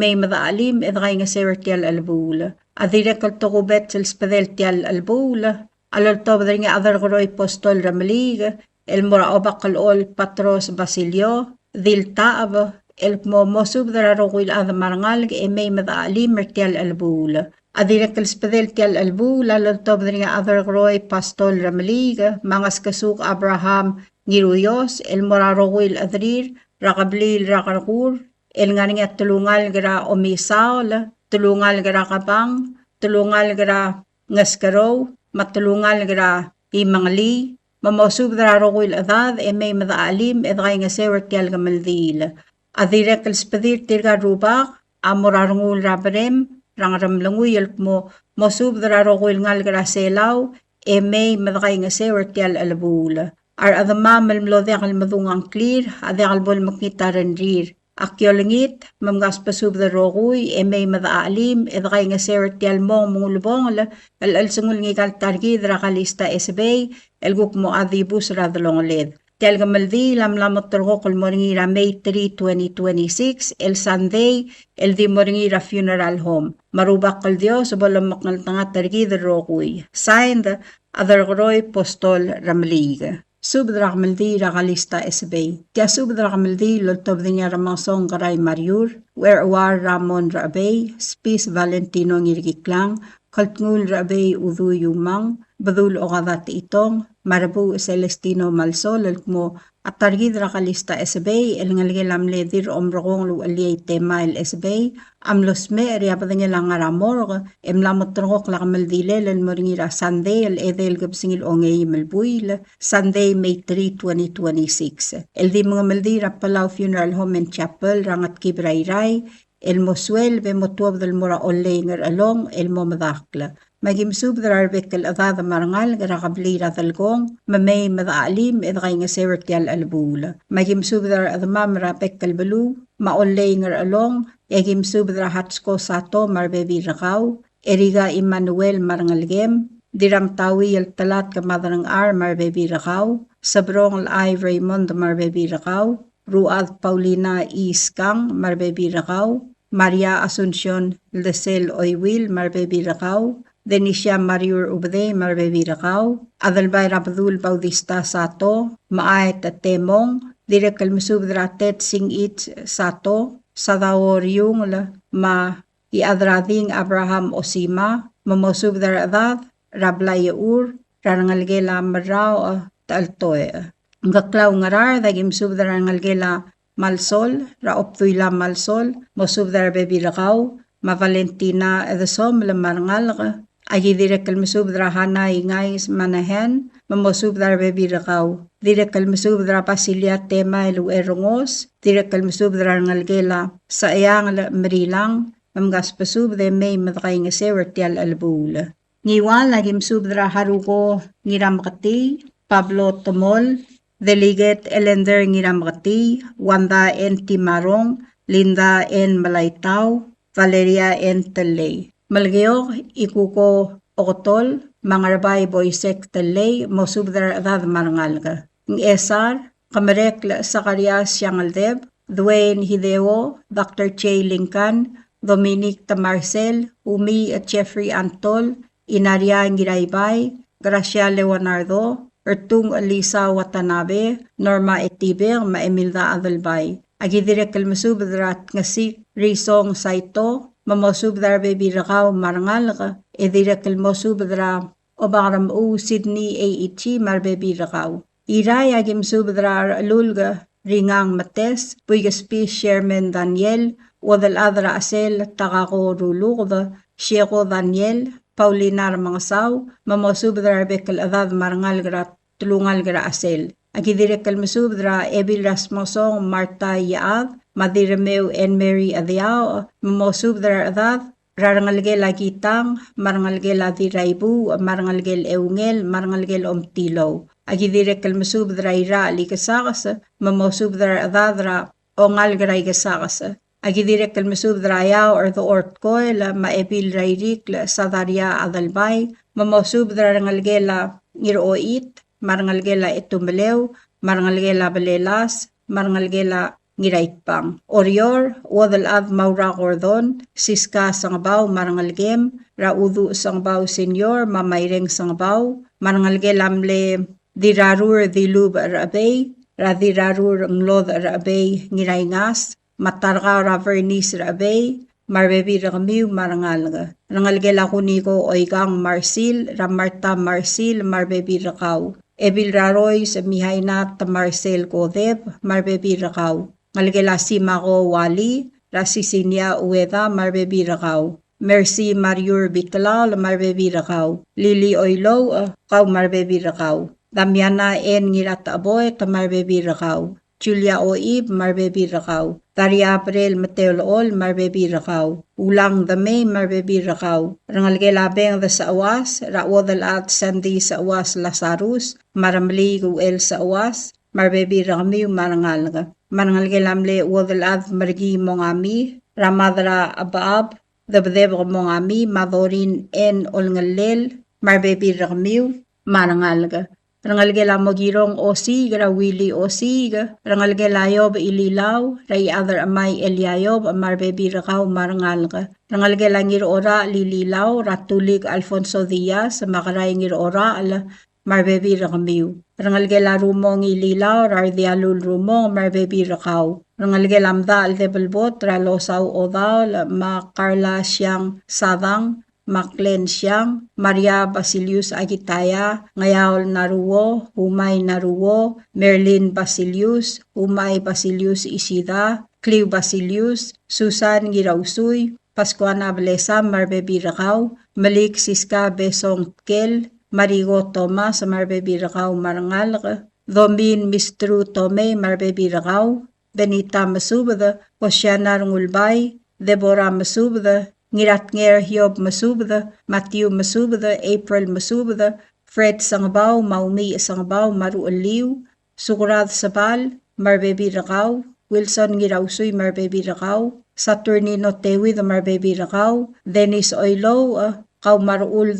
may madaalim edkay nga sewer tial albula. Adira kal tukubet sa spadel tial albula, alol tobdar nga adar garoy postol ramalig, el moraobak kalol Patros Basilio, dil taab, el mamosubdra rowil adad marangal may madaalim tial albula. Adira kal spadel tial albula alol tobdar nga adar garoy pastol ramalig, mangas kasuk Abraham Ngiruyos, el morarowil adrir, rakablil rakarkur, el nga nga tulungal gara omisaol, tulungal gara kabang, tulungal gara ngaskaraw, matulungal gara imangli, mamosub dra rokuil adad, may madaalim, edray nga sewer tial gamaldil. Adirekal spadir tirga rubak, amorarngul rabarem, rangaramlanguyal mo, mosub dra rokuil ngal gara selaw, may madakay nga sewer tial alabula. Ar adama malmlodek al madungang clear, adek bol makita rendir. Akyolingit, mamgas pasub da rokuy, may madaalim, edakay nga sewer tial mong mungulbong, al-sungul ngigal targi dra kalista esbay, elguk mo adibus radalong led. Tial gamaldi, lamlamot turkokol moringira May 3, 2026, el Sunday, el di moringira funeral home. Marubak kal Diyos, balang maknal tanga targi da rokuy. Signed, Adargoroy Postol Ramliga. Subdra kamaldi rakalista esbay. Tia subdra kamaldi lultob din niya ramasong karay Mariur, where war Ramon Rabay, Spis Valentino ngirikiklang, kaltngul Rabay udu yumang, badul o kadati itong, marabu Celestino Malsol, mo at targid rakalista esbay, el ngalgilam ledir omrokong lu aliyay tema el esbay, amlosme riapad niya lang aramor, emlamot trokok lakamaldi el moringira Sunday, el edel gabsingil ongay malbuil, Sunday, May 3, 2026. El di mga maldira Palau Funeral Home and Chapel, rangat kibrayray, el moswel be motuab del mura olenger along, el momadakla. Magimsub dararbek el adada marangal, garakablira dalgong, mamay madaalim, edgay nga sewertial albula. Magimsub dar adama marapek kalbalu, maolenger along, egimsub dar hatsko sato marbebi rakaw, eriga Emmanuel marangalgem, diram tawi el talat kamadarang ar marbebi rakaw, sabrong al Raymond marbebi rakaw, Ruad Paulina Iskang marbebi rakaw, Maria Asuncion Lesel Oywil marbebi rakaw, Denisha Mariur Ubde marbebi rakaw, Adalbay Rabdul Bautista Sato, Maayat Temong, Direkal Musubdratet Singit Sato, Sadawor yung ma iadrading Abraham Osima, Mamosubdar Adad, Rablay Ur, Rangalgela Marao Taltoe. Ngaklaw ngarar, dagim subdar rangalgela Malsol, raoptuila Malsol, mosubdar bebi rakaw, ma Valentina edesom lamarangal, agi direkal musubdra hana ingais manahen, mamosubdar bebi rakaw, direkal musubdra pasilia tema elu erongos, direkal musubdra rangalgela sa ayang merilang, mamgas pasubde may matakay nga sewertial albula. Ngiwal lagim subdra haruko ngiramkati, Pablo Tomol, Delegate Elender Ngiramkati, Wanda N. Timarong, Linda N. Malaytaw, Valeria N. Talay. Malgayok, ikuko okotol, mangarabay boysek Talay, mosubdar adad marangalga. Ng Esar, Kamarek Zacarias Siangaldeb, Dwayne Hideo, Dr. Che Lincoln, Dominic Tamarcel, Umi at Jeffrey Antol, Inaria Ngiraybay, Gracia Leonardo, Ertung Alisa Watanabe, Norma Etiber, Maemilda Adalbay. Agidirek kalmasubdrat ngasik Risong Saito, mamosubdar bebi rakaw marangal, edirek kalmasubdra obaram u Sydney A.E.T. marbebi rakaw. Iray agim subdrar lulga ringang mates, Puigaspi Sherman Daniel, Wadal Adra Asel, Takako Rulugda, Sheko Daniel, Paulinar Mangasaw, mamosubdrar bekal adad marangal grat tulungal gra asel. Agidirek kalmasubdra Ebil Rasmusong Marta Yaad, Madiremeu and Mary Adiao, mamosubdra adad, rarangalgel agitang, marangalgel adiraibu, marangalgel eungel, marangalgel omtilo. Agidirek kalmasubdra ira likasakas, mamosubdra adadra ongal gra igasakas. Agidirek kalmasubdra ayaw or the ortkoy la maebil rairik la sadaria adalbay, mamosubdra rangalgela ngiroit, marangalgela etumelew, marangalgela balelas, marangalgela ngiraitpang. Orior, wadal ad maura kordon, siska sangbaw marangalgem, raudu sangbaw senyor, mamayreng sangbaw, marangalgelamle dirarur dilub arabay, radirarur nglod arabay ngiraingas, matarga ravernis arabay, marbebi rakamiw marangalga. Rangalgela kuniko oigang Marsil, Ramarta Marsil, marbebi rakaw. Ebil raroy sa mihaynat ta Marcel Kodeb, marbebi rakaw. ngalgela si Mako Wali, Rasisinia Ueda Marbebi Rakaw, Mercy Mariur Bitlal Marbebi Rakaw, Lily Oilo Kaw Marbebi Rakaw, Damiana En Ngirata Aboy Marbebi Rakaw, Julia Oib Marbebi Rakaw, Taria April Mateolol Marbebi Rakaw, Ulang Dame Marbebi Rakaw, Rangalgela Beng the Sawas, Rawodal at Sandy Sawas Lazarus, Maramli Uel Sawas, Marbebi Ramiu Marangalga. Marangalgelamle Wodalad Margi Mongami, Ramadra Abab, the Bedeb Mongami, Madorin En Olngalel, Marbebi Ramiu, Marangalga. Rangalgela Mogirong Osiga, Willy Osiga, Rangalgelayob Ililaw, Ray Other Amay Eliayob, Marbebi Rakaw Marangalga. Rangalgela Ngir Ora Lililaw, Ratulig Alfonso Diaz, Makaray Ngir Ora Al Marbebi Ramiu. Rangalgela Rumong Ililaw, Rardialul Rumong, Marbebi Rakaw. Rangalgelamda Aldebelbot, Ralosaw Odal, Makarla Siyang Sadang, Maklen Siyang, Maria Basilius Agitaya, Ngayaol Naruo, Humay Naruo, Merlin Basilius, Humay Basilius Isida, Clio Basilius, Susan Girausuy, Pascuana Blesam, Marbebi Rakaw, Malik Siska Besong Kel, Marigo Thomas, Marbebi Rakaw Marangal, Domin Mistru Tome, Marbebi Rakaw, Benita Masubada, Oceana Rungulbay, Deborah Masubada, Ngiratnger Hiob Masubada, Matthew Masubada, April Masubada, Fred Sangbaw, Maumi Sangbaw, Maru Aliw, Sukurad Sabal, Marbebi Rakaw, Wilson Ngirausuy, Marbebi Rakaw, Saturnino Tewi, the Marbebi Rakaw, Dennis Oilo, Kaw Maruul,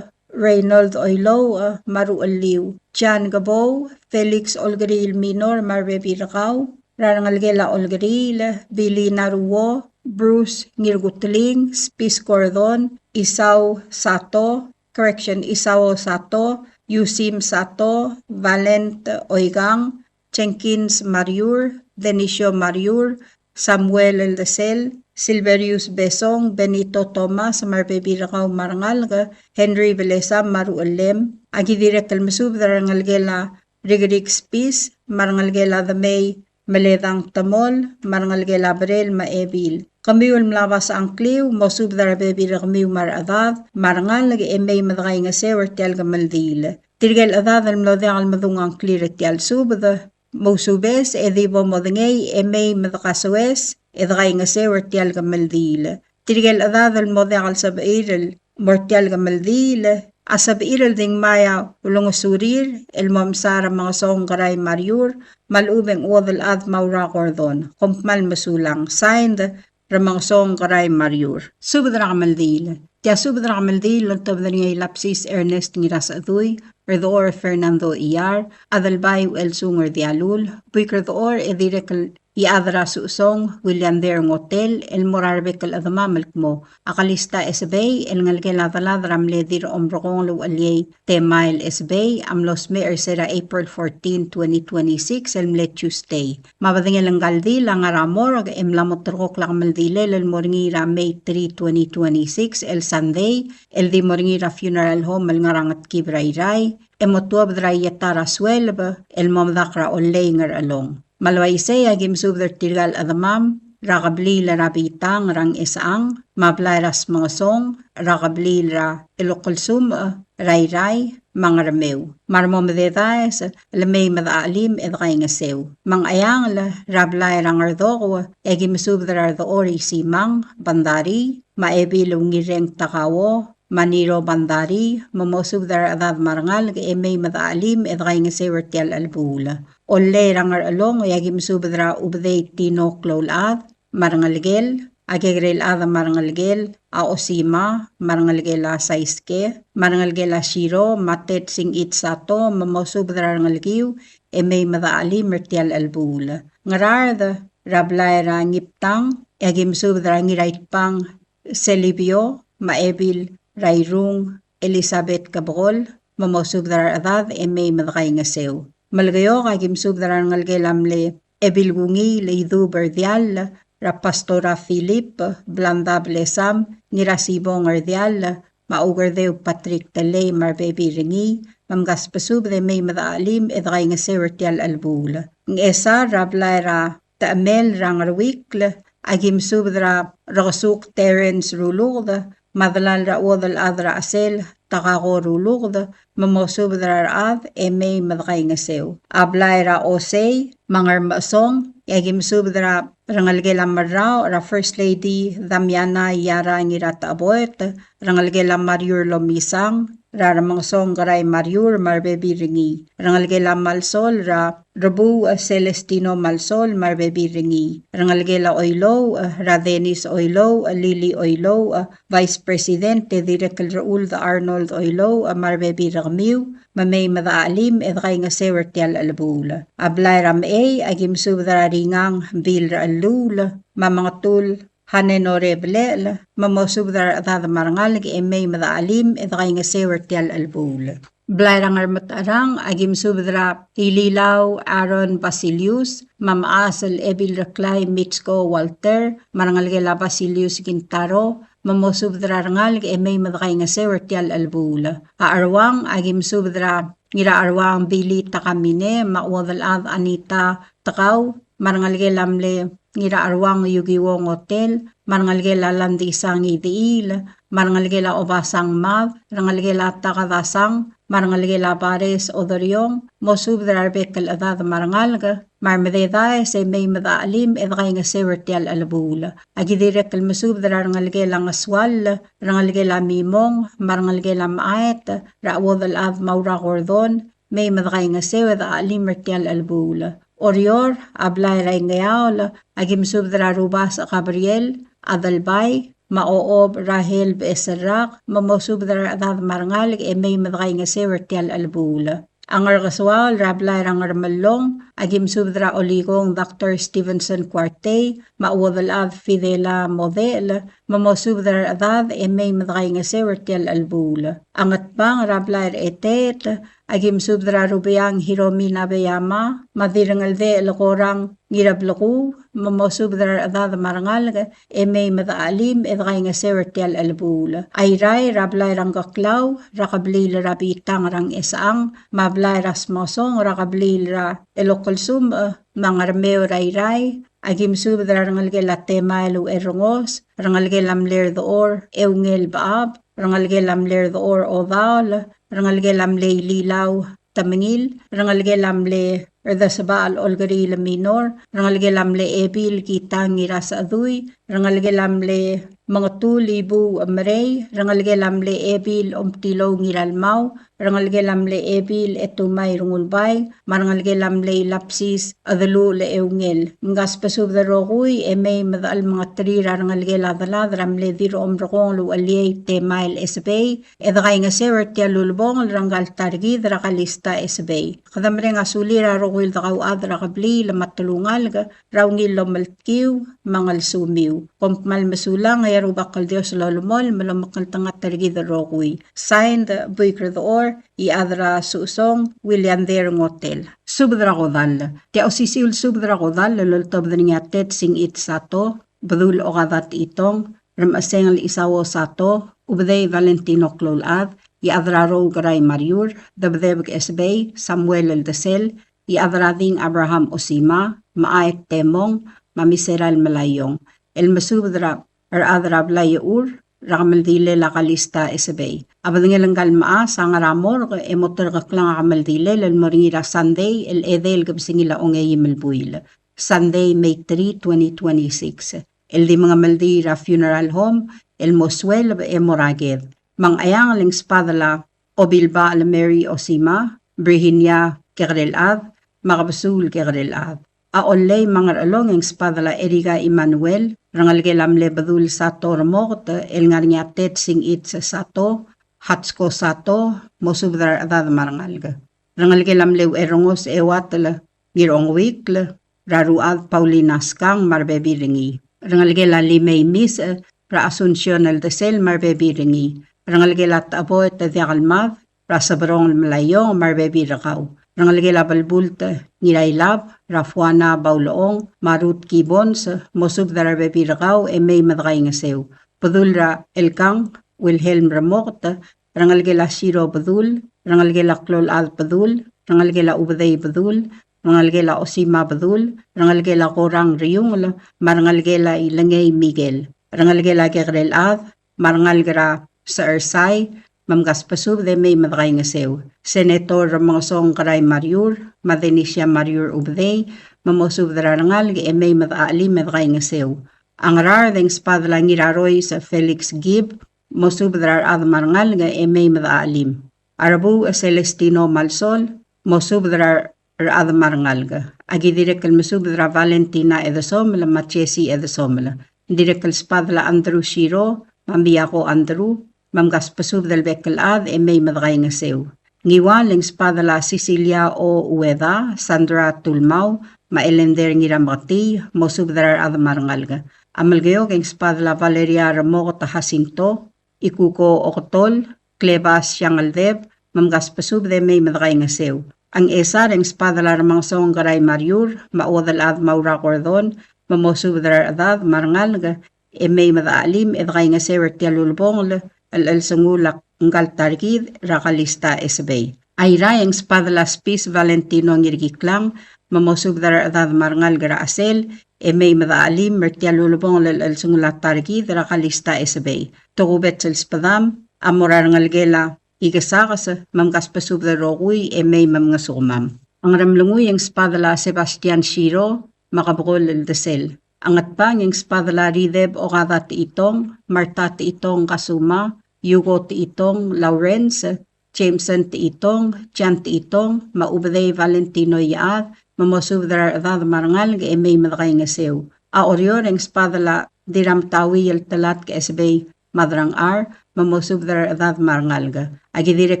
Reynold Oilo, Maru Aliw, Jan Gabow, Felix Olgaril Minor, Marbebi Rakaw, Rangalgela Olgaril, Billy Naruo, Bruce Ngirgutling, Spis Cordon, Isaw Sato, Isaw Sato, Yusim Sato, Valent Oigang, Jenkins Mariur, Denisio Mariur, Samuel Eldesel, Silverius Besong, Benito Thomas, Marbebi Rakaw Marangalga, Henry Velesa Marualem, Agidirek Almasub, Rangalgela Rigarik Spis, Marangalgela the May, Maledang Tamol, Marangalgela Brel Maebil. Kamiul mlabas ang kliw, mosub dara bebi rakmiw mar adad, marangal nag emay madagay nga sewer tial gamaldil. Tirgal adad al mlode al madungang klir tial subada, mosubes edibo modangay emay madakaswes, edagay nga sewer tial gamaldil. Tirgal adad al mlode al sabair mortial gamaldil, asabair ding maya ulong surir, el mamsara mga song garay mariur, malubeng uwadal ad maura kordon, kumpmal masulang, signed, Ramang song karay Mariur. Subadra Kamaldil. Tia subadra Kamaldil, lagtabadar ngay lapsis Ernest Ngiras Aduy, Erdoor Fernando Iyar, Adalbay El Sunger Dialul, Buikerdoor Edirekal Iadra Susong, William Derng Hotel, El Morarbekal Adamamalk mo, Akalista SB, El Ngalgela Valad Ramledir Ombrokong Lu Alyay, Temail SB, Amlos Me Ersera April 14, 2026, El Mlet Tuesday. Mabadingel ang galdi lang aramor, Emlamot Trokok Lakmaldile, El Moringira May 3, 2026, El Sunday, El Di Moringira Funeral Home, El Ngarangat Kibrayray, Emotuab Drayatara Swelba, El Momdakra Olaynger Along. Malwaisay agim subder tirgal adamam, rakabli la rabitang rang isaang, mablayras mga song, rakabli la ilokulsum, ray-ray, mga ramew. Marmomededayas, lamay madaalim edkay nga sew. Mang ayang la rablay rang ardoko, agim subder ardoori simang, bandari, maebilong ngireng takawo, Maniro Bandari, mamosub dar adad marangal, emay madaalim, edkay nga sewer tial albula. Ole rangar along, yagim subadra ubday tino klolad, marangalgel, agegrel ada marangalgel, aosima, marangalgel a saiske, marangalgel a shiro, matet sing itsato, mamosub dar rangalgiw, emay madaalim, tial albula. Ngararda, rablay rangiptang, yagim subadra ngirayt pang selibyo, maebil, Rayrung, Elizabeth Cabrol, mamosubdar adad, emay madakay nga sew. Malgayo kagim subdar ngalgelamle, ebilgungi leidu berdial, rapastora Philip, blanda blesam, nirasibo ngardial, maugardeo Patrick Talay marbebi ringi, mamgaspasub de may madaalim, edakay nga sew tial albula. Ng esa rablayra Amel rangarwikle, agim subdra ragasuk terens rulugda, madalal ra odal adra asel, takago rulugda, mamosubdra ad, emei madkay ngasew. Ablay ra osay, mangar masong, agim subdra rangalgela marrao, ra First Lady Damiana Yara ngirata aboet, rangalgela Mariur Lomisang, ra ramangsong garay Mariur marbebi ringi, rangalgela Malsol ra Rabu Celestino Malsol marbebi ringi, rangalgela Oilo, ra Denis Oilo, Lili Oilo, Vice Presidente Director Raul Arnold Oilo, marbebi ragmiw, mamay madaalim edkay nga sewertial alabula. Ablay ram agim subdra ringang bil alula, mamangatul hanenorable, mamosubdra adad marangal emay madaalim edkay nga sewertial alabula. Blay rangar matarang agim subdra ililaw Aaron Basilius, mamaasal ebil raklay Mitsko Walter, marangalgela Basilius Gintaro, mamosubdra rangal emay madakay nga sewertial albula. Aarwang agim subdra ngira arwang Bili Takamine, mawadalad Anita Takaw, marangalgelamle ngira arwang Yugiwong Hotel, marangalgela Landisang Idiil, marangalgela Obasang Mav, marangalgela Takadasang, marangalgela Bares Odoryong, mosubdra bekal adad marangalga, marmededae se may madaalim edkay nga sewertial alabula. Agidirek al masubdra rangalgela ngaswal, rangalgela Mimong, marangalgela Maet, raawodal ad Maura Gordon, may madakay nga sewed alim mertial albula. Orior, ablay ray ngayaol, agim subdra Rubas Gabriel, Adalbay, maoob Rahel Beserak, mamosubdra adad marangalig may madakay nga sewertial albula. Angar kaswal, rablay rangar malong, agim subdra oligong Dr. Stevenson Cuarte, mawadal ad Fidela Model, mamosubdra adad may madakay nga sewertial albula. Angat bang rablay etet, agim subdra rubiang Hiromi Nabeyama, madirangal de lakorang ngirablaku, mamosubdra adad marangal, may madaalim edkay nga sewertial albula. Ayray rablay rangaklaw, rakablil rabitang rang esang, mablay rasmosong rakablil ra elokalsum, mangarmeo rayray, agim subdra rangalgela temailu erongos, rangalgelam ler door, eungel baab, rangalgelam ler door odal, rangalgelam le lilaw tamingil, rangalgelam le erdasabal olgarila minor, rangalgelam le ebil kitang iras aduy, rangalgelam le mga tulibu amarey, rangalgelam le ebil omtilo ngiralmaw, rangalgelam le ebil etumay rungulbay, marangalgelam le lapsis adalu le eungel. Ngas pasubda roguy may madal mga trira rangalgela dalad ramle diro omrokong lu aliyay temail esbay, edakay nga sewertia lulbong rangal targid rakalista esbay. Kadamre nga sulira roguy dakaw adra kabli lamatulungal ga raungil lomalkiw mangal sumiw. Kompmal masulang ay rubakal Dios lolumol malamakal tangat targid roguy. Signed Buikra Door i adra susong William Derong Hotel. Subdra kodal. Tia osisiul subdra kodal lulultob niya tet sing it sato, badul o kadat itong, ramasengal isawo sato, ubday Valentino Klolad, i adra ro garay Mariur, dabdebg esbay, Samuel Eldesel, i adra ding Abraham Osima, maayek temong, mamiseral malayong. El masubdra ar adra blayur, rakamaldile lakalista esbay. Abadang maa sa ngaramor emotor kaklang kamaldile lalmoringira Sunday el edel gabsingila ongay melbuil. Sunday, May 3, 2026. El di mga maldira funeral home el moswel emoraged. Mang ayang ling spadala o bilba al Mary Osima, Virginia Kerelad, makabasul Kerelad. Aolay mga along ang spadala Erika Emmanuel, rangalgelam lebadul sato ramot, el ngarnyatet sing it sa sato, hatsko sato, mosubdar adad marangalga. Rangalgelam lew erongos ewatala, girong wikla, raruad Paulinas kang marbebi ringi. Rangalgela limay mis, ra Asuncion Eldesel marbebi ringi. Rangalgela taboy tadiakalmav, ra sabarong malayong marbebi rakaw. Rangalgela balbulta, ngilaylab, Rafuana Bauloong, Marut Kibons, mosubdar bebi rakaw, may madakay nga sew. Padulra Elkang, Wilhelm Ramot, rangalgela Shiro Badul, rangalgela Klol Al Padul, rangalgela Ubaday Badul, rangalgela Osima Badul, rangalgela Korang Riungla, marangalgela Ilangay Miguel, rangalgela Gerel Ad, marangalgera sa Ersay, mamgaspasub de may madray nga sew. Senator mga song karay Mariur, madenisya Mariur Ubday, mamosub darangal ge may madali madray nga sew. Ang rar deng spadla ngiraroy sa Felix Gibb, mosub darar ad marangal nga may madalim. Arabu Celestino Malsol, mosub darar ad marangal ga. Agi direkal mosub darar Valentina edesomla, Machesi edesomla. Direkal spadla Andrew Shiro, mambiako Andrew, mamgaspasub del bekelad may madray nga sew. Ngiwaling spadala Cecilia o Ueda, Sandra Tulmau, maelender ngiramati, mosub darar ad marangalga. Amalgayo keng spadala Valeria Ramoko Jacinto, Ikuko Okotol, Clebas Siangaldeb, mamgaspasub de may madray nga sew. Ang esa ng spadala ramang song garay Mariur, maodal ad maura cordon, mamosub darar adad marangalga, may madaalim edray nga sew tialulbong al-sangulak ngal targid rakalista esbay. Ayra ang spadla spis Valentino ngirgiklang mamosub darar adad marangal gara asel may madaalim mertialulubong al-sangulak targid rakalista esbay. Tukubet sal spadam amorar ngalgela igasakas mamgaspasub darokuy may mamngasumam. Ang ramlunguy ang spadla Sebastian Shiro makabukol al-desel. Angat pa ng spadla Rideb o kada ti itong, Marta ti itong Kasuma, Yugo ti itong Lawrence, Jameson ti itong, Jan ti itong, Maubday Valentino yaad, mamosub darar adad marangal ga may madakay nga sew. A oryor ng spadla diramtawi yal talat ka esbay madrang ar, mamosub darar adad marangal ga. Agidirek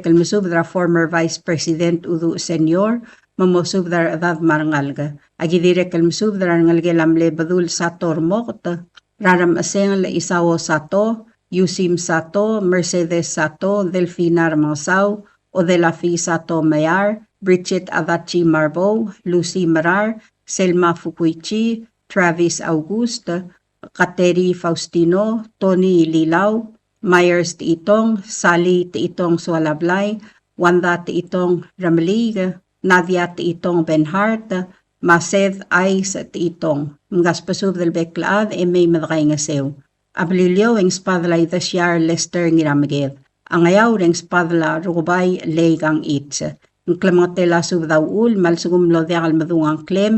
kalmusub darar former Vice President Udu Senior, mamosub darar adad marangal ga. Agidirek kalmusub darar ngalgelamle badul sator mokta, raram aseng la isawo sato, Yusim Sato, Mercedes Sato, Delfina Ramangsaw, Odelafi Sato Mayar, Bridget Adachi Marbo, Lucy Marar, Selma Fukuichi, Travis Augusta, Kateri Faustino, Tony Lilaw, Myers Tiitong, Sally Tiitong Sualablay, Wanda Tiitong Ramaliga, Nadia Tiitong Benhart, Mased Ais Tiitong. Mgaspasub del Beklaad may madakay nga sew. Ablilyo ang spadla itasyar Lester ngiramaged. Ang ayaw ng spadla rukubay legang its. Ang klamatela subdawul malsugum lodya kalmadungang klem,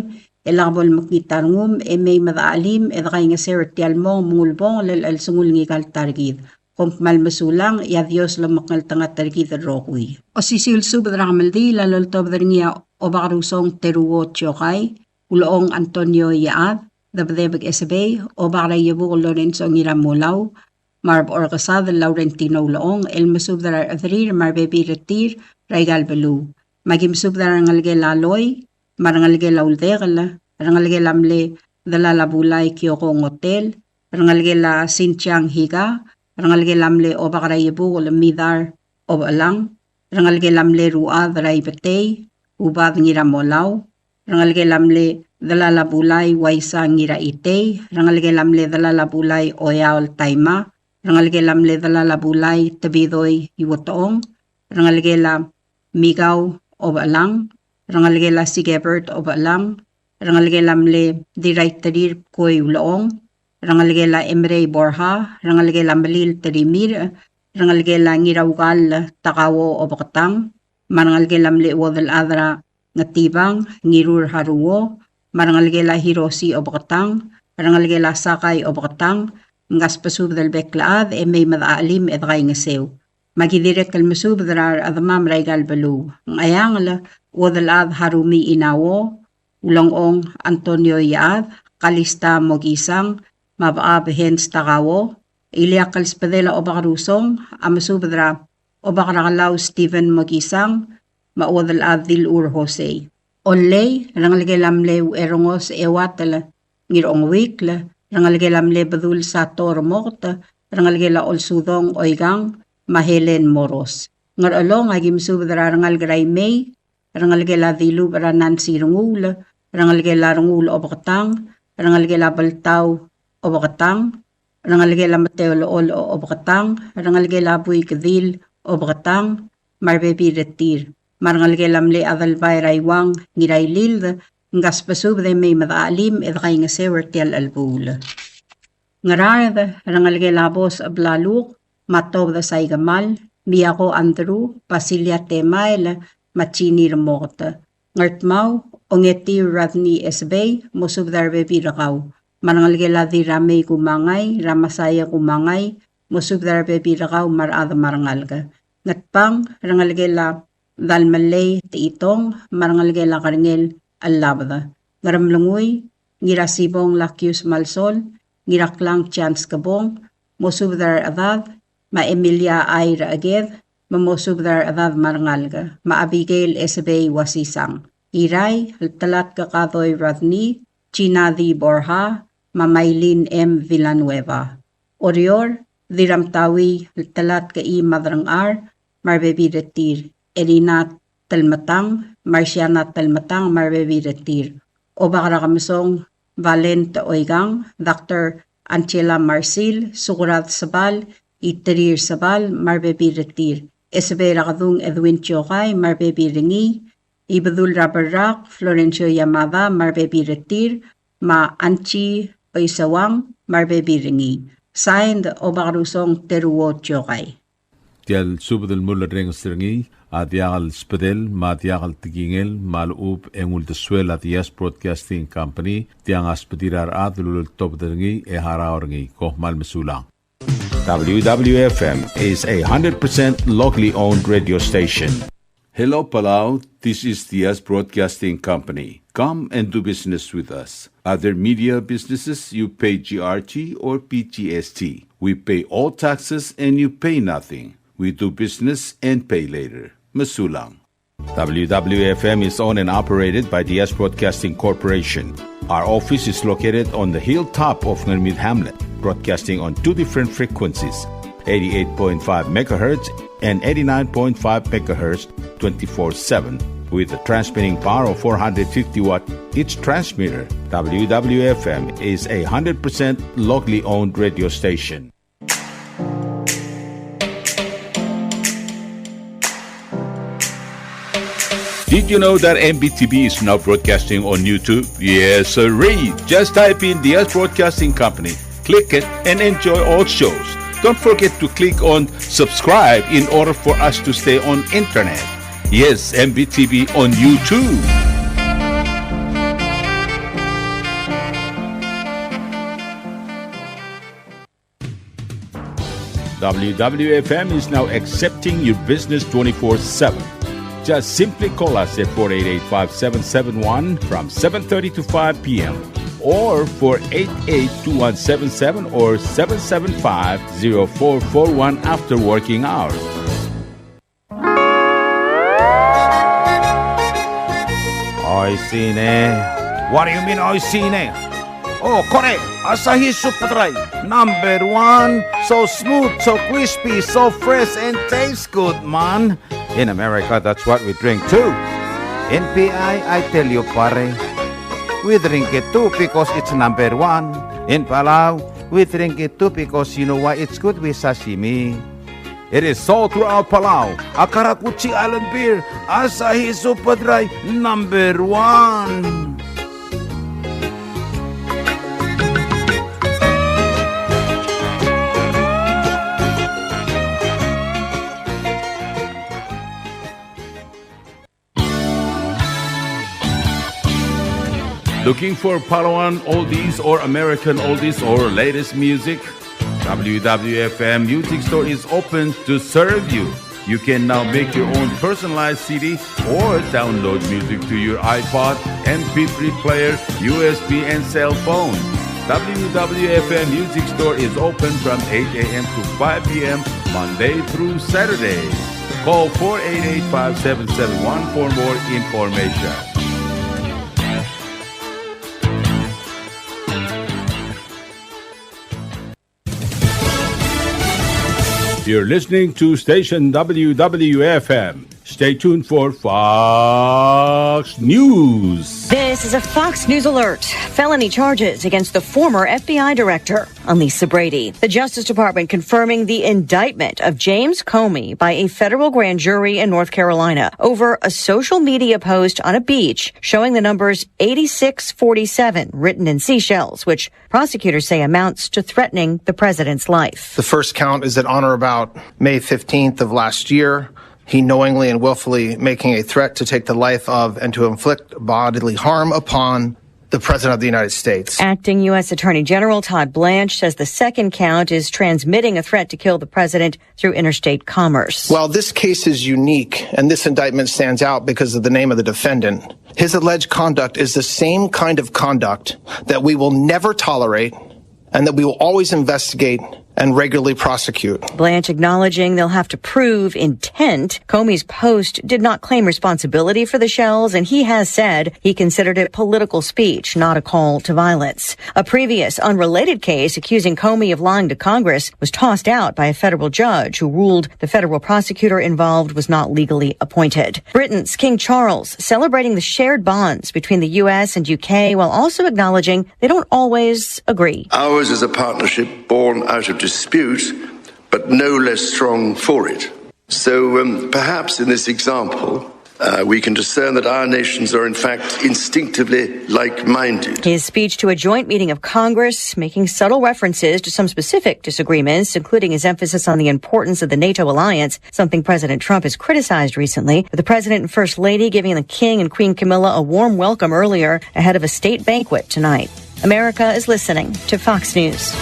elakabol makitarngum may madaalim edakay nga ser tialmong mungulbong lal sungul ngi kaltargid. Kumpmal masulang yadios lamakal tanga targid rokuy. O sisil subdra kamaldi lalol tobdar niya o bakarusong teruwo chokay, uloong Antonio yaad, Dabdebag Esbay, o baka yabu Lorenzo Ngiramulaw, Marb Orcasad, Laurentino Loong, El Masubdar Adrir, Marbebi Retir, Raigal Belu. Magim subdar ngalgela Loy, Marangalgela Uldegala, Rangalgelamle, Dalalabulay Kyoko Hotel, Rangalgela Sintiang Higa, Rangalgelamle o baka yabu Midar o Alang, Rangalgelamle Ruad Raibetay, Ubad Ngiramulaw, Rangalgelamle Dalalabulay Waisa Ngira Ite, Rangalgelamle Dalalabulay Oyal Taima, Rangalgelamle Dalalabulay Tabidoy Iwotoong, Rangalgela Migaw Obalang, Rangalgela Sigebert Obalang, Rangalgelamle Diraytadir Koy Uloong, Rangalgela Emre Borha, Rangalgela Malil Tarimir, Rangalgela Ngirawgal Takawo Obakatang, Marangalgelamle Wadal Adra Ngatibang, Ngirur Haruwo, Marangalgela Hiroshi Obakatang, Marangalgela Sakay Obakatang, Ngaspasub del Beklaad may madaalim edray nga sew. Magidirek kalmasub darar adamam Raigal Balu. Ang ayangala wadalad Harumi Inawo, Ulongong Antonio Yaad, Kalista Mogisang, Mabaab Hens Takawo, Ilya Kalspadela Obakarusong, Amasubdra Obakaralaw Stephen Mogisang, Mawadalad Dilur Jose. Olay, rangalgelamle erongos ewatala, ngirong wikla, rangalgelamle badul sa tormokta, rangalgela olsudong oigang, mahelen moros. Ngar along agim subdra rangalgray may, rangalgela dilu baranan si rungula, rangalgela rungula obakatang, rangalgela baltaw obakatang, rangalgela mateo ol obakatang, rangalgela buy kadil obakatang, marbebi retir. Marangal gelamle adal bayraiwang ngiray lilda ngas pasub de may madaalim edkay nga sewer tial albula. Ngararada rangal gelabos ablaluk matob da saygamal miyako Andrew pasilya temaila machini remota. Ngartmaw ongeti radni esbay musub darbe birakaw. Marangal geladi ramay kumangay ramasaya kumangay musub darbe birakaw marada marangalga. Ngatpang rangal gela dalmalay tiitong marangal gela karngel alabda. Ngaramlungoy, ngirasibong lakyus malsol, ngiraklang chance kabong, musubdar adad, ma-Emilia Ayra aged, mamusubdar adad marangalga, ma-Abigail Esbey wasisang. Iray, talat kakadoy radni, Chinadi Borja, ma-Maylin M. Villanueva. Orior, diramtawi, talat ka i madrang ar, marbebiretir, Erina Talmatang, Marciana Talmatang, Marbebiretir. O bakara kamisong Valente Oigang, Dr. Anchela Marcil, Sukurat Sabal, Iterir Sabal, Marbebiretir. Esbera Kadung Edwin Chokay, Marbebiringi, Ibadul Rabarak, Florencio Yamada, Marbebiretir, Ma Anchi Oisawang, Marbebiringi. Signed O bakarusong Teruo Chokay. Tial subadal mula reng stringi, Adiagal Spedel, Madiagal Tigingel, Malup, Engul de Suela Dias Broadcasting Company, Tiang Aspedirar Adlul Topdringi, Eharaorngi, Kohmal Mesulang. WWFM is a 100% locally owned radio station. Hello, Palau. This is Dias Broadcasting Company. Come and do business with us. Other media businesses, you pay GRT or PGST. We pay all taxes and you pay nothing. We do business and pay later. Masulang. WWFM is owned and operated by DS Broadcasting Corporation. Our office is located on the hilltop of Ngermid Hamlet, broadcasting on two different frequencies, 88.5 MHz and 89.5 MHz 24/7, with a transmitting power of 450 watt each transmitter. WWFM is a 100% locally owned radio station. Did you know that MBTV is now broadcasting on YouTube? Yes, sirree. Just type in DS Broadcasting Company, click it, and enjoy all shows. Don't forget to click on subscribe in order for us to stay on internet. Yes, MBTV on YouTube. WWFM is now accepting your business 24/7. Just simply call us at 488-5771 from 7:30 to 5 p.m. or 488-2177 or 775-0441 after working hours. Oi sine. What do you mean oi sine? Oh, correct. Asahi Super Dry. Number 1. So smooth, so crispy, so fresh, and tastes good, man. In America, that's what we drink too. In PI, I tell you, pare, we drink it too because it's number 1. In Palau, we drink it too because you know why it's good with sashimi. It is sold throughout Palau. Akarakuchi Island beer, Asahi Super Dry, number 1. Looking for Palauan oldies or American oldies or latest music? WWFM Music Store is open to serve you. You can now make your own personalized CD or download music to your iPod, MP3 player, USB, and cell phone. WWFM Music Store is open from 8 a.m. to 5 p.m. Monday through Saturday. Call 488-5771 for more information. You're listening to station WWFM, Stay tuned for Fox News. This is a Fox News alert. Felony charges against the former FBI director. I'm Lisa Brady. The Justice Department confirming the indictment of James Comey by a federal grand jury in North Carolina over a social media post on a beach showing the numbers 8647 written in seashells, which prosecutors say amounts to threatening the president's life. The first count is that on or about May 15th of last year, he knowingly and willfully making a threat to take the life of and to inflict bodily harm upon the President of the United States. Acting U.S. Attorney General Todd Blanche says the second count is transmitting a threat to kill the president through interstate commerce. While this case is unique and this indictment stands out because of the name of the defendant, his alleged conduct is the same kind of conduct that we will never tolerate and that we will always investigate and regularly prosecute. Blanche acknowledging they'll have to prove intent. Comey's post did not claim responsibility for the shells, and he has said he considered it political speech, not a call to violence. A previous unrelated case accusing Comey of lying to Congress was tossed out by a federal judge who ruled the federal prosecutor involved was not legally appointed. Britain's King Charles celebrating the shared bonds between the U.S. and U.K. while also acknowledging they don't always agree. Ours is a partnership born out of dispute, but no less strong for it. So perhaps in this example, we can discern that our nations are in fact instinctively like-minded. His speech to a joint meeting of Congress, making subtle references to some specific disagreements, including his emphasis on the importance of the NATO alliance, something President Trump has criticized recently. The President and First Lady giving the King and Queen Camilla a warm welcome earlier ahead of a state banquet tonight. America is listening to Fox News.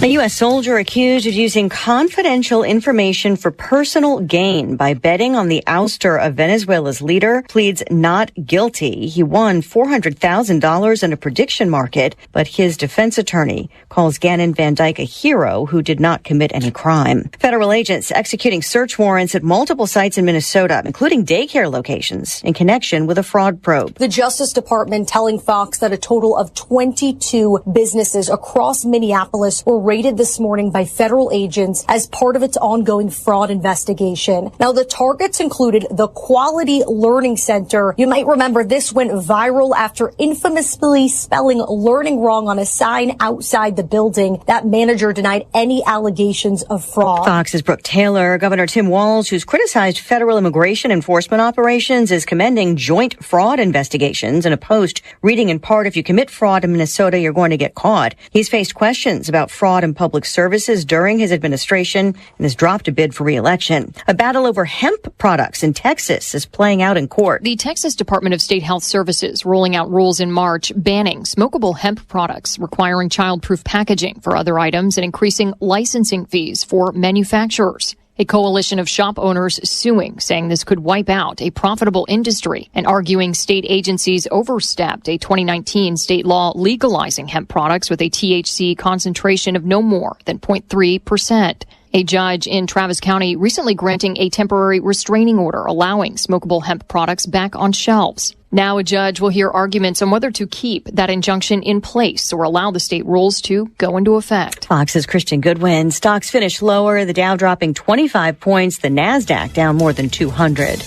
A U.S. soldier accused of using confidential information for personal gain by betting on the ouster of Venezuela's leader pleads not guilty. He won $400,000 in a prediction market, but his defense attorney calls Gannon Van Dyke a hero who did not commit any crime. Federal agents executing search warrants at multiple sites in Minnesota, including daycare locations, in connection with a fraud probe. The Justice Department telling Fox that a total of 22 businesses across Minneapolis were raided this morning by federal agents as part of its ongoing fraud investigation. Now, the targets included the Quality Learning Center. You might remember this went viral after infamously spelling learning wrong on a sign outside the building. That manager denied any allegations of fraud. Fox's Brooke Taylor. Governor Tim Walz, who's criticized federal immigration enforcement operations, is commending joint fraud investigations in a post reading in part, if you commit fraud in Minnesota, you're going to get caught. He's faced questions about fraud in public services during his administration and has dropped a bid for re-election. A battle over hemp products in Texas is playing out in court. The Texas Department of State Health Services rolling out rules in March banning smokable hemp products, requiring child-proof packaging for other items, and increasing licensing fees for manufacturers. A coalition of shop owners suing, saying this could wipe out a profitable industry, and arguing state agencies overstepped a 2019 state law legalizing hemp products with a THC concentration of no more than 0.3%. A judge in Travis County recently granting a temporary restraining order allowing smokable hemp products back on shelves. Now a judge will hear arguments on whether to keep that injunction in place or allow the state rules to go into effect. Fox's Christian Goodwin. Stocks finished lower, the Dow dropping 25 points, the NASDAQ down more than 200.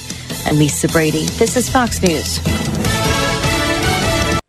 I'm Lisa Brady. This is Fox News.